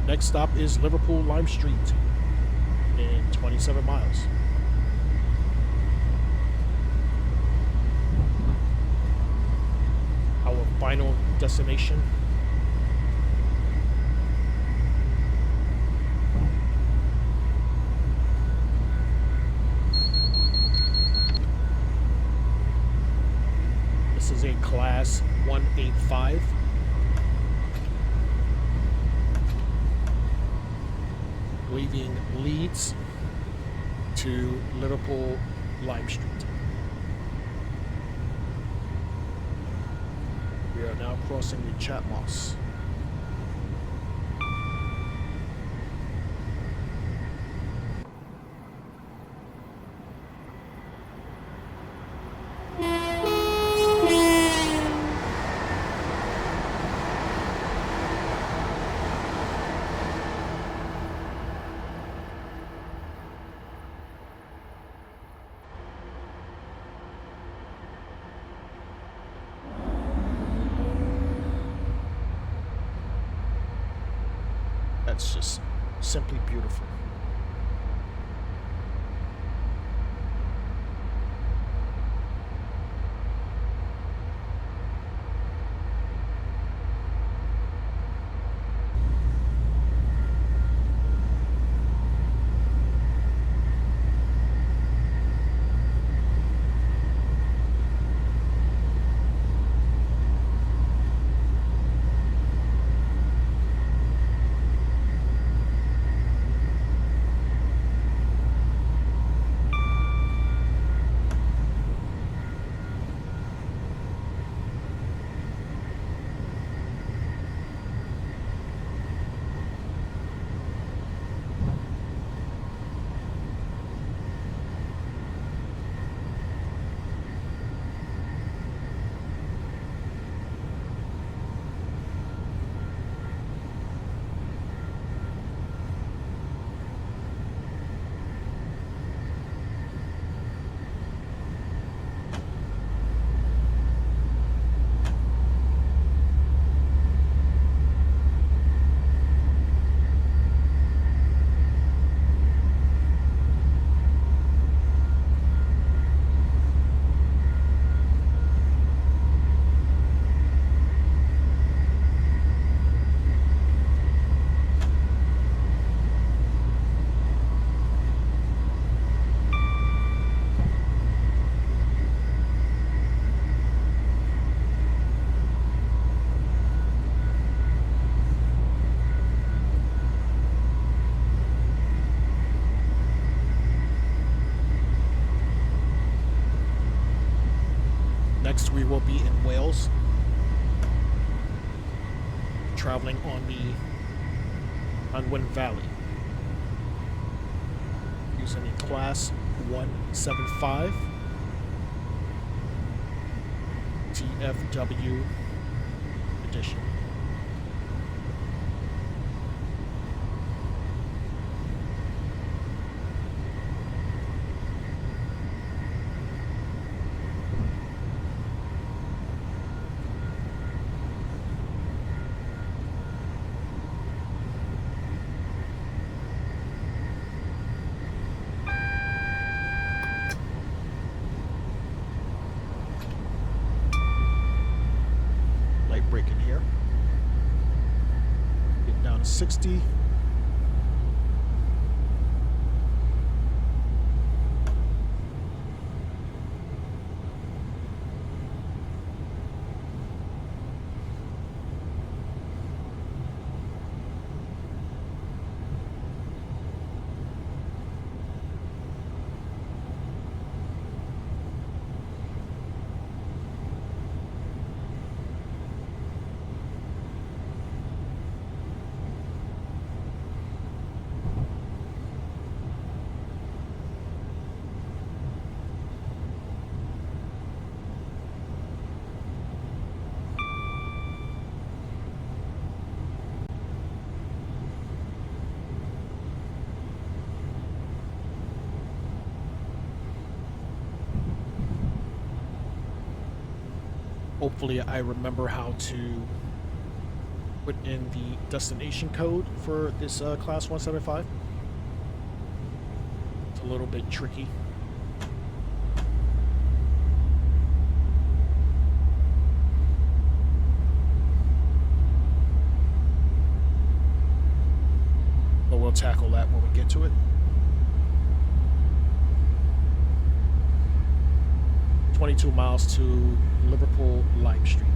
Next stop is Liverpool Lime Street in 27 miles. Our final destination. This is a class 185. Leaving Leeds to Liverpool Lime Street. We are now crossing the Chatmoss. That's just simply beautiful. Next, we will be in Wales, traveling on the Conwy Valley, using a Class 175 TFW edition. Break in here. Get down to 60. Hopefully I remember how to put in the destination code for this Class 175. It's a little bit tricky. But we'll tackle that when we get to it. 22 miles to Liverpool Lime Street.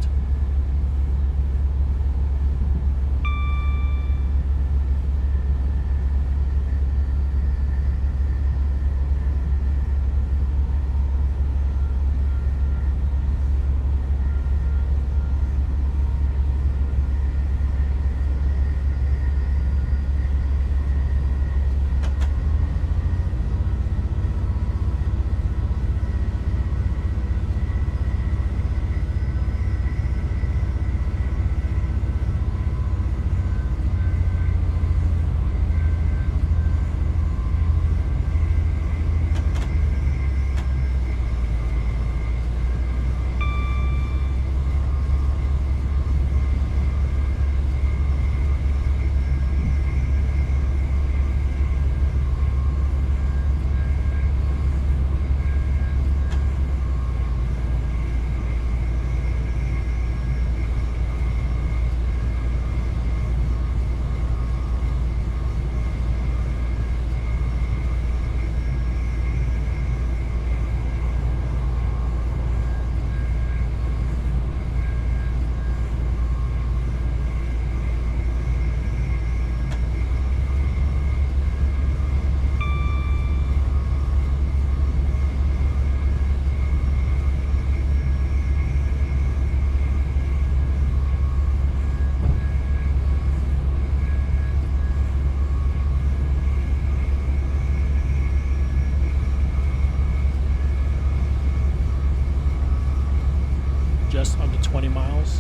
Just under 20 miles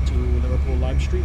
to Liverpool Lime Street.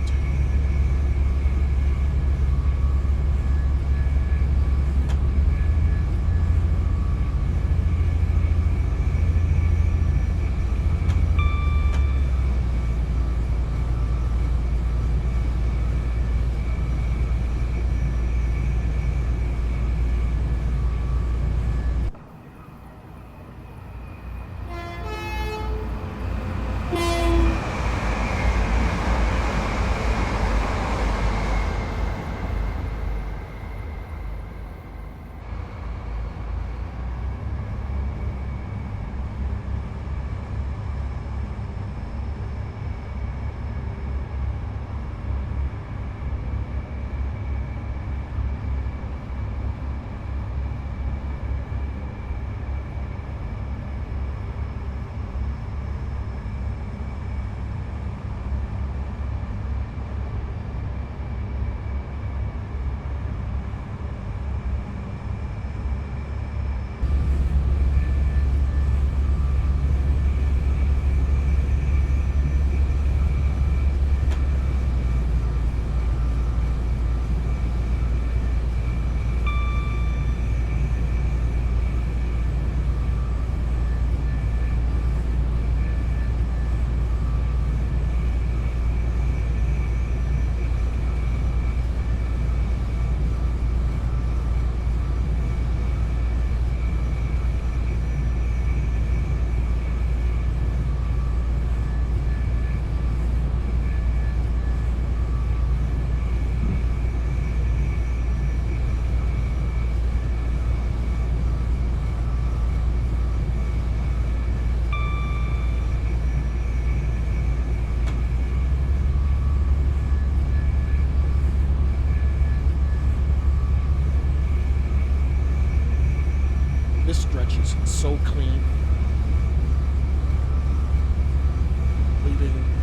This stretch is so clean.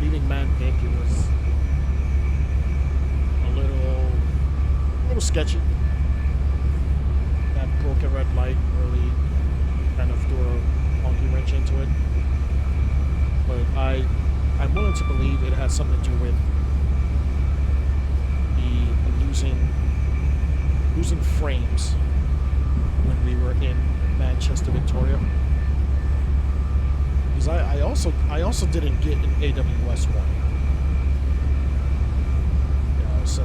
Leaving Man-Vic, it was a little sketchy. That broken red light really kind of threw a monkey wrench into it. But I'm willing to believe it has something to do with the losing frames when we were in Manchester, Victoria. Because I also didn't get an AWS one. So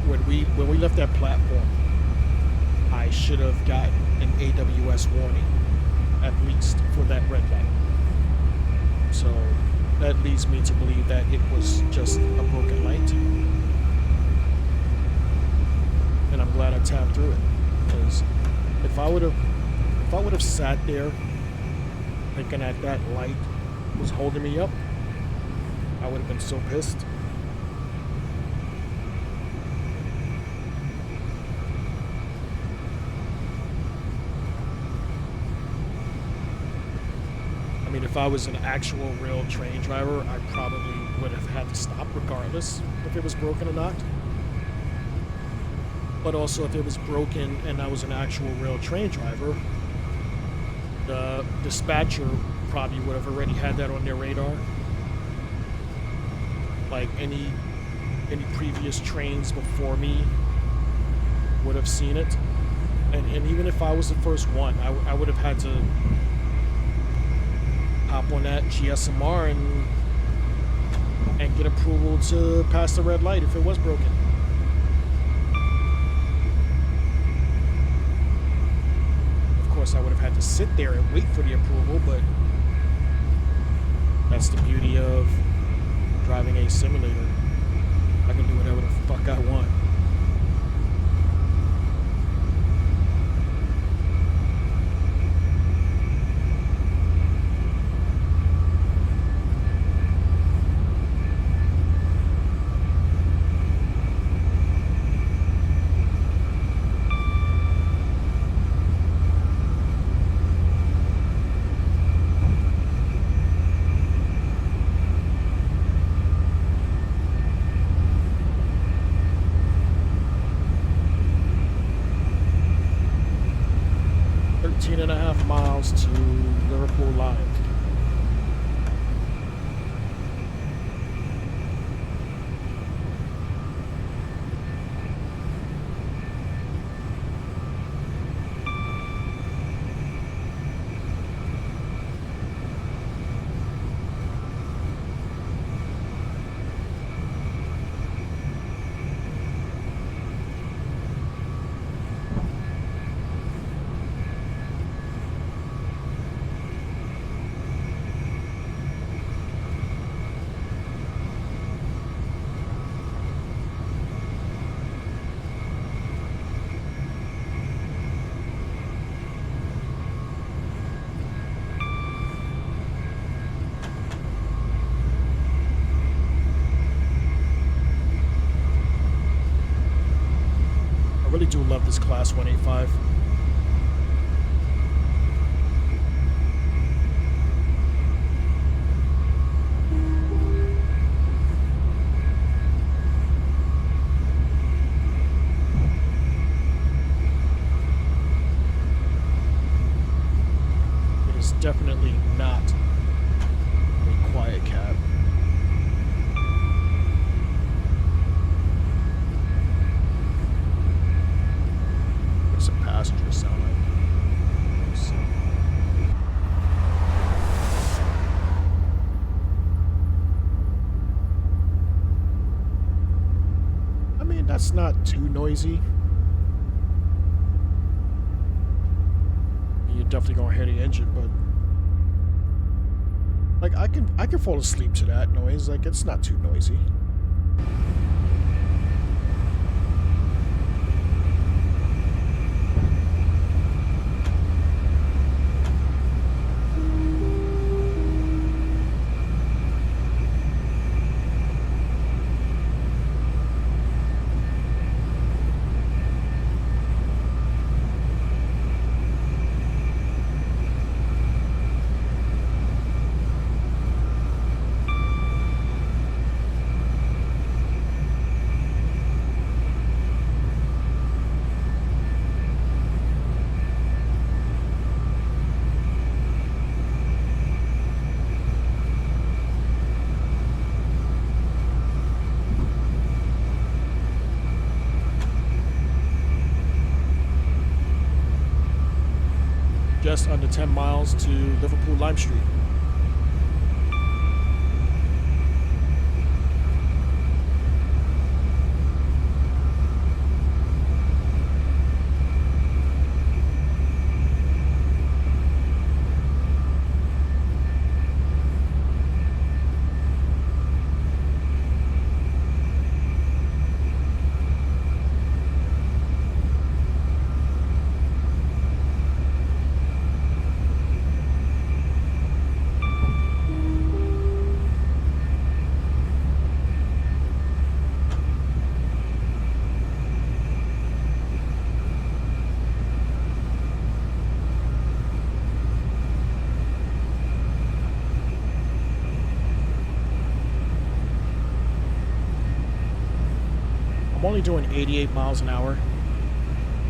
when we left that platform, I should have gotten an AWS warning at least for that red light. So that leads me to believe that it was just a broken light. And I'm glad I tapped through it, because if I would have sat there thinking that that light was holding me up, I would have been so pissed. I mean, if I was an actual real train driver, I probably would have had to stop regardless if it was broken or not. But also, if it was broken and I was an actual real train driver, the dispatcher probably would have already had that on their radar. Like any previous trains before me would have seen it. And even if I was the first one, I would have had to hop on that GSMR and get approval to pass the red light if it was broken. Of course, I would have had to sit there and wait for the approval, but that's the beauty of driving a simulator. I can do whatever the fuck I want. And a half miles to Liverpool Live. I really do love this Class 185. It is definitely not a quiet cab. Passengers sound like. I mean, that's not too noisy. You're definitely gonna hear the engine, but like I can fall asleep to that noise. Like, it's not too noisy. Just under 10 miles to Liverpool Lime Street. only doing 88 miles an hour,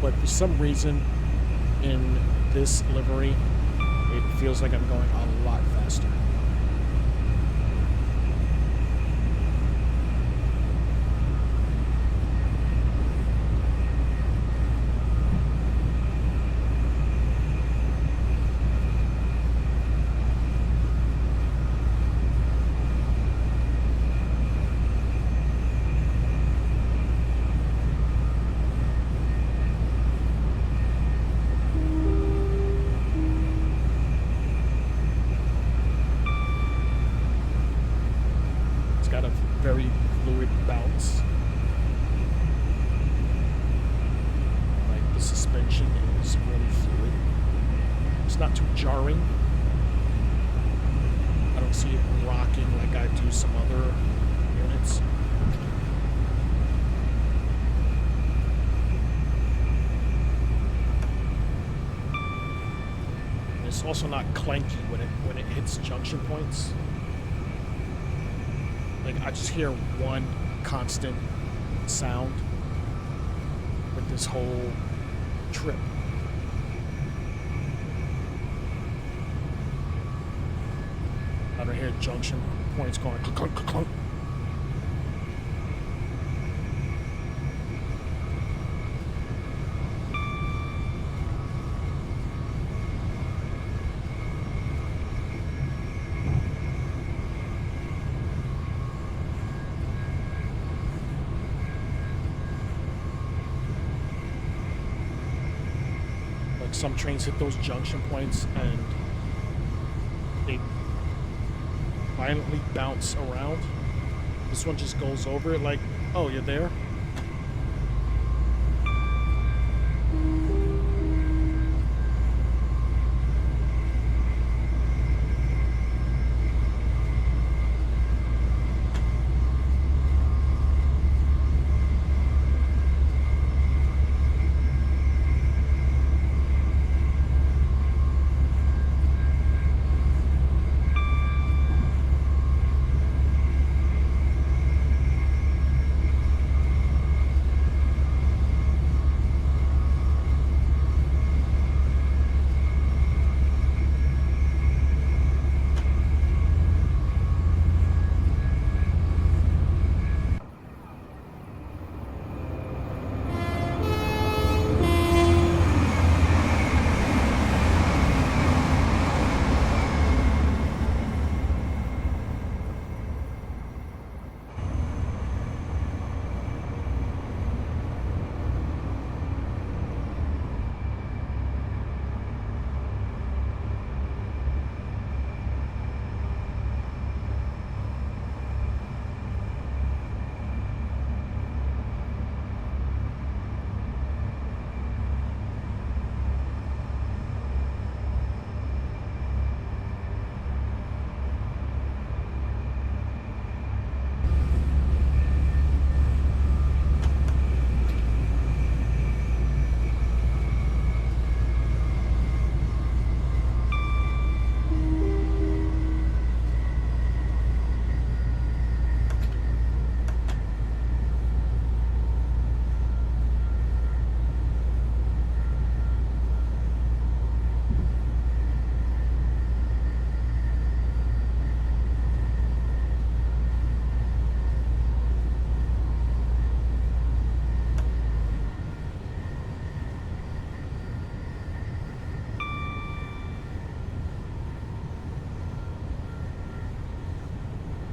but for some reason in this livery, it feels like I'm going a lot faster. Got a very fluid bounce. Like the suspension is really fluid. It's not too jarring. I don't see it rocking like I do some other units. And it's also not clanky when it hits junction points. Like, I just hear one constant sound with this whole trip. I don't hear junction points going clunk, clunk, clunk. Some trains hit those junction points and they violently bounce around. This one just goes over it like, oh, you're there?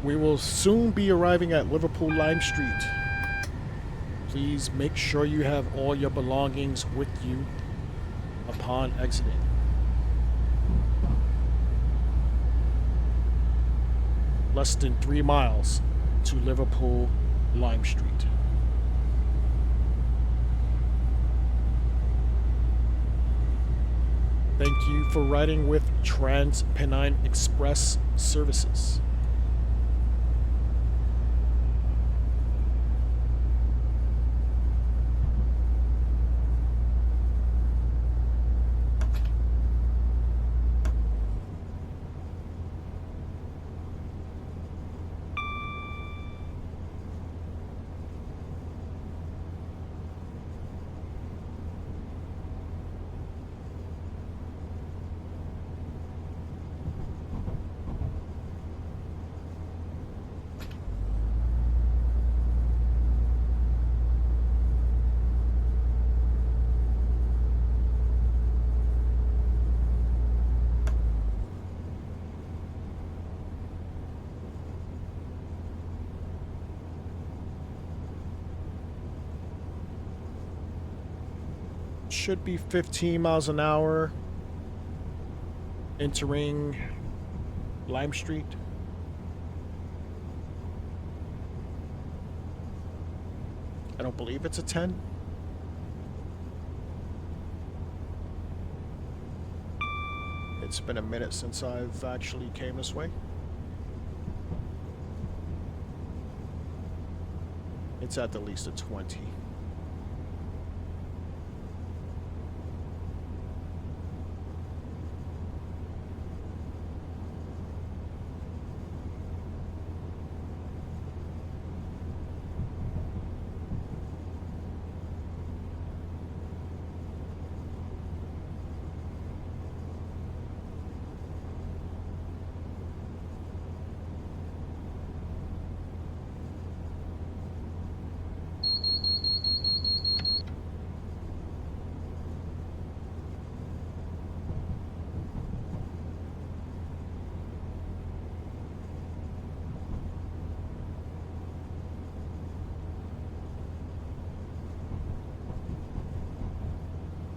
We will soon be arriving at Liverpool Lime Street. Please make sure you have all your belongings with you upon exiting. Less than 3 miles to Liverpool Lime Street. Thank you for riding with Trans-Pennine Express Services. Should be 15 miles an hour. Entering Lime Street. I don't believe it's a 10. It's been a minute since I've actually came this way. It's at the least a 20.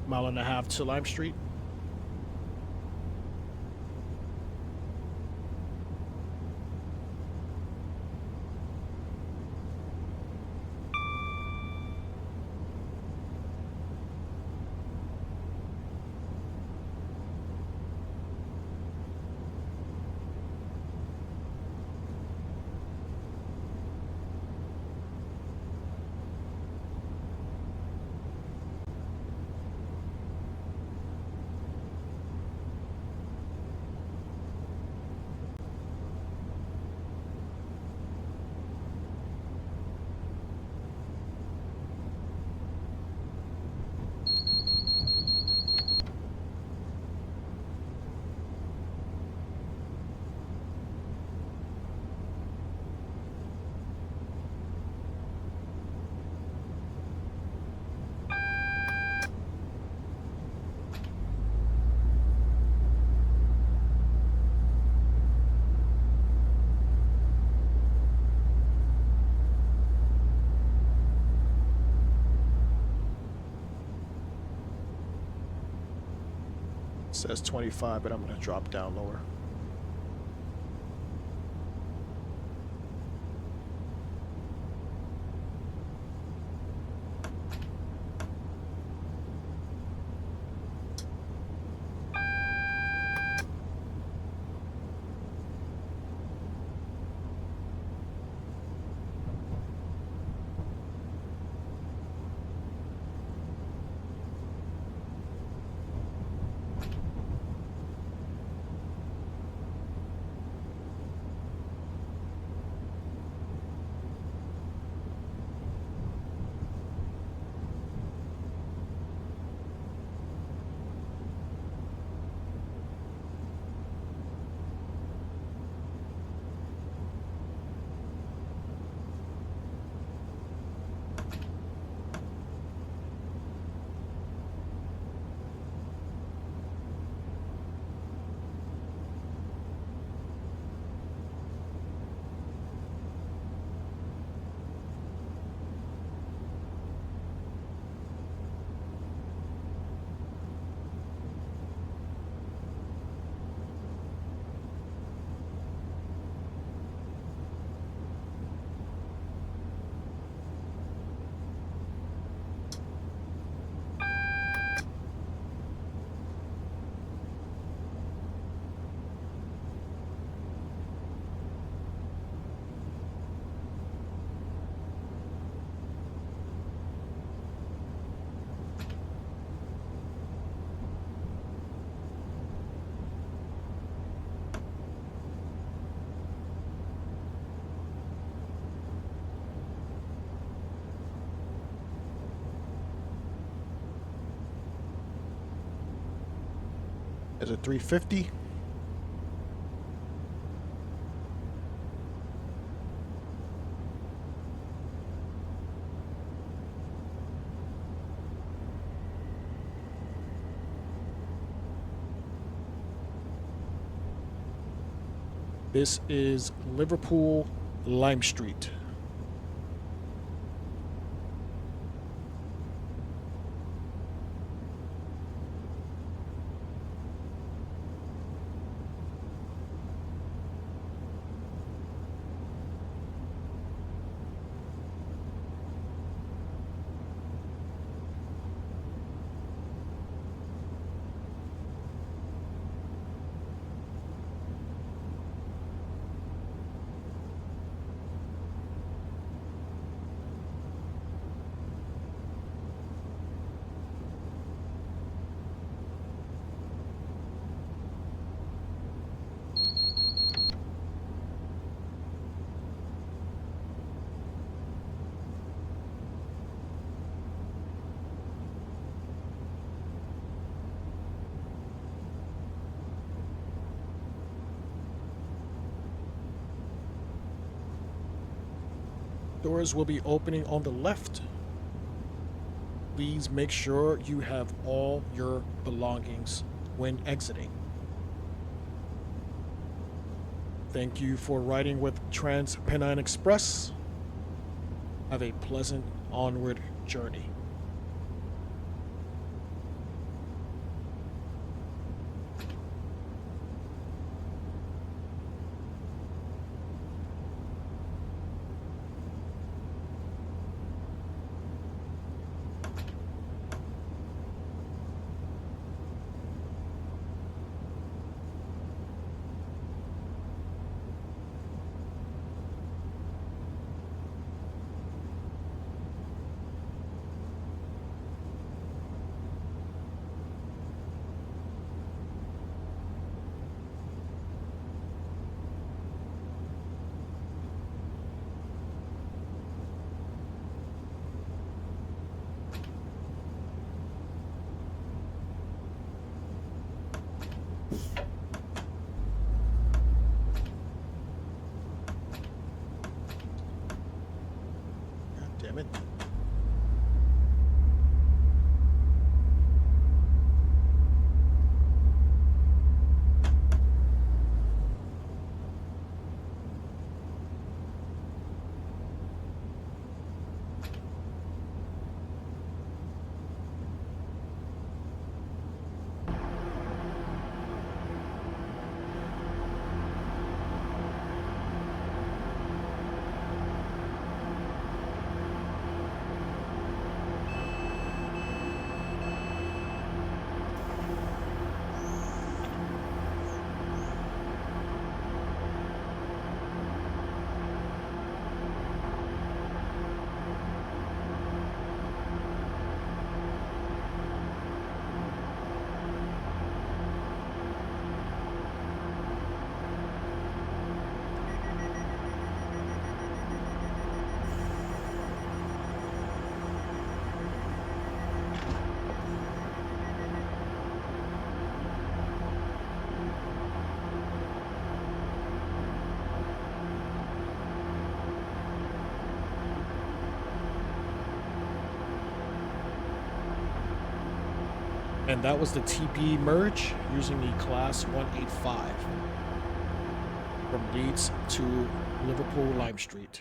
Mile and a half to Lime Street. Says 25, but I'm going to drop down lower. Is it 350? This is Liverpool, Lime Street. Doors will be opening on the left. Please make sure you have all your belongings when exiting. Thank you for riding with Trans-Pennine Express. Have a pleasant onward journey. God damn it. And that was the TP merge using the class 185 from Leeds to Liverpool Lime Street.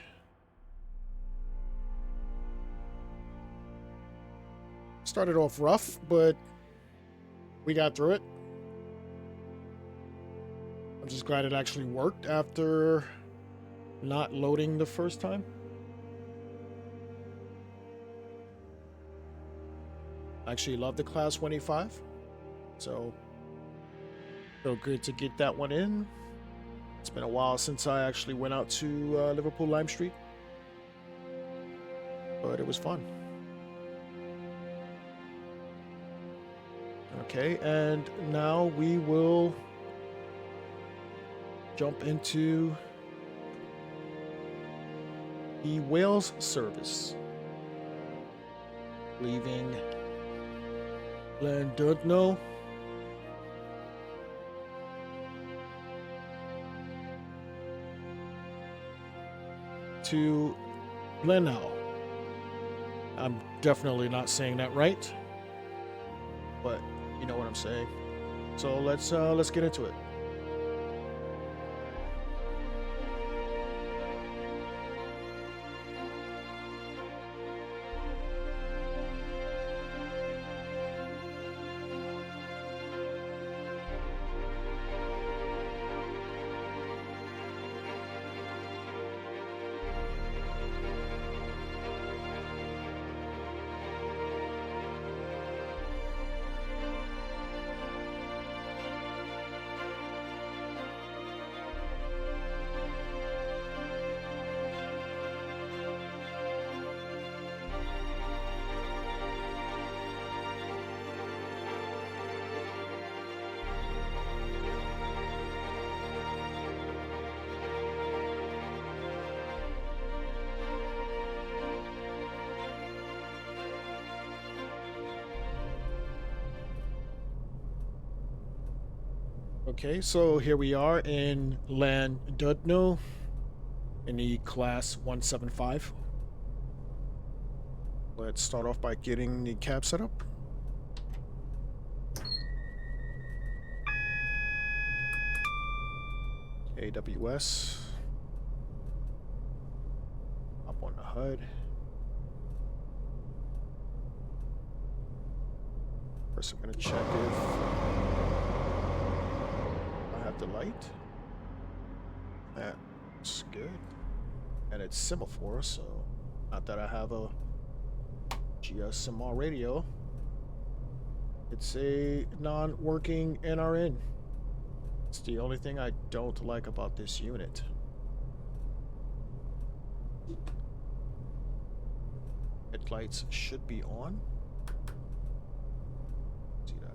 Started off rough, but we got through it. I'm just glad it actually worked after not loading the first time. I actually love the class 185, so feel good to get that one in. It's been a while since I actually went out to Liverpool Lime Street, but it was fun. Okay, and now we will jump into the Wales service, leaving Llandudno to Blenheim. I'm definitely not saying that right, but you know what I'm saying. So let's get into it. Okay, so here we are in Llandudno in the class 175. Let's start off by getting the cab set up. AWS. Up on the HUD. First, I'm going to check if I have the light. That's good. And it's semaphore, so not that I have a GSMR radio. It's a non-working NRN. It's the only thing I don't like about this unit. Headlights should be on. See that?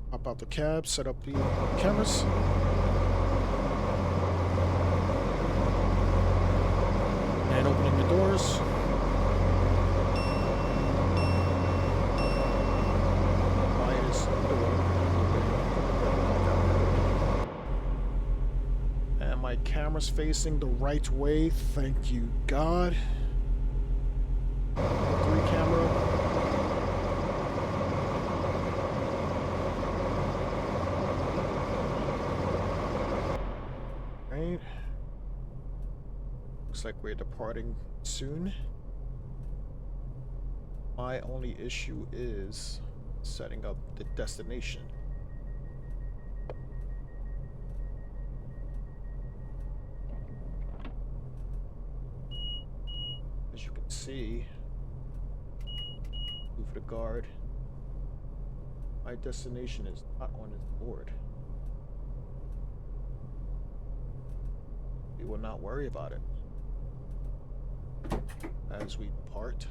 Hop out the cab, set up the cameras. And opening the doors. Light is and my camera's facing the right way. Thank you, God. 3 camera. Right. Looks like we're departing soon. My only issue is setting up the destination. As you can see, move the guard. My destination is not on this board. We will not worry about it as we depart.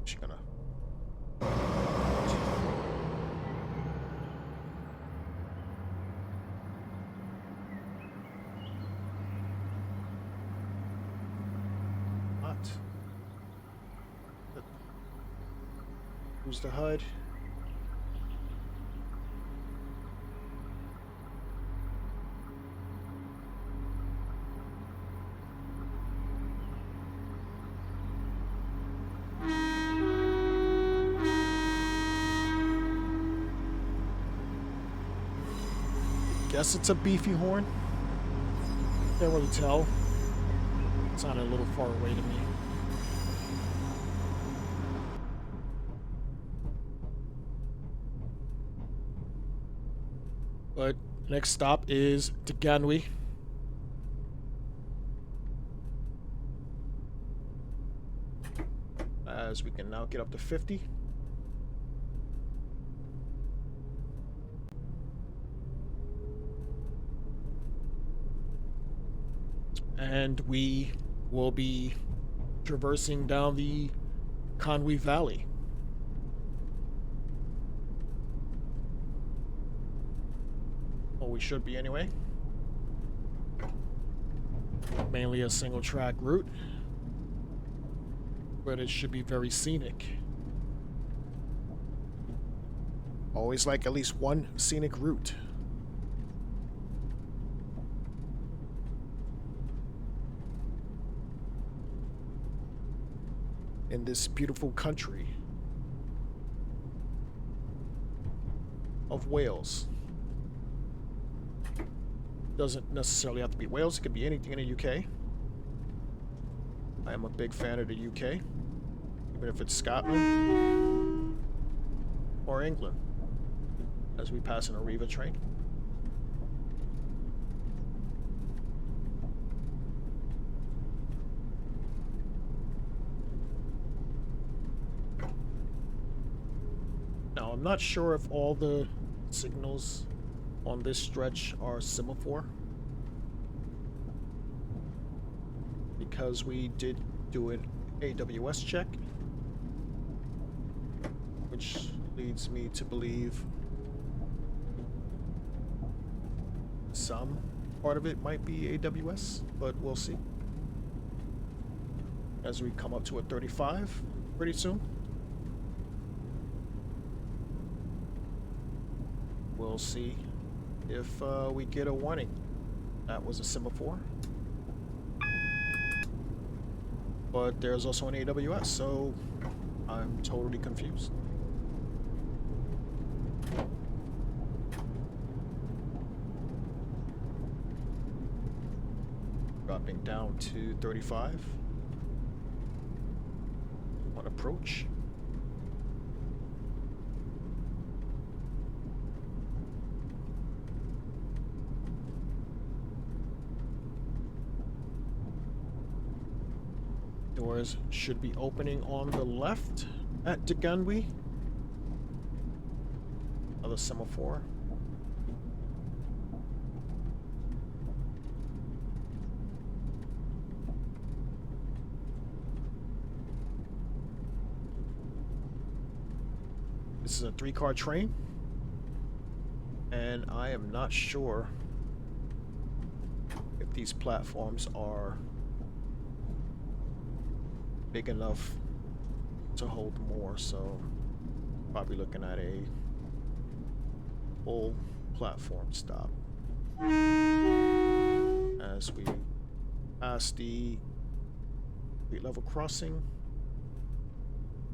Just gonna not. Who's the HUD? Guess it's a beefy horn. Can't really tell. It sounded a little far away to me. But next stop is to Conwy. As we can now get up to 50. And we will be traversing down the Conwy Valley. Well, we should be anyway. Mainly a single track route, but it should be very scenic. Always like at least one scenic route. In this beautiful country of Wales. Doesn't necessarily have to be Wales, it could be anything in the UK. I am a big fan of the UK, even if it's Scotland or England, as we pass an Arriva train. Now, I'm not sure if all the signals on this stretch are semaphore, because we did do an AWS check, which leads me to believe some part of it might be AWS, but we'll see as we come up to a 35 pretty soon. we'll see if we get a warning. That was a semaphore. But there's also an AWS, so I'm totally confused. Dropping down to 35 on approach. Doors should be opening on the left at Conwy. Another semaphore. This is a 3-car train, and I am not sure if these platforms are big enough to hold more, so probably looking at a full platform stop as we pass the street level crossing.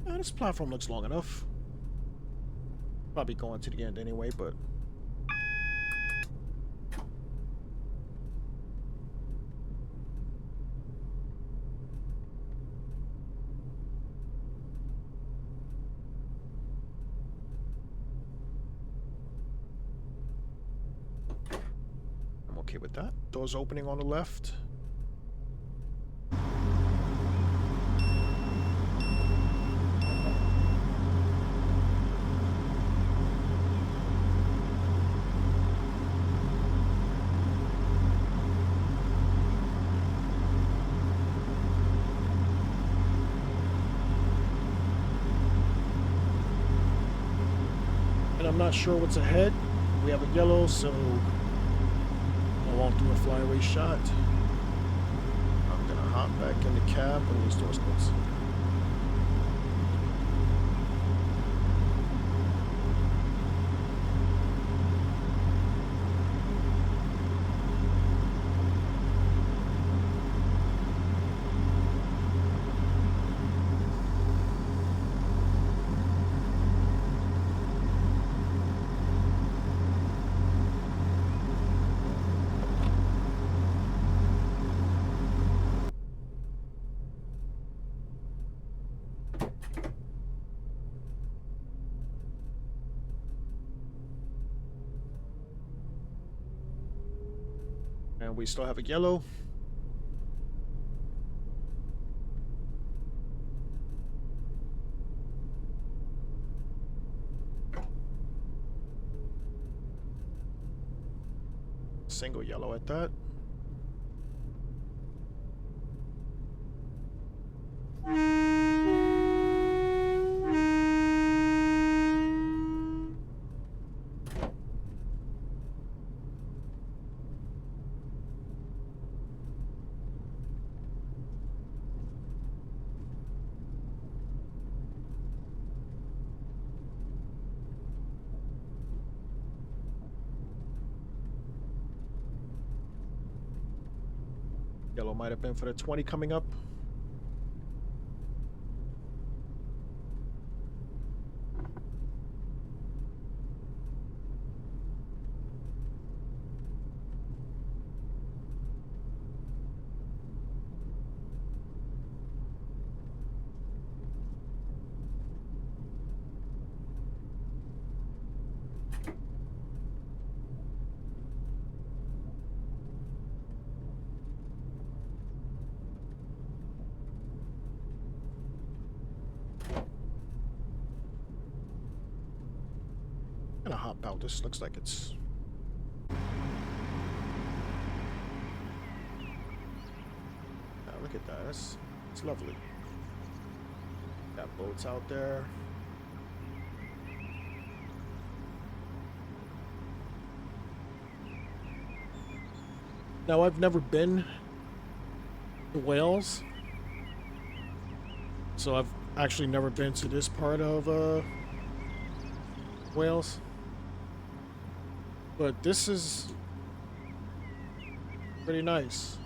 This platform looks long enough. Probably going to the end anyway, but I'm okay with that. Doors opening on the left. I'm not sure what's ahead. We have a yellow, so I won't do a flyaway shot. I'm gonna hop back in the cab when these doors close. And we still have a yellow. Single yellow at that. Yellow might have been for the 20 coming up. Gonna hop out. This looks like it's look at that. It's lovely. Got boats out there. Now I've never been to Wales, so I've actually never been to this part of Wales. But this is pretty nice.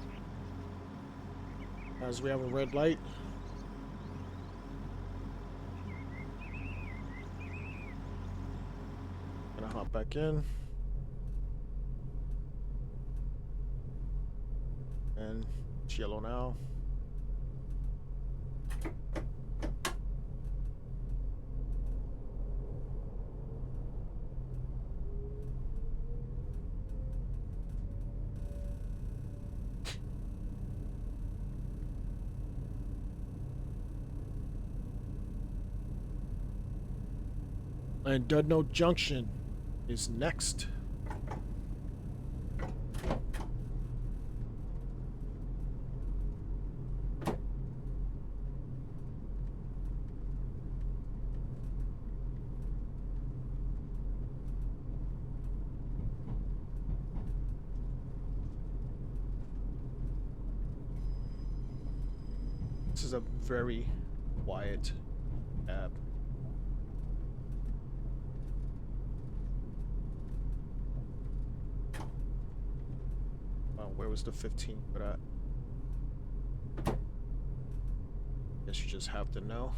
As we have a red light. Gonna hop back in. And it's yellow now. And Dudno Junction is next. This is a very quiet app. Where was the 15 for that? Guess you just have to know.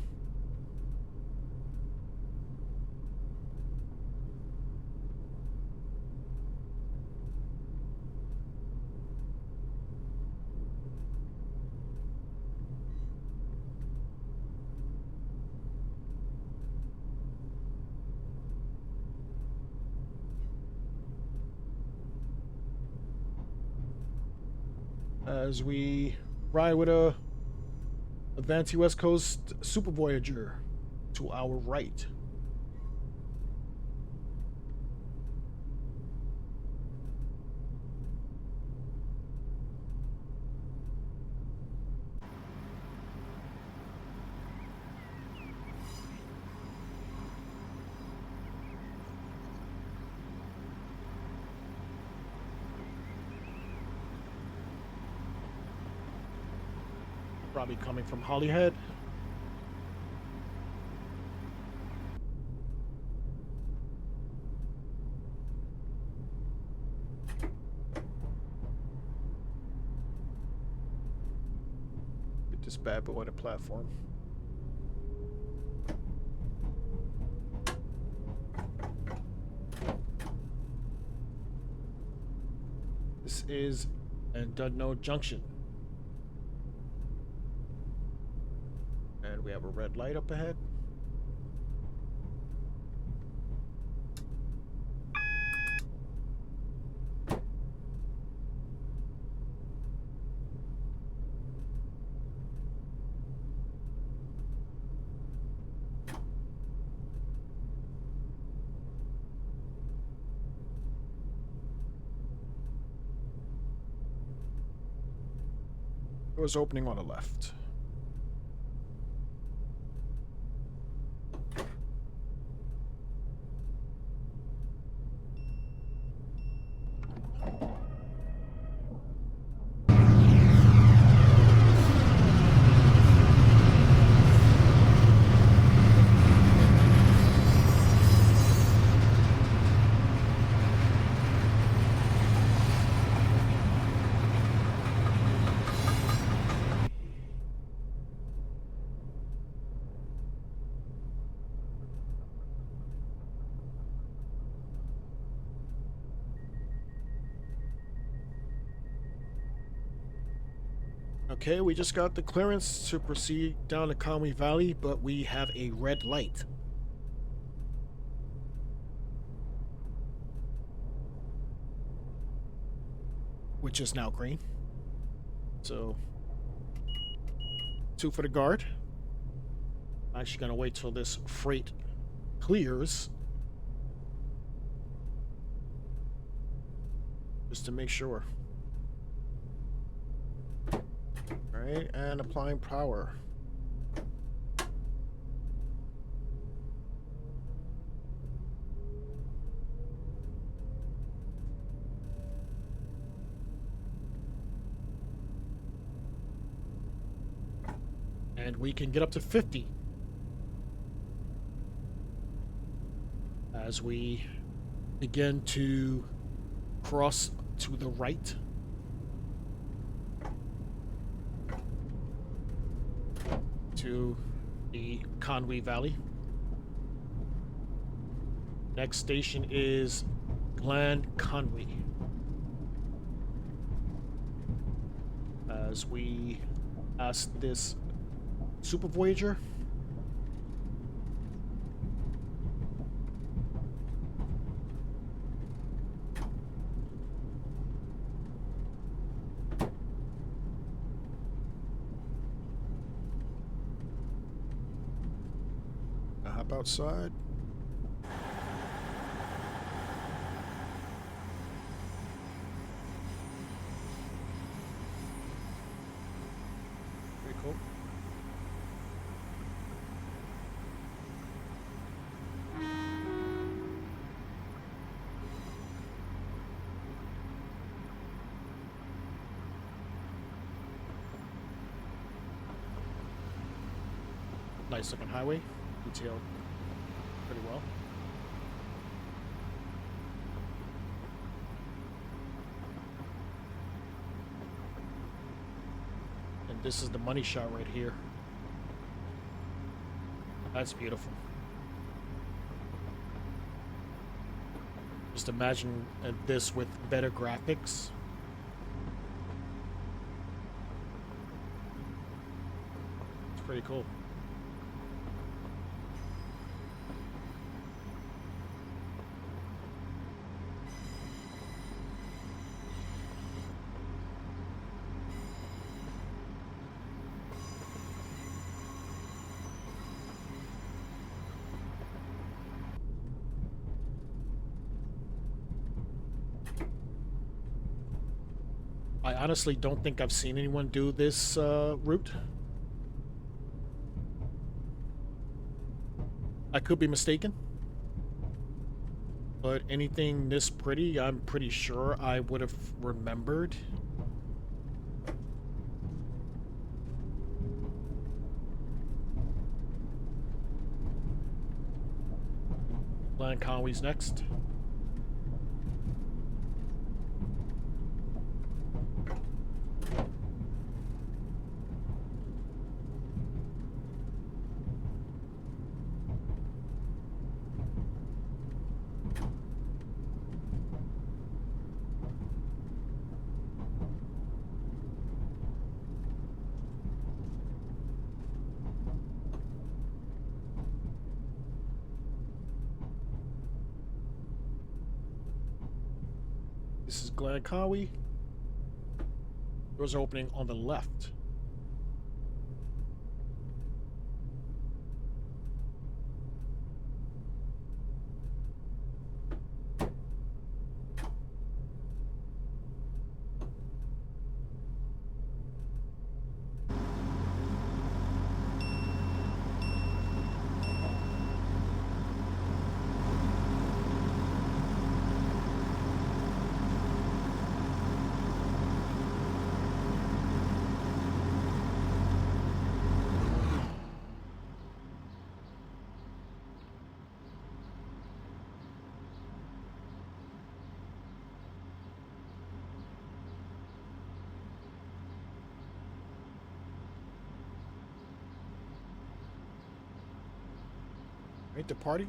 As we ride with a Avanti West Coast Super Voyager to our right. Probably coming from Holyhead. Get this bad boy on the platform. This is Dudno Junction. And we have a red light up ahead. Doors opening on the left. Okay, we just got the clearance to proceed down the Conwy Valley, but we have a red light. Which is now green. So, 2 for the guard. I'm actually gonna wait till this freight clears. Just to make sure. Alright, and applying power. And we can get up to 50. As we begin to cross to the right. To the Conwy Valley. Next station is Glen Conwy. As we ask this Super Voyager. Hop outside. Pretty cool. Nice looking highway, detailed pretty well. And this is the money shot right here. That's beautiful. Just imagine this with better graphics. It's pretty cool. I honestly don't think I've seen anyone do this route. I could be mistaken. But anything this pretty, I'm pretty sure I would have remembered. Glen Conwy's next. This is Glen Conwy. Doors are opening on the left. Right, the party.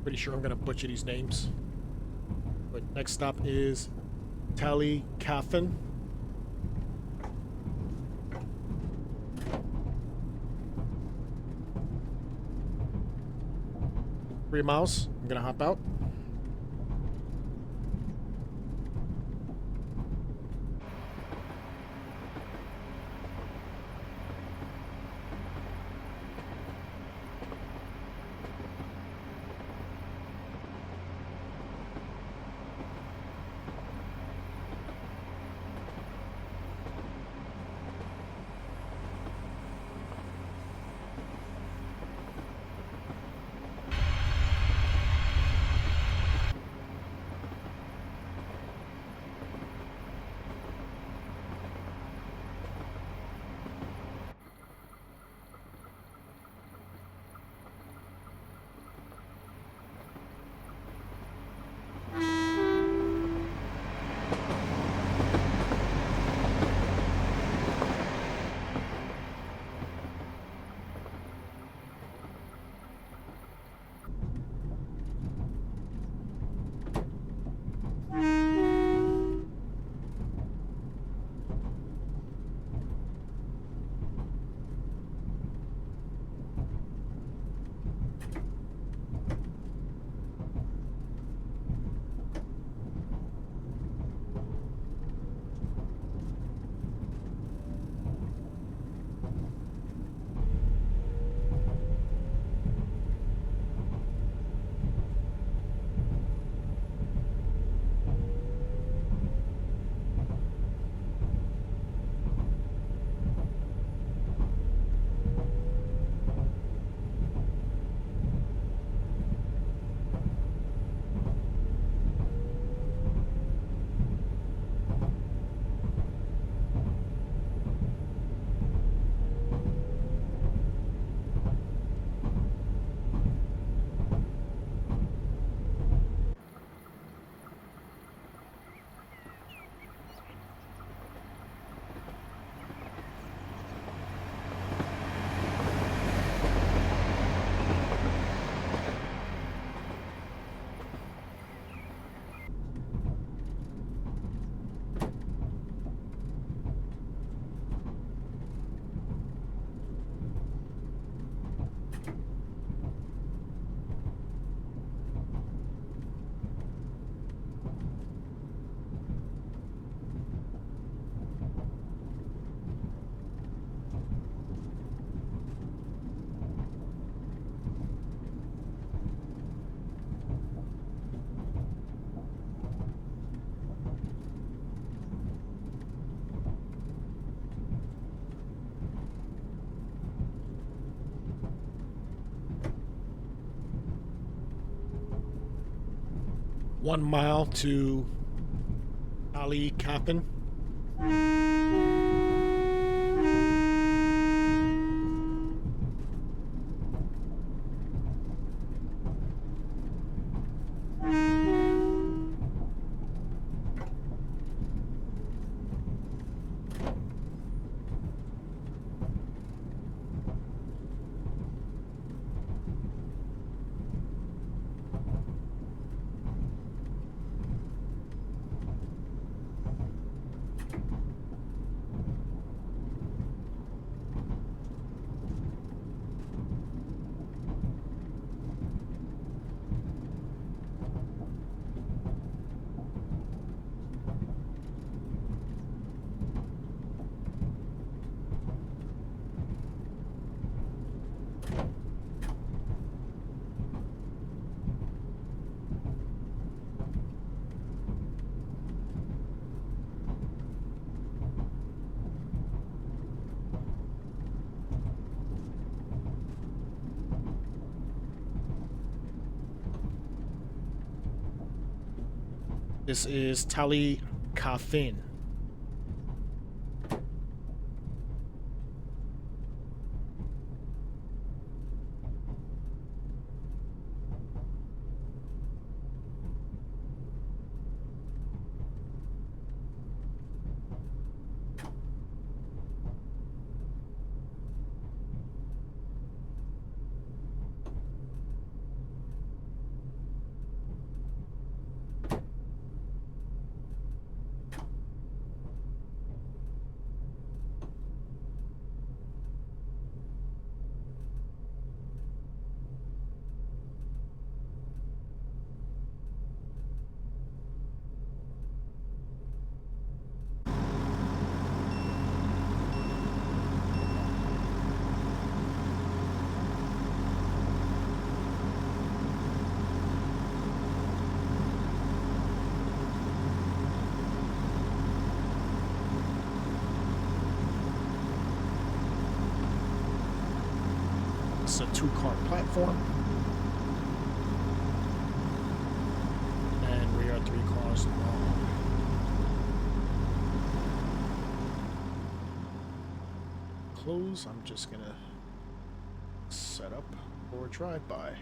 Pretty sure I'm gonna butcher these names. But next stop is Tally-Caffin. 3 miles. I'm gonna hop out. One mile to Ali Capin. This is Tali Kafin. is a 2-car platform. And we are 3 cars long. Close. I'm just gonna set up for a drive-by.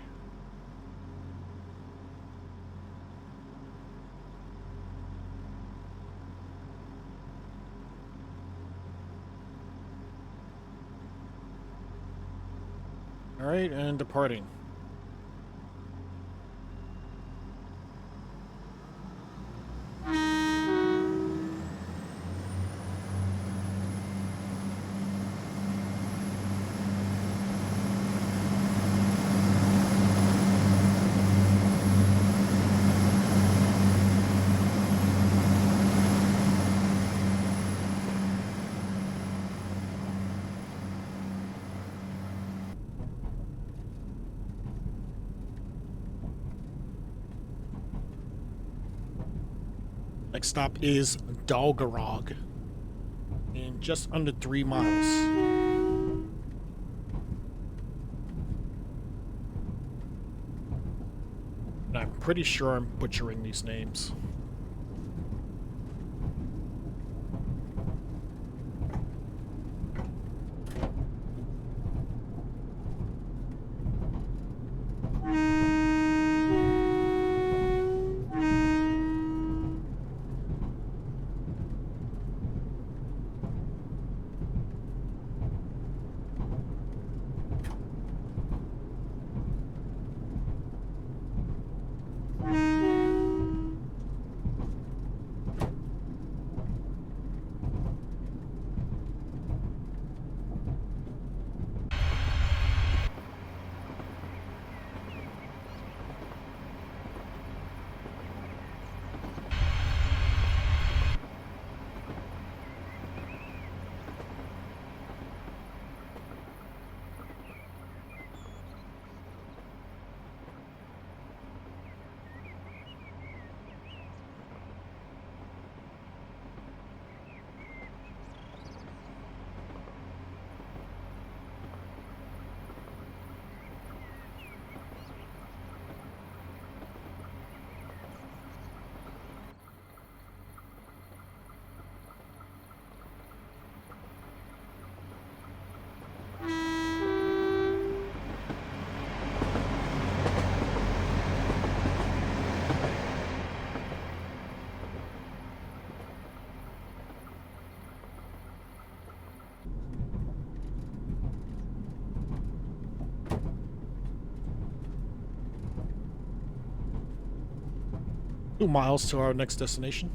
All right, and departing. Next stop is Dalgarog, in just under 3 miles. And I'm pretty sure I'm butchering these names. Two miles to our next destination.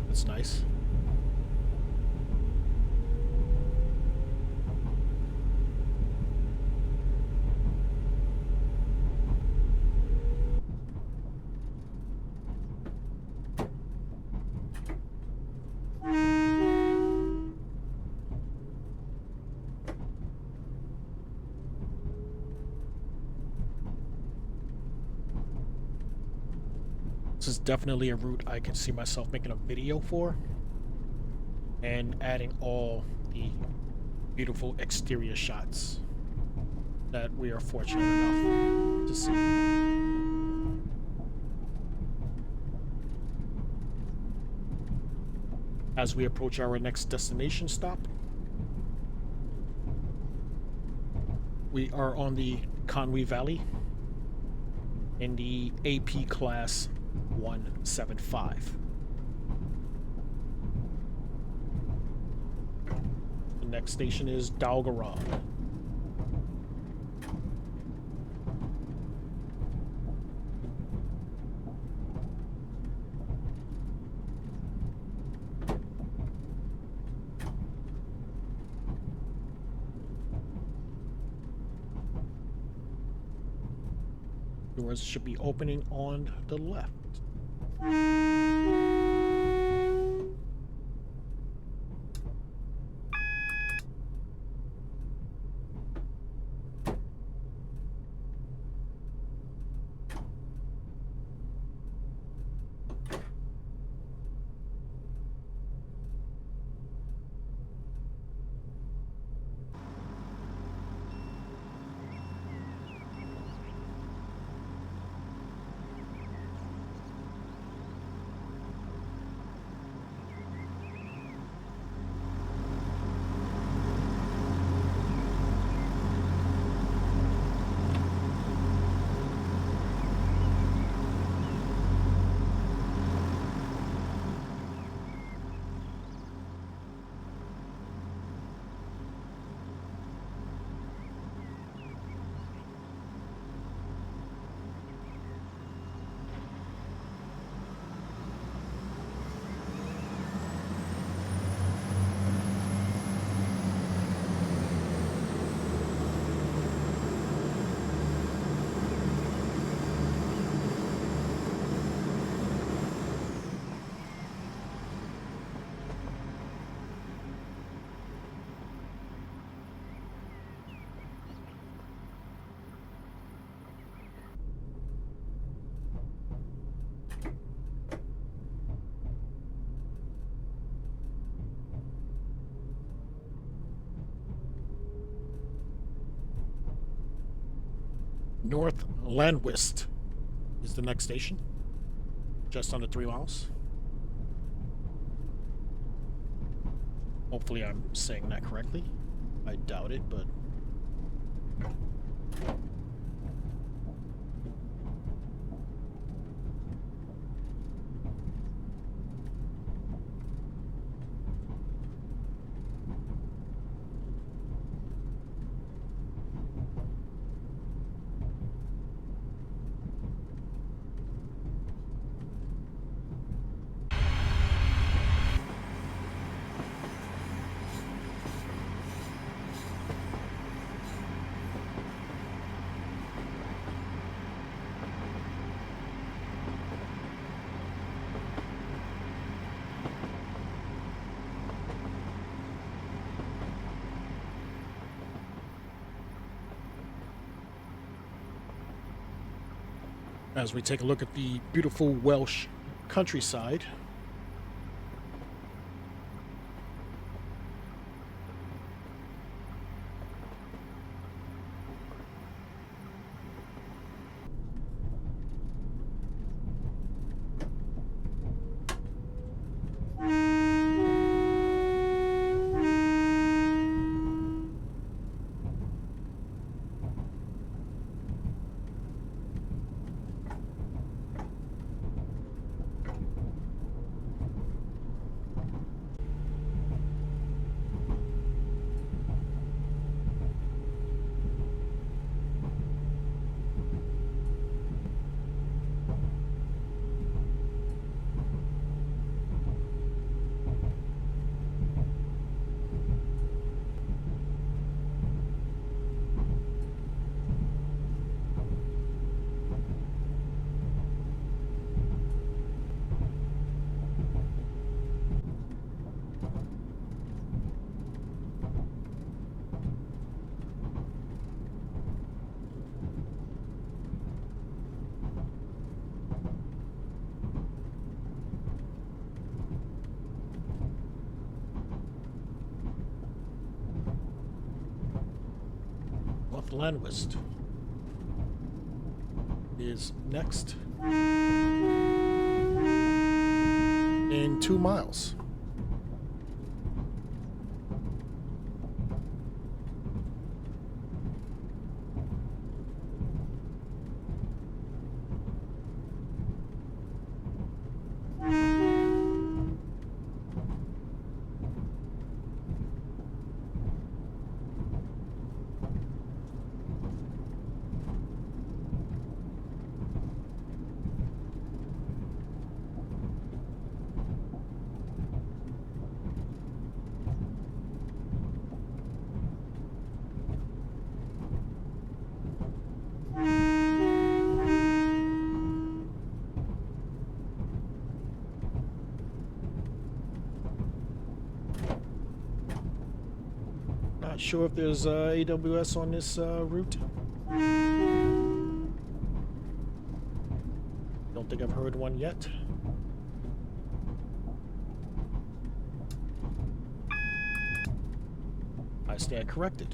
That's nice. This is definitely a route I can see myself making a video for and adding all the beautiful exterior shots that we are fortunate enough to see. As we approach our next destination stop, We are on the Conwy Valley in the AP Class 175. The next station is Dalgarong. Doors should be opening on the left. North Landwist is the next station. Just under 3 miles. Hopefully I'm saying that correctly. I doubt it, but... As we take a look at the beautiful Welsh countryside. Landwist is next in 2 miles. sure if there's AWS on this route. Don't think I've heard one yet. I stand corrected.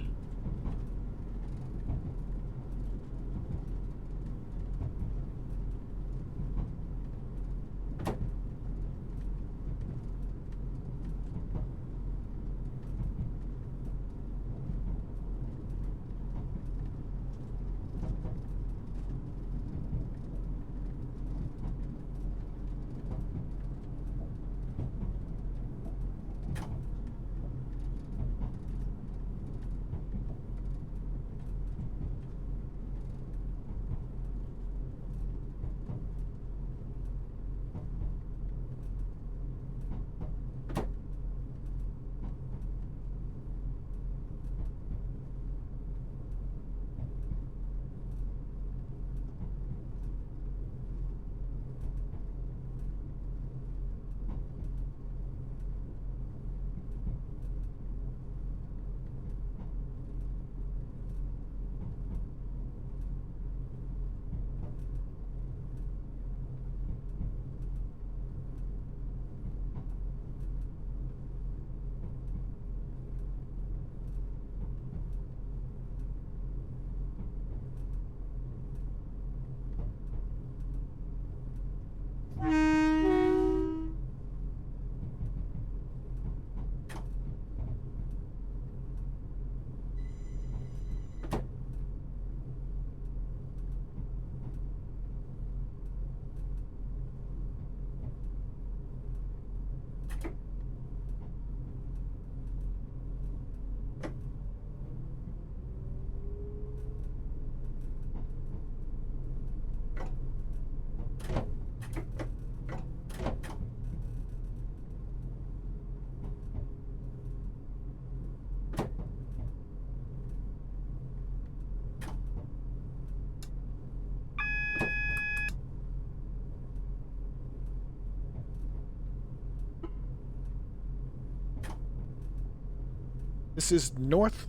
This is North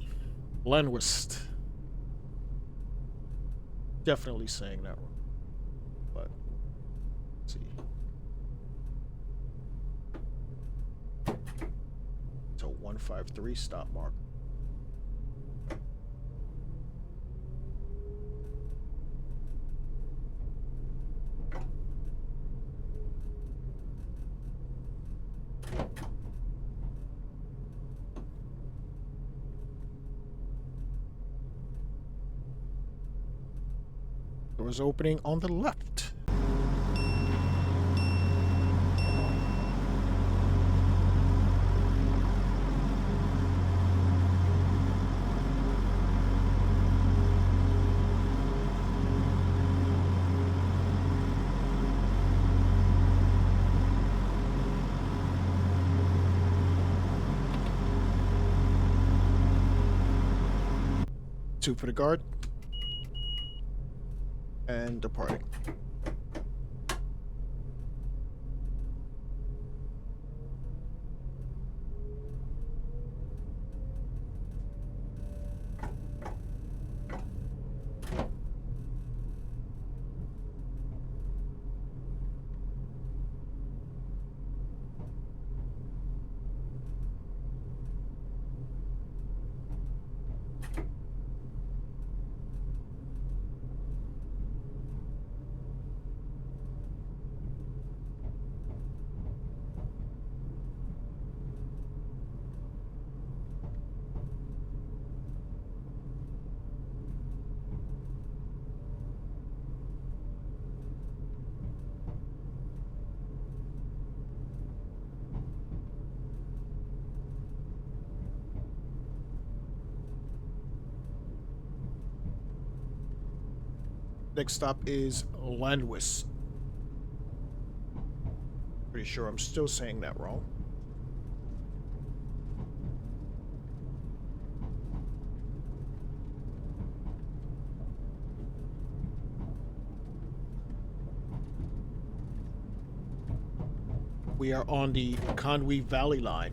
Lenwest. Definitely saying that wrong. But let's see. So 153 stop mark. Doors opening on the left. Two for the guard. And departing. Next stop is Landwis. Pretty sure I'm still saying that wrong. We are on the Conwy Valley line.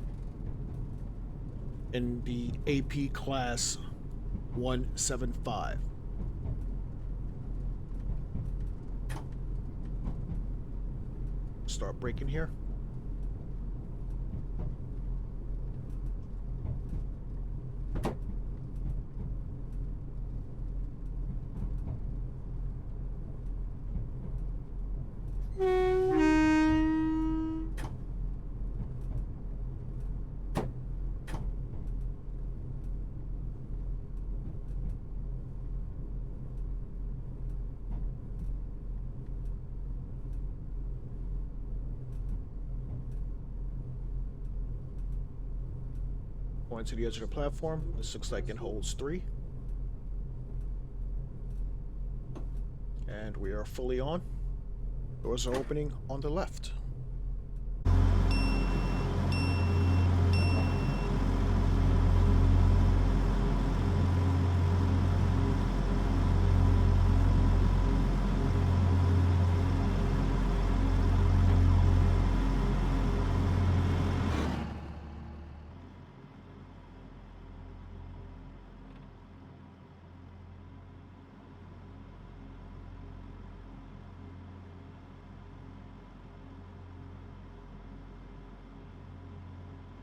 in the AP class 175. Start braking here. Going to the edge of the platform. This looks like it holds 3. And we are fully on. Doors are opening on the left.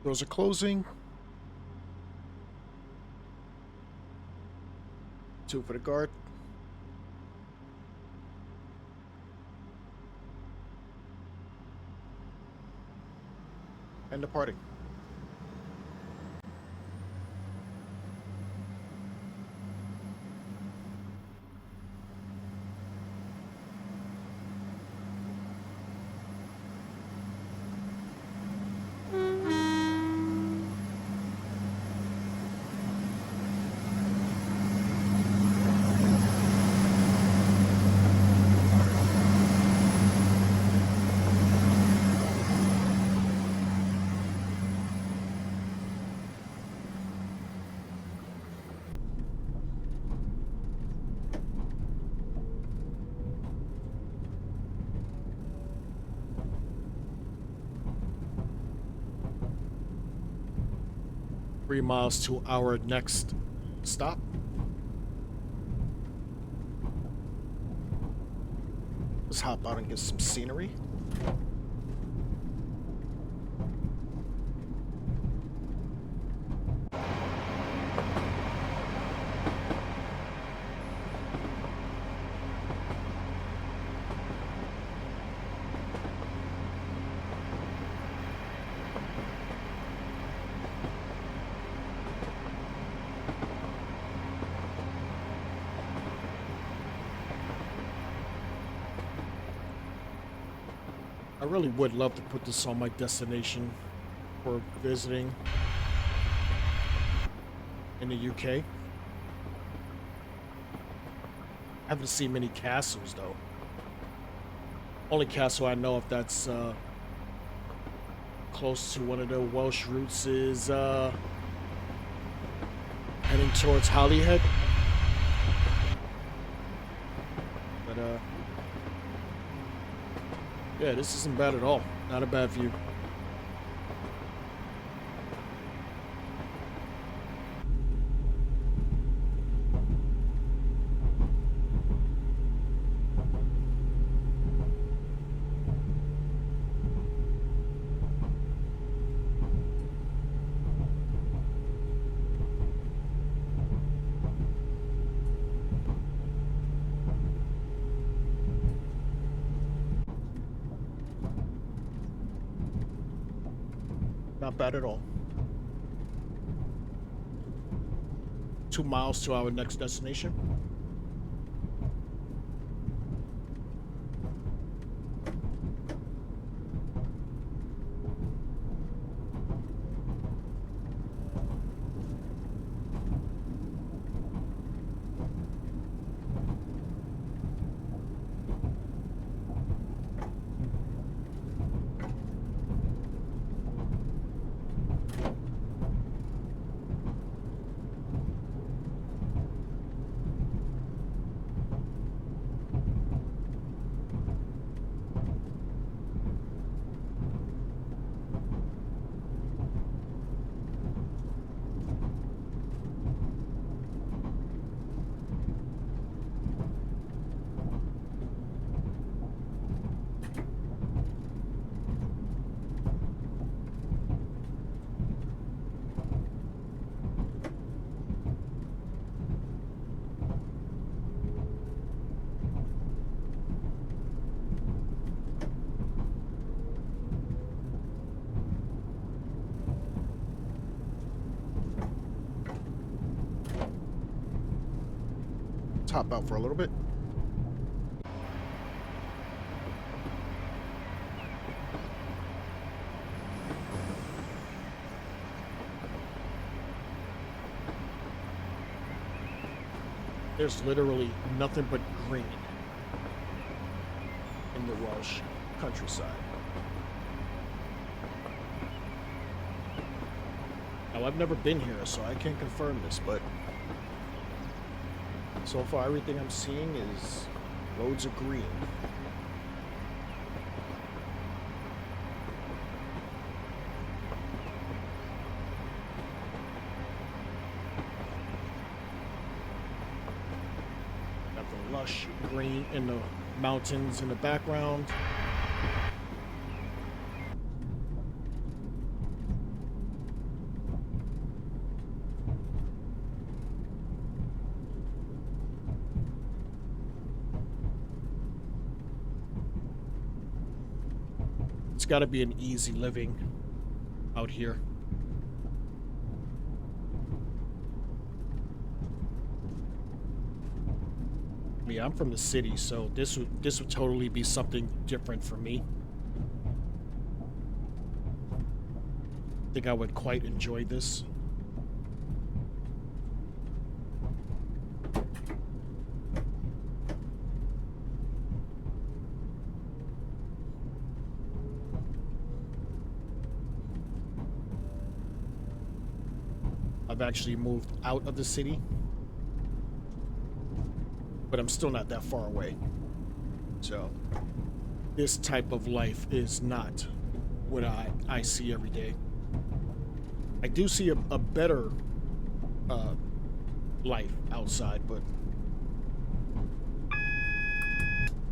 Doors are closing. 2 for the guard. And departing. Three miles to our next stop. Let's hop out and get some scenery. I really would love to put this on my destination for visiting in the UK. I haven't seen many castles though. Only castle I know of that's close to one of the Welsh routes is heading towards Holyhead. But yeah, this isn't bad at all. Not a bad view. Not bad at all. 2 miles to our next destination. Let's hop out for a little bit. There's literally nothing but green in the Welsh countryside. Now, I've never been here, so I can't confirm this, but so far everything I'm seeing is loads of green. Got the lush green in the mountains in the background. It's got to be an easy living out here. Yeah, I'm from the city, so this would totally be something different for me. I think I would quite enjoy this. I've actually moved out of the city, but I'm still not that far away. So this type of life is not what I see every day. I do see a better life outside, but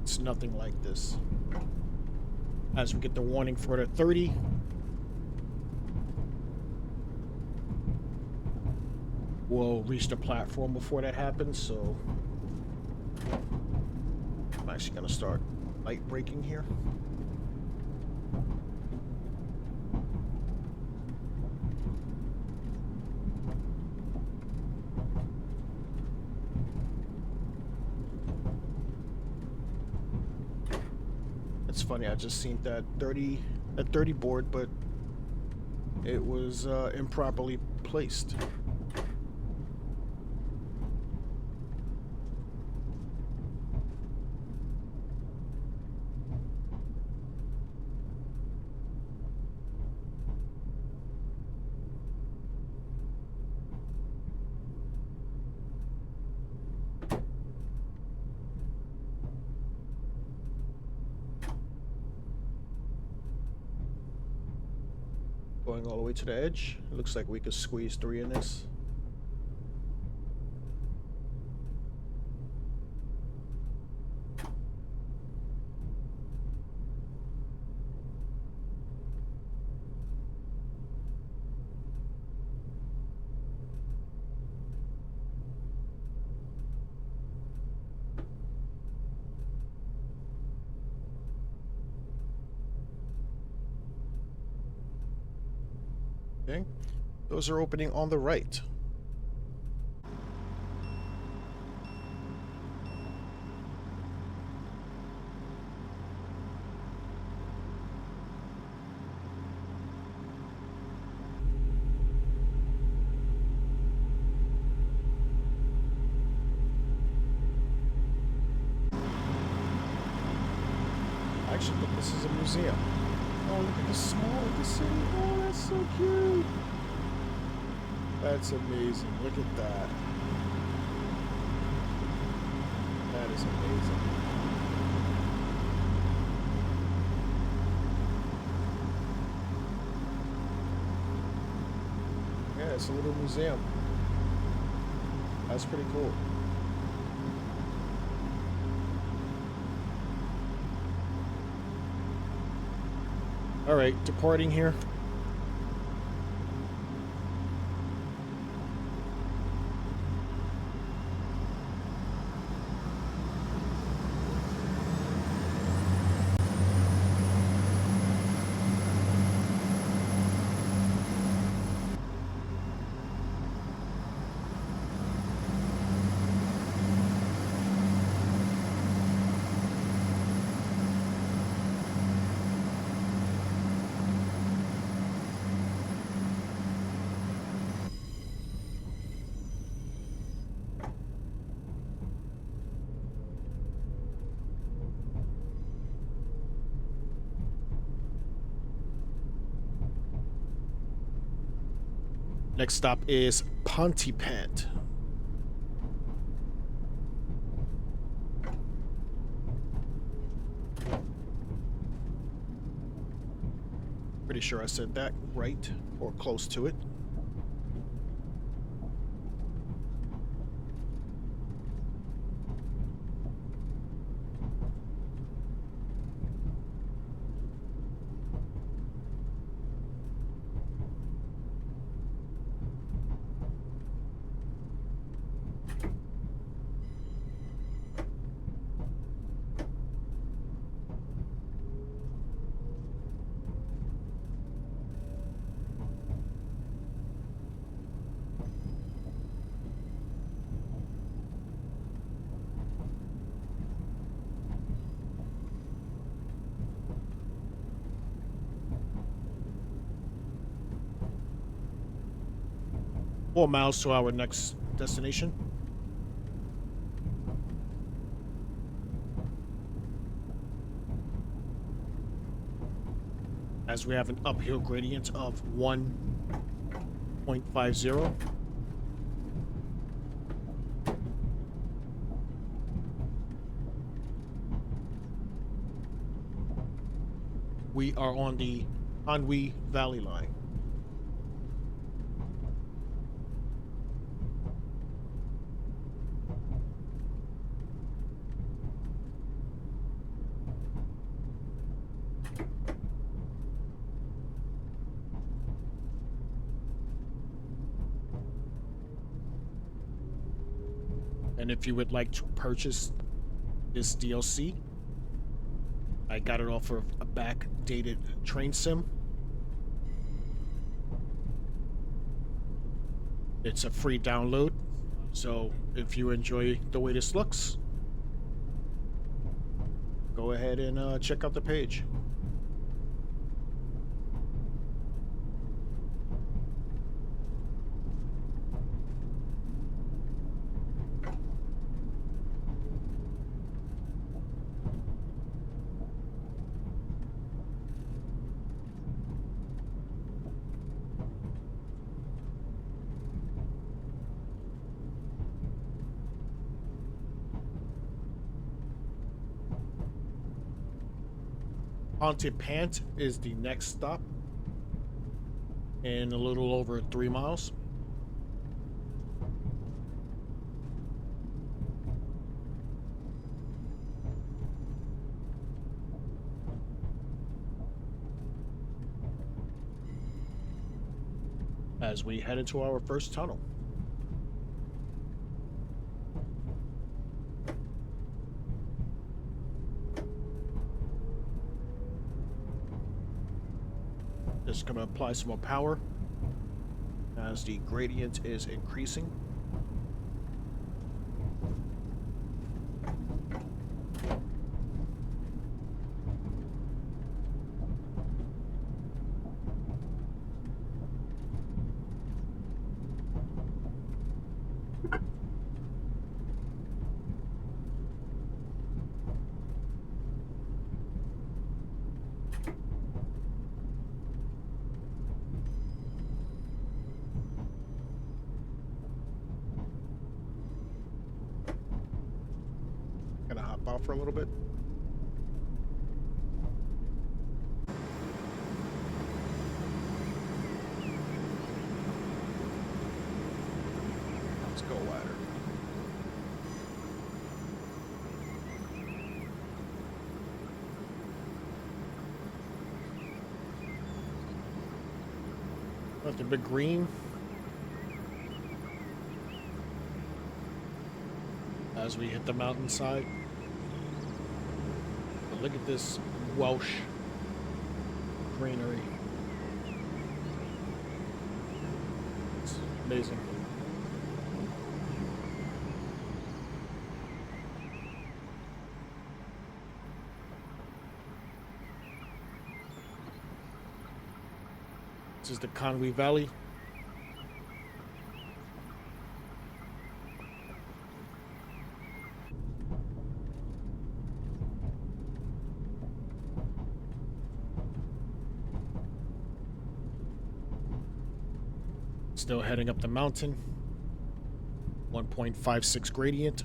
it's nothing like this. As we get the warning for the 30. We'll reach the platform before that happens, so I'm actually gonna start light braking here. It's funny, I just seen that 30 board, but it was improperly placed. Going all the way to the edge. It looks like we could squeeze 3 in this. Okay, those are opening on the right. I actually think this is a museum. Oh, look at the small of the city. Oh, that's so cute. That's amazing. Look at that. That is amazing. Yeah, it's a little museum. That's pretty cool. All right, departing here. Next stop is Pontefract. Pretty sure I said that right, or close to it. Four miles to our next destination. As we have an uphill gradient of 1.50. We are on the Conwy Valley line. And if you would like to purchase this DLC, I got it off of a backdated train sim. It's a free download, so if you enjoy the way this looks, go ahead and check out the page. Pontefract is the next stop in a little over 3 miles. As we head into our first tunnel. Just going to apply some more power as the gradient is increasing. Gonna hop out for a little bit. Let's go ladder. Got the big green. As we hit the mountainside. But look at this Welsh greenery. It's amazing. This is the Conwy Valley. Still heading up the mountain. 1.56 gradient.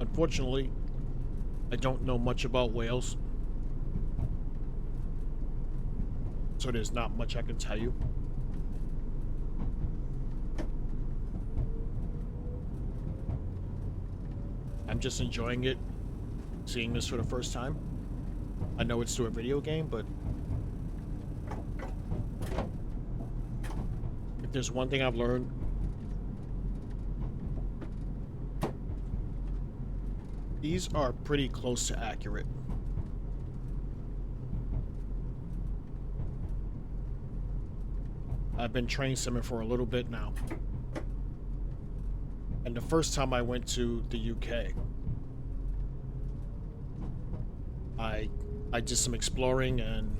Unfortunately, I don't know much about Wales, so there's not much I can tell you. I'm just enjoying it, seeing this for the first time. I know it's through a video game, but if there's one thing I've learned, these are pretty close to accurate. I've been train simming for a little bit now. And the first time I went to the UK, I did some exploring and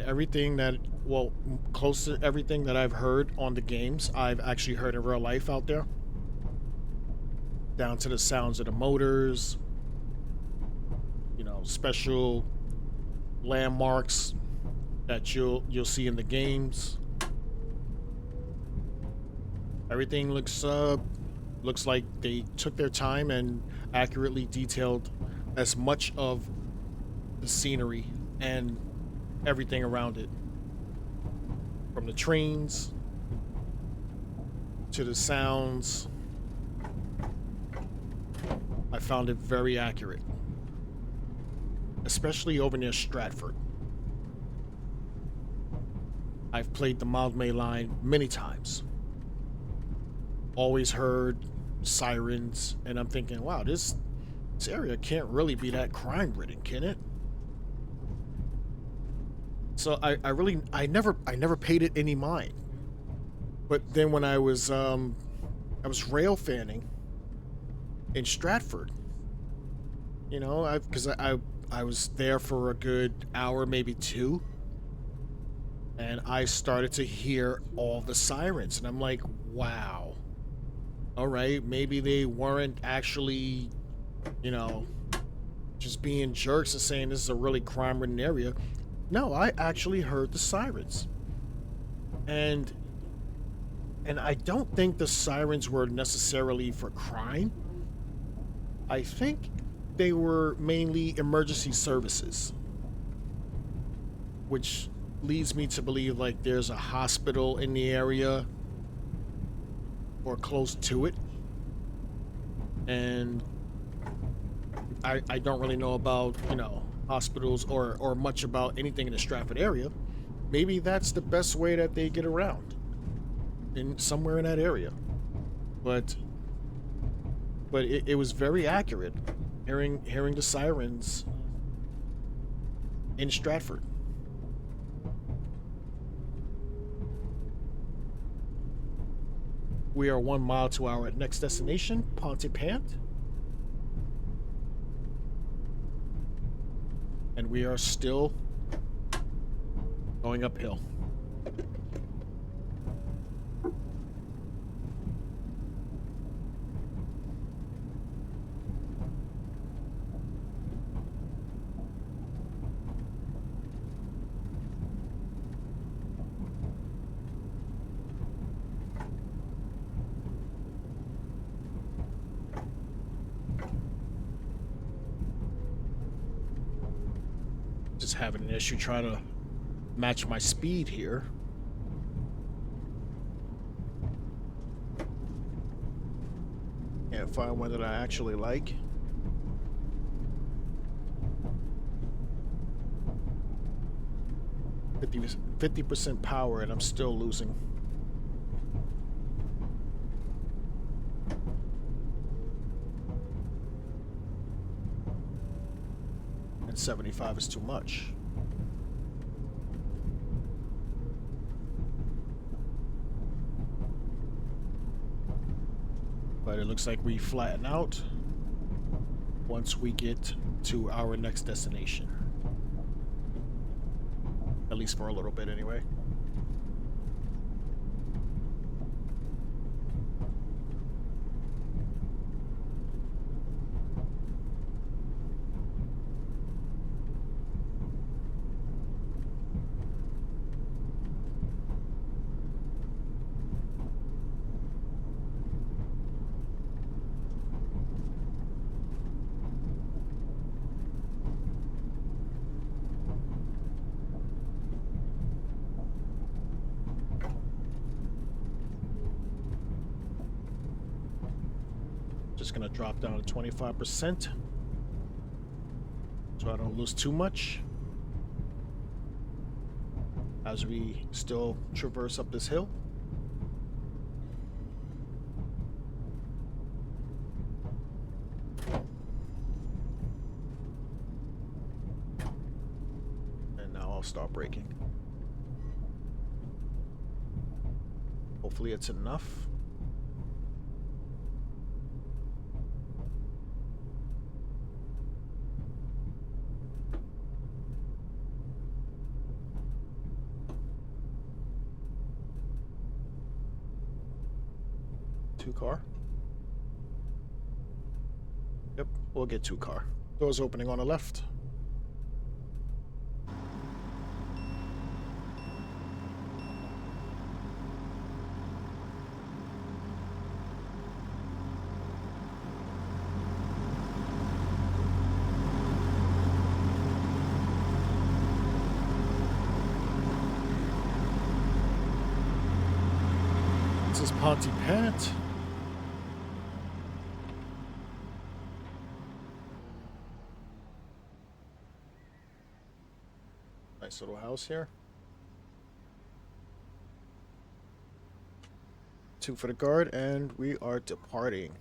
everything that, well, close to everything that I've heard on the games, I've actually heard in real life out there. Down to the sounds of the motors, you know, special landmarks that you'll see in the games. Everything looks like they took their time and accurately detailed as much of the scenery and everything around it, from the trains to the sounds. I found it very accurate, especially over near Stratford. I've played the Mainline many times. Always heard sirens, and I'm thinking, wow, this area can't really be that crime-ridden, can it? So I never paid it any mind. But then when I was rail fanning in Stratford, you know, because I was there for a good hour, maybe two, and I started to hear all the sirens, and I'm like, wow, all right, maybe they weren't actually, you know, just being jerks and saying this is a really crime-ridden area. No, I actually heard the sirens, and I don't think the sirens were necessarily for crime. I think they were mainly emergency services, which leads me to believe like there's a hospital in the area or close to it. And I don't really know about, you know, hospitals or much about anything in the Stratford area. Maybe that's the best way that they get around, in somewhere in that area. But it was very accurate hearing the sirens in Stratford. We are 1 mile to our next destination, Pontefract. And we are still going uphill. Just having an issue trying to match my speed here. find one that I actually like. Fifty percent power, and I'm still losing. And 75 is too much. But it looks like we flatten out once we get to our next destination. At least for a little bit anyway. Just gonna drop down to 25% so I don't lose too much as we still traverse up this hill. And now I'll start braking. Hopefully it's enough. Two car. Yep, we'll get two car. Doors opening on the left. This is Pontypat. Nice little house here. Two for the guard, and we are departing.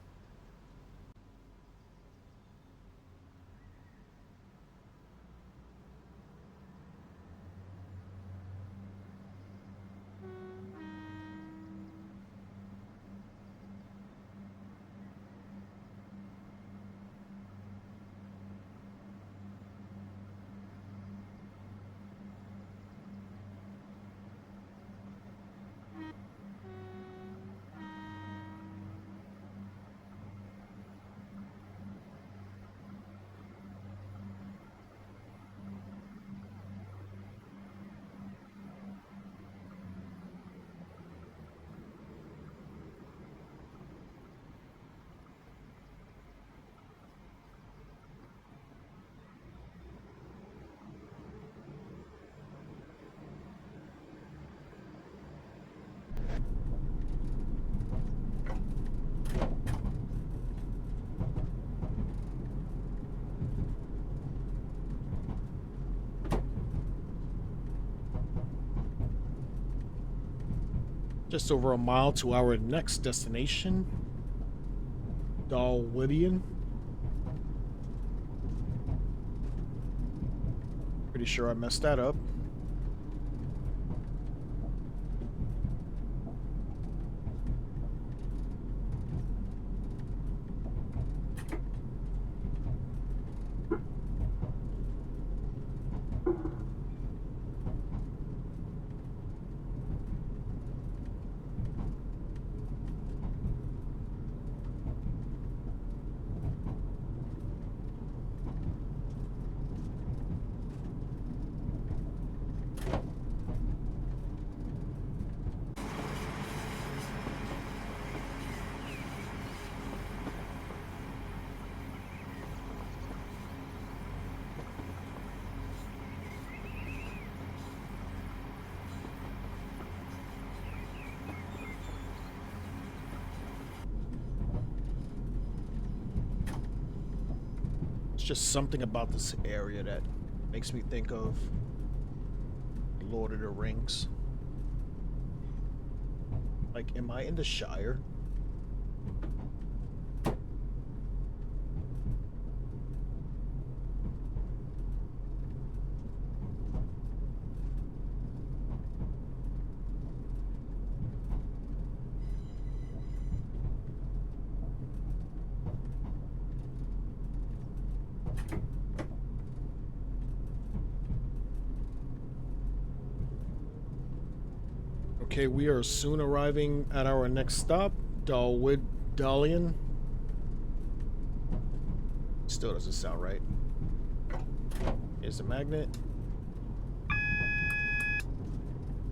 Just over a mile to our next destination, Dalwithian. Pretty sure I messed that up. just something about this area that makes me think of Lord of the Rings. Like, am I in the Shire? Okay, we are soon arriving at our next stop, Dalwood Dalian. Still doesn't sound right. Here's the magnet.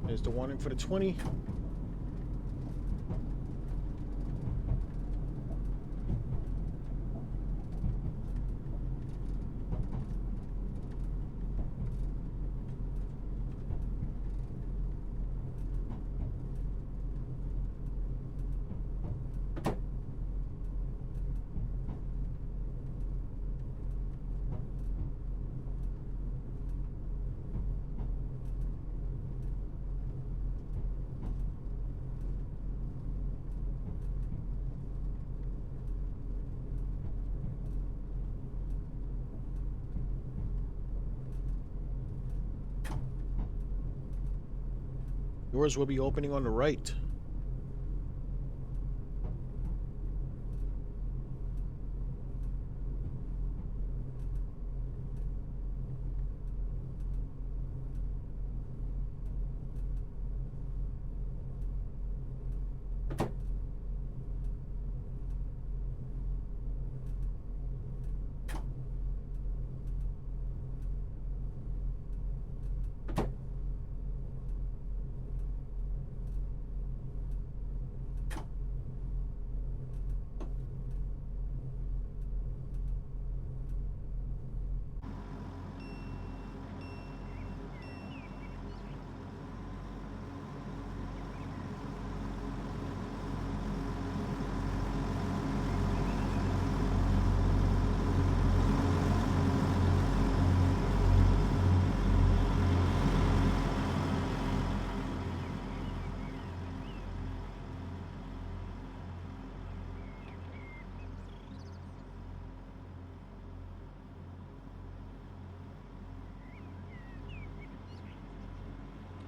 There's the warning for the 20. Doors will be opening on the right.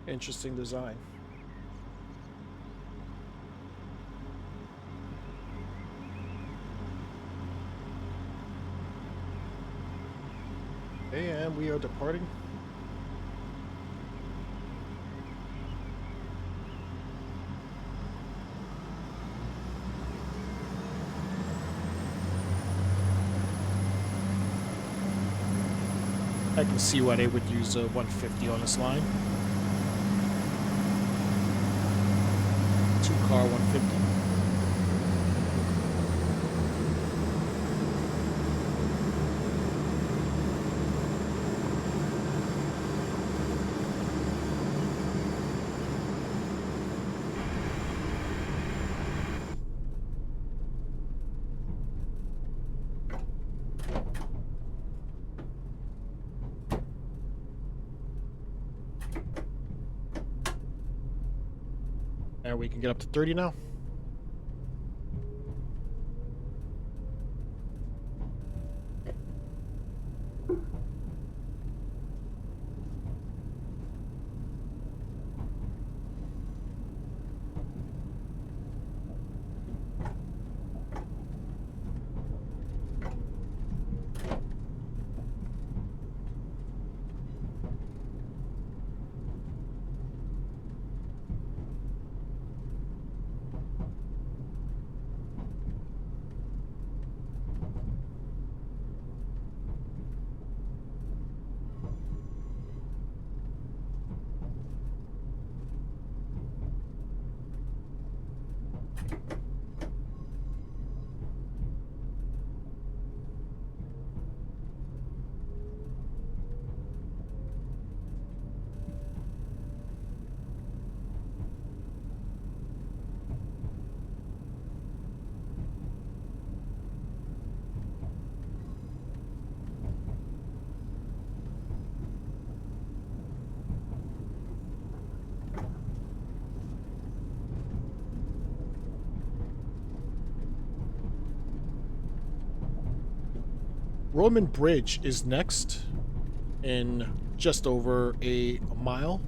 Interesting design. And we are departing. I can see why they would use a 150 on this line. Two-car 150. And we can get up to 30 now. Roman Bridge is next in just over a mile.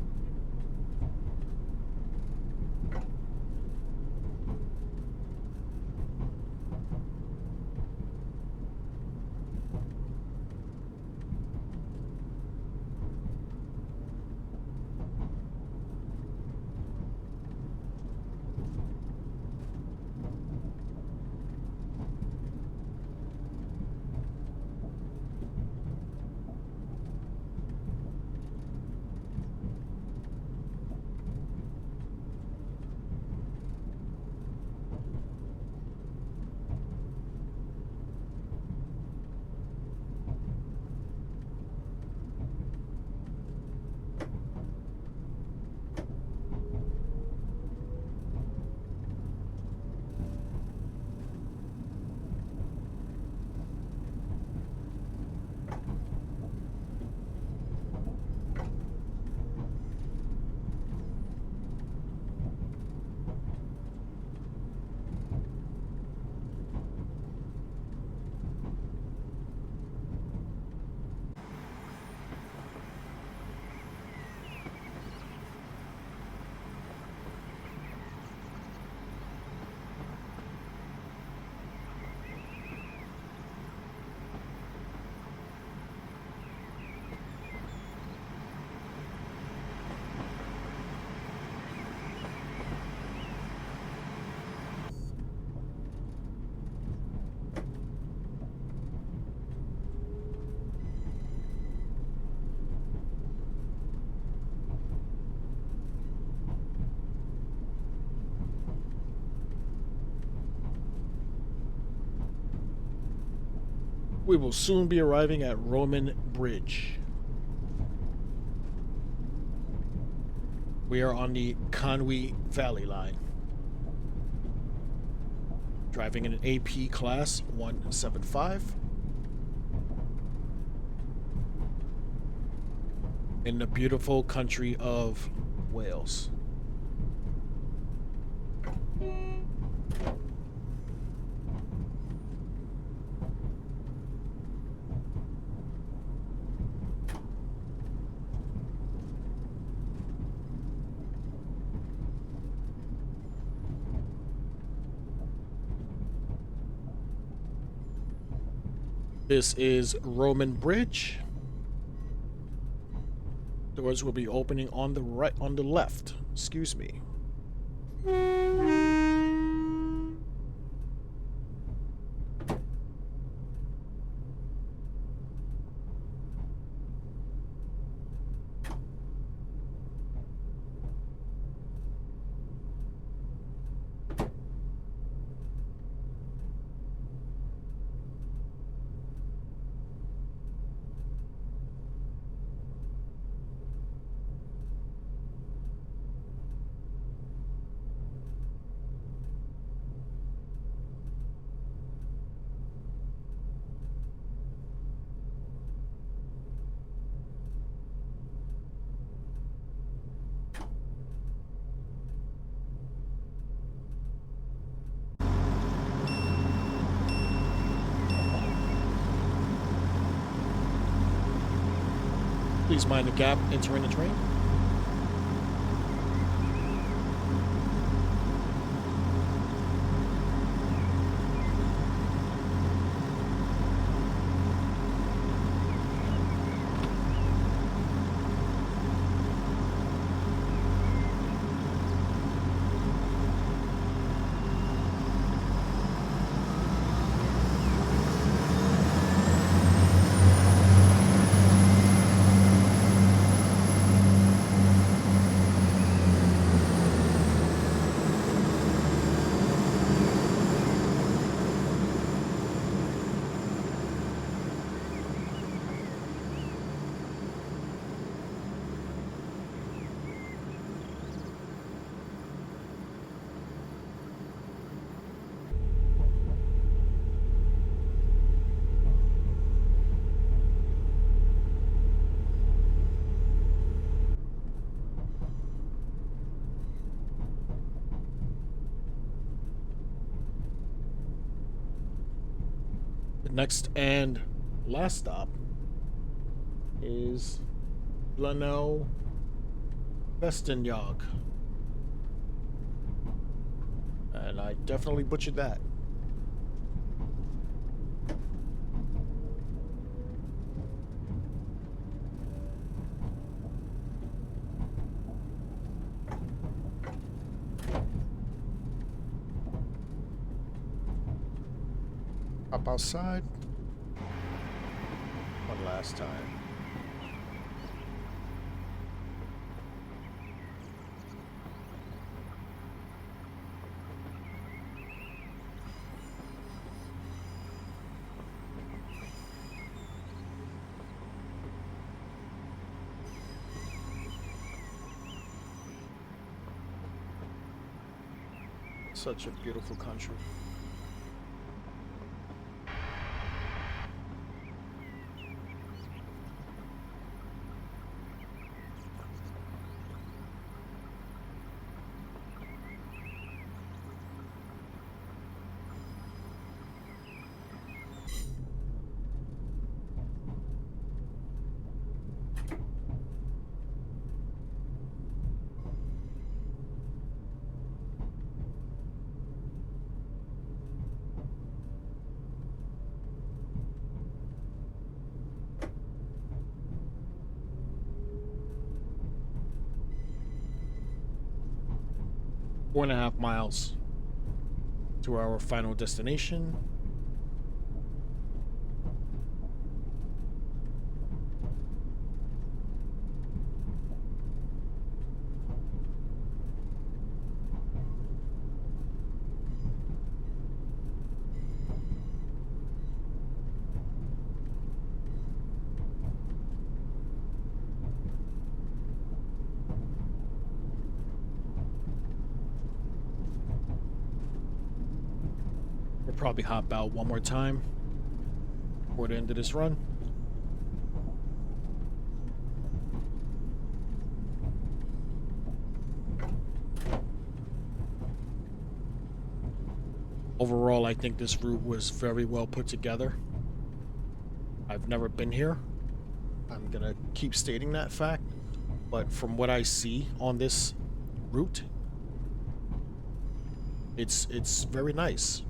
We will soon be arriving at Roman Bridge. We are on the Conwy Valley Line. Driving in an AP Class 175. In the beautiful country of Wales. This is Roman Bridge. Doors will be opening on the right, on the left. Excuse me. Please mind the gap entering the train. Next and last stop is Blanel Vestenjag. And I definitely butchered that. Up outside. One last time. Such a beautiful country. Four and a half miles to our final destination. Probably hop out one more time before the end of this run. Overall, I think this route was very well put together. I've never been here. I'm gonna keep stating that fact, but from what I see on this route, it's very nice.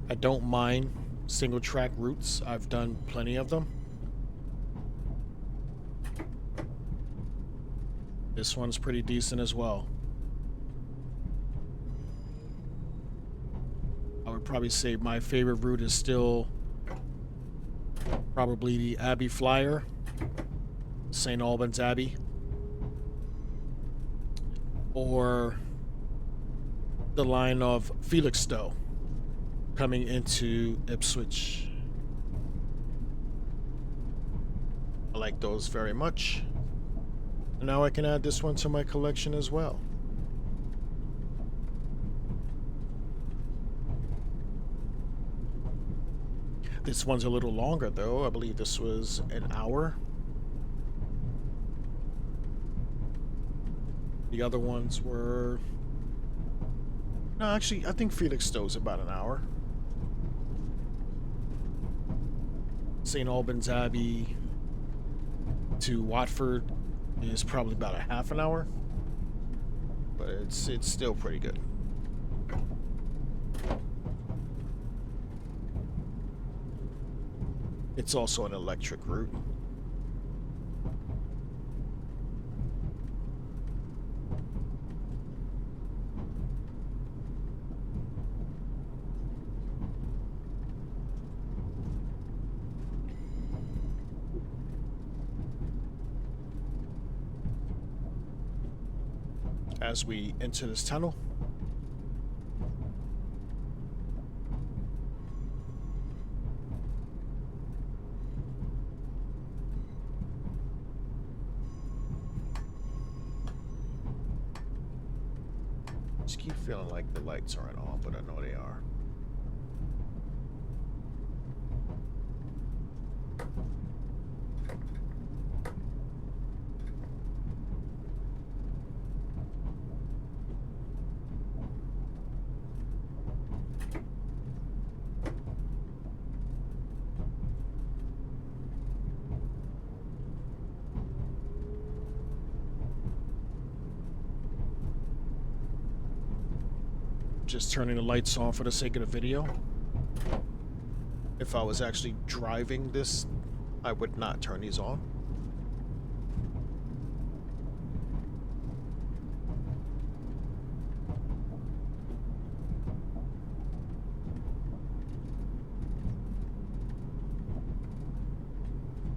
I don't mind single track routes. I've done plenty of them. This one's pretty decent as well. I would probably say my favorite route is still probably the Abbey Flyer, St. Albans Abbey, or the line of Felixstowe coming into Ipswich. I like those very much. And now I can add this one to my collection as well. This one's a little longer though. I believe this was an hour. The other ones were... No, actually, I think Felixstowe's about an hour. St. Albans Abbey to Watford is probably about a half an hour, but it's still pretty good. It's also an electric route. As we enter this tunnel, just keep feeling like the lights aren't on, but I know they are. just turning the lights on for the sake of the video. If I was actually driving this, I would not turn these on.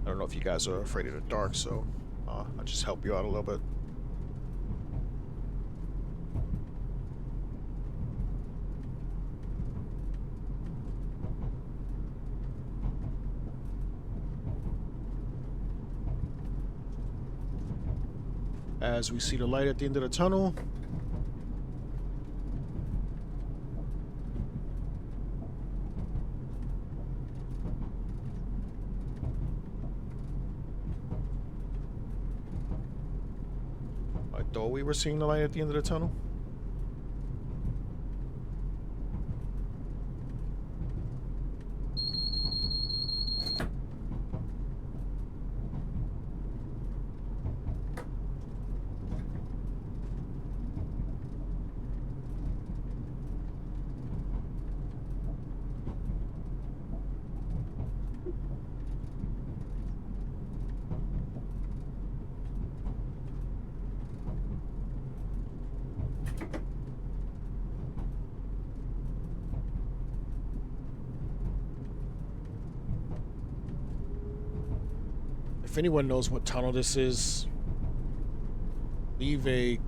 I don't know if you guys are afraid of the dark, so I'll just help you out a little bit. As we see the light at the end of the tunnel. I thought we were seeing the light at the end of the tunnel. If anyone knows what tunnel this is, leave a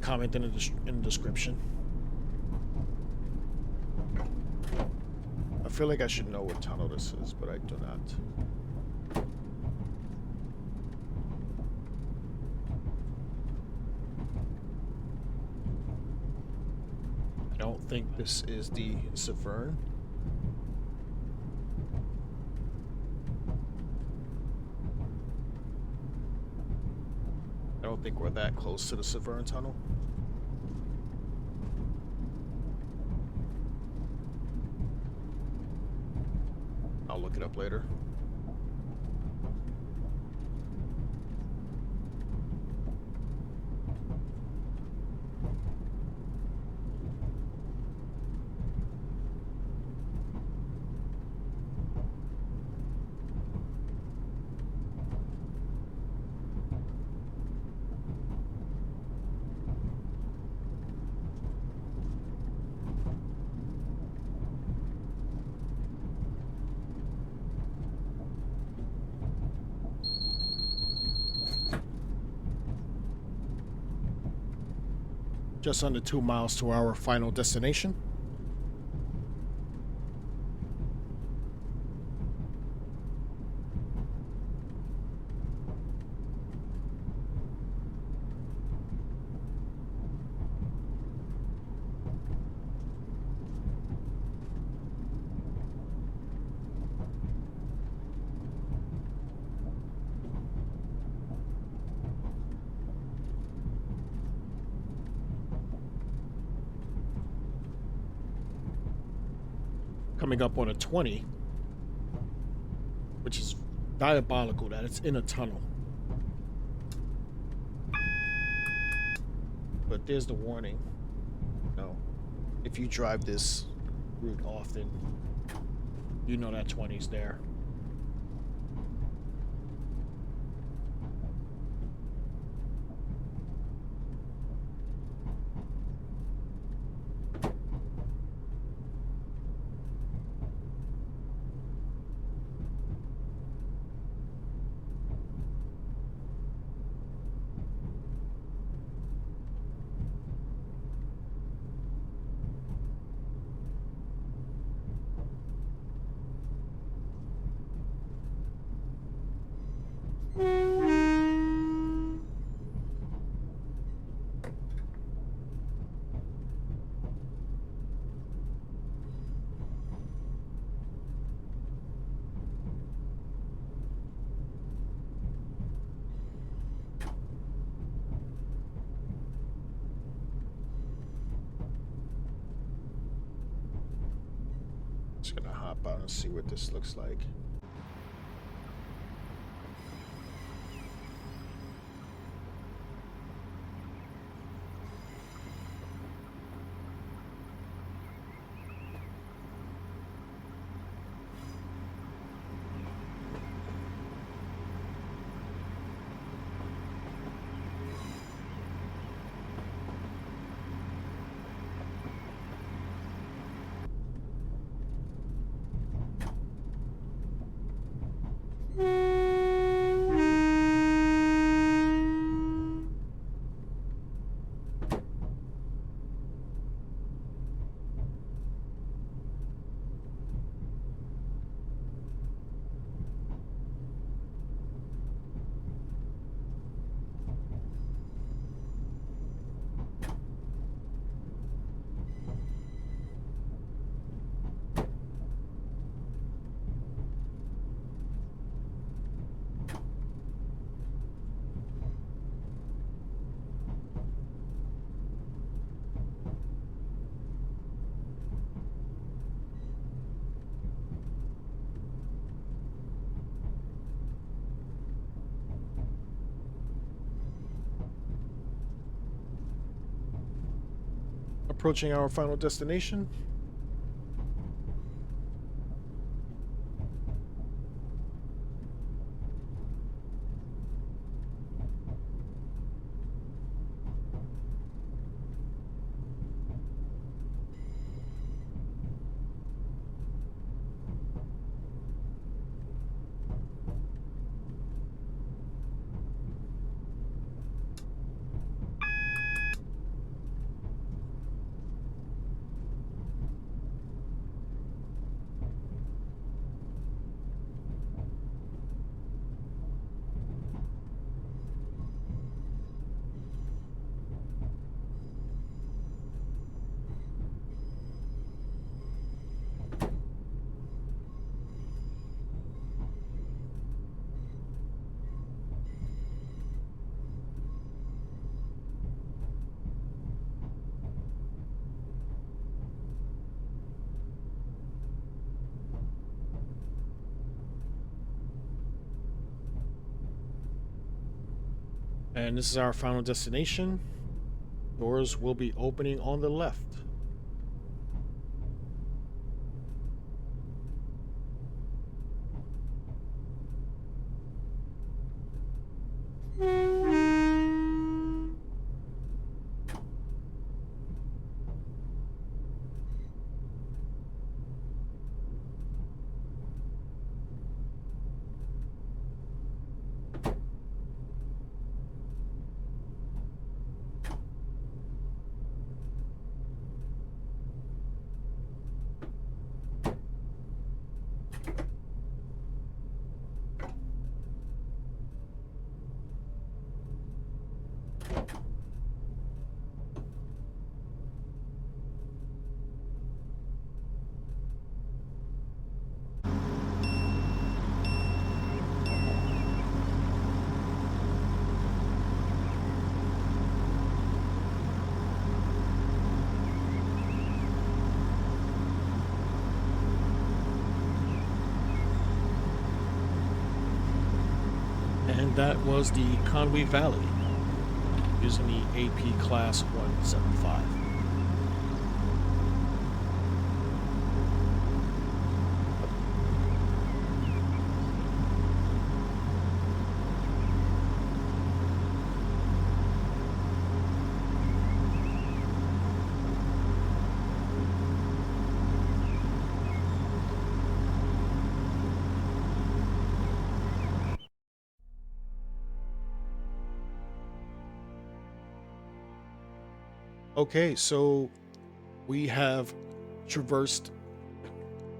comment in the description. I feel like I should know what tunnel this is, but I do not. I don't think this is the Severn. I don't think we're that close to the Severn tunnel. I'll look it up later. Just under 2 miles to our final destination. Coming up on a 20, which is diabolical that it's in a tunnel. But there's the warning. No, if you drive this route often, you know that 20's there. Just gonna hop out and see what this looks like. approaching our final destination. And this is our final destination. Doors will be opening on the left. And that was the Conwy Valley using the AP Class 175. Okay, so we have traversed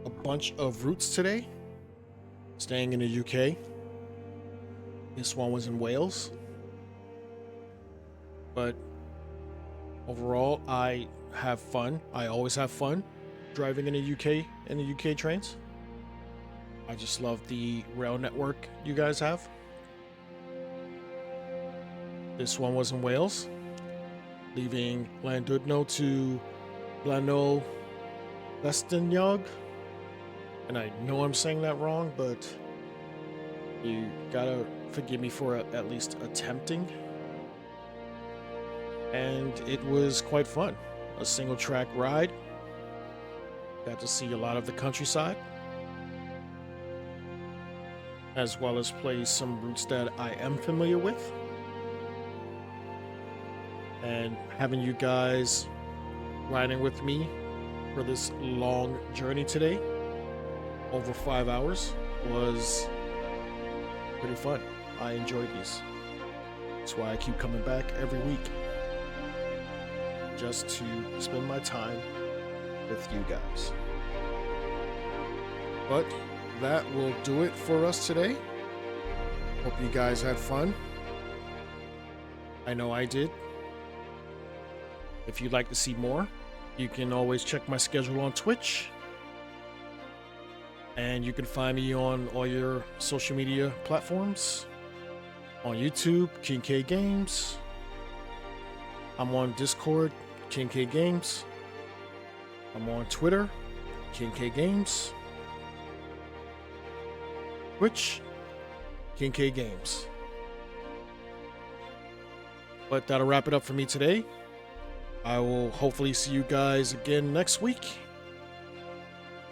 a bunch of routes today, staying in the UK. This one was in Wales. But overall, I have fun. I always have fun driving in the UK trains. I just love the rail network you guys have. This one was in Wales, leaving Llandudno to Blaenau Festiniog. And I know I'm saying that wrong, but you gotta forgive me for at least attempting. And it was quite fun. A single track ride. Got to see a lot of the countryside, as well as play some routes that I am familiar with. And having you guys riding with me for this long journey today, over 5 hours, was pretty fun. I enjoyed these. That's why I keep coming back every week, just to spend my time with you guys. But that will do it for us today. Hope you guys had fun. I know I did. If you'd like to see more, you can always check my schedule on Twitch. And you can find me on all your social media platforms. On YouTube, KingKayeGames. I'm on Discord, KingKayeGames. I'm on Twitter, KingKayeGames. Twitch, KingKayeGames. But that'll wrap it up for me today. I will hopefully see you guys again next week.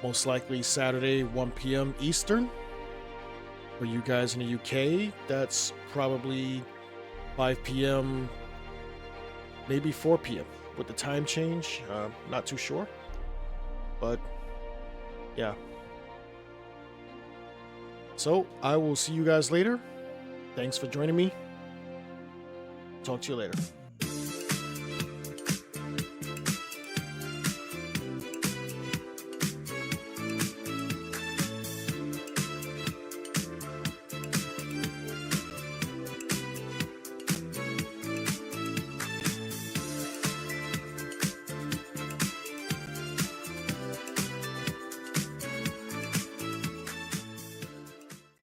Most likely Saturday, 1 p.m. Eastern. For you guys in the UK, that's probably 5 p.m., maybe 4 p.m. with the time change. Not too sure. But yeah. So I will see you guys later. Thanks for joining me. Talk to you later.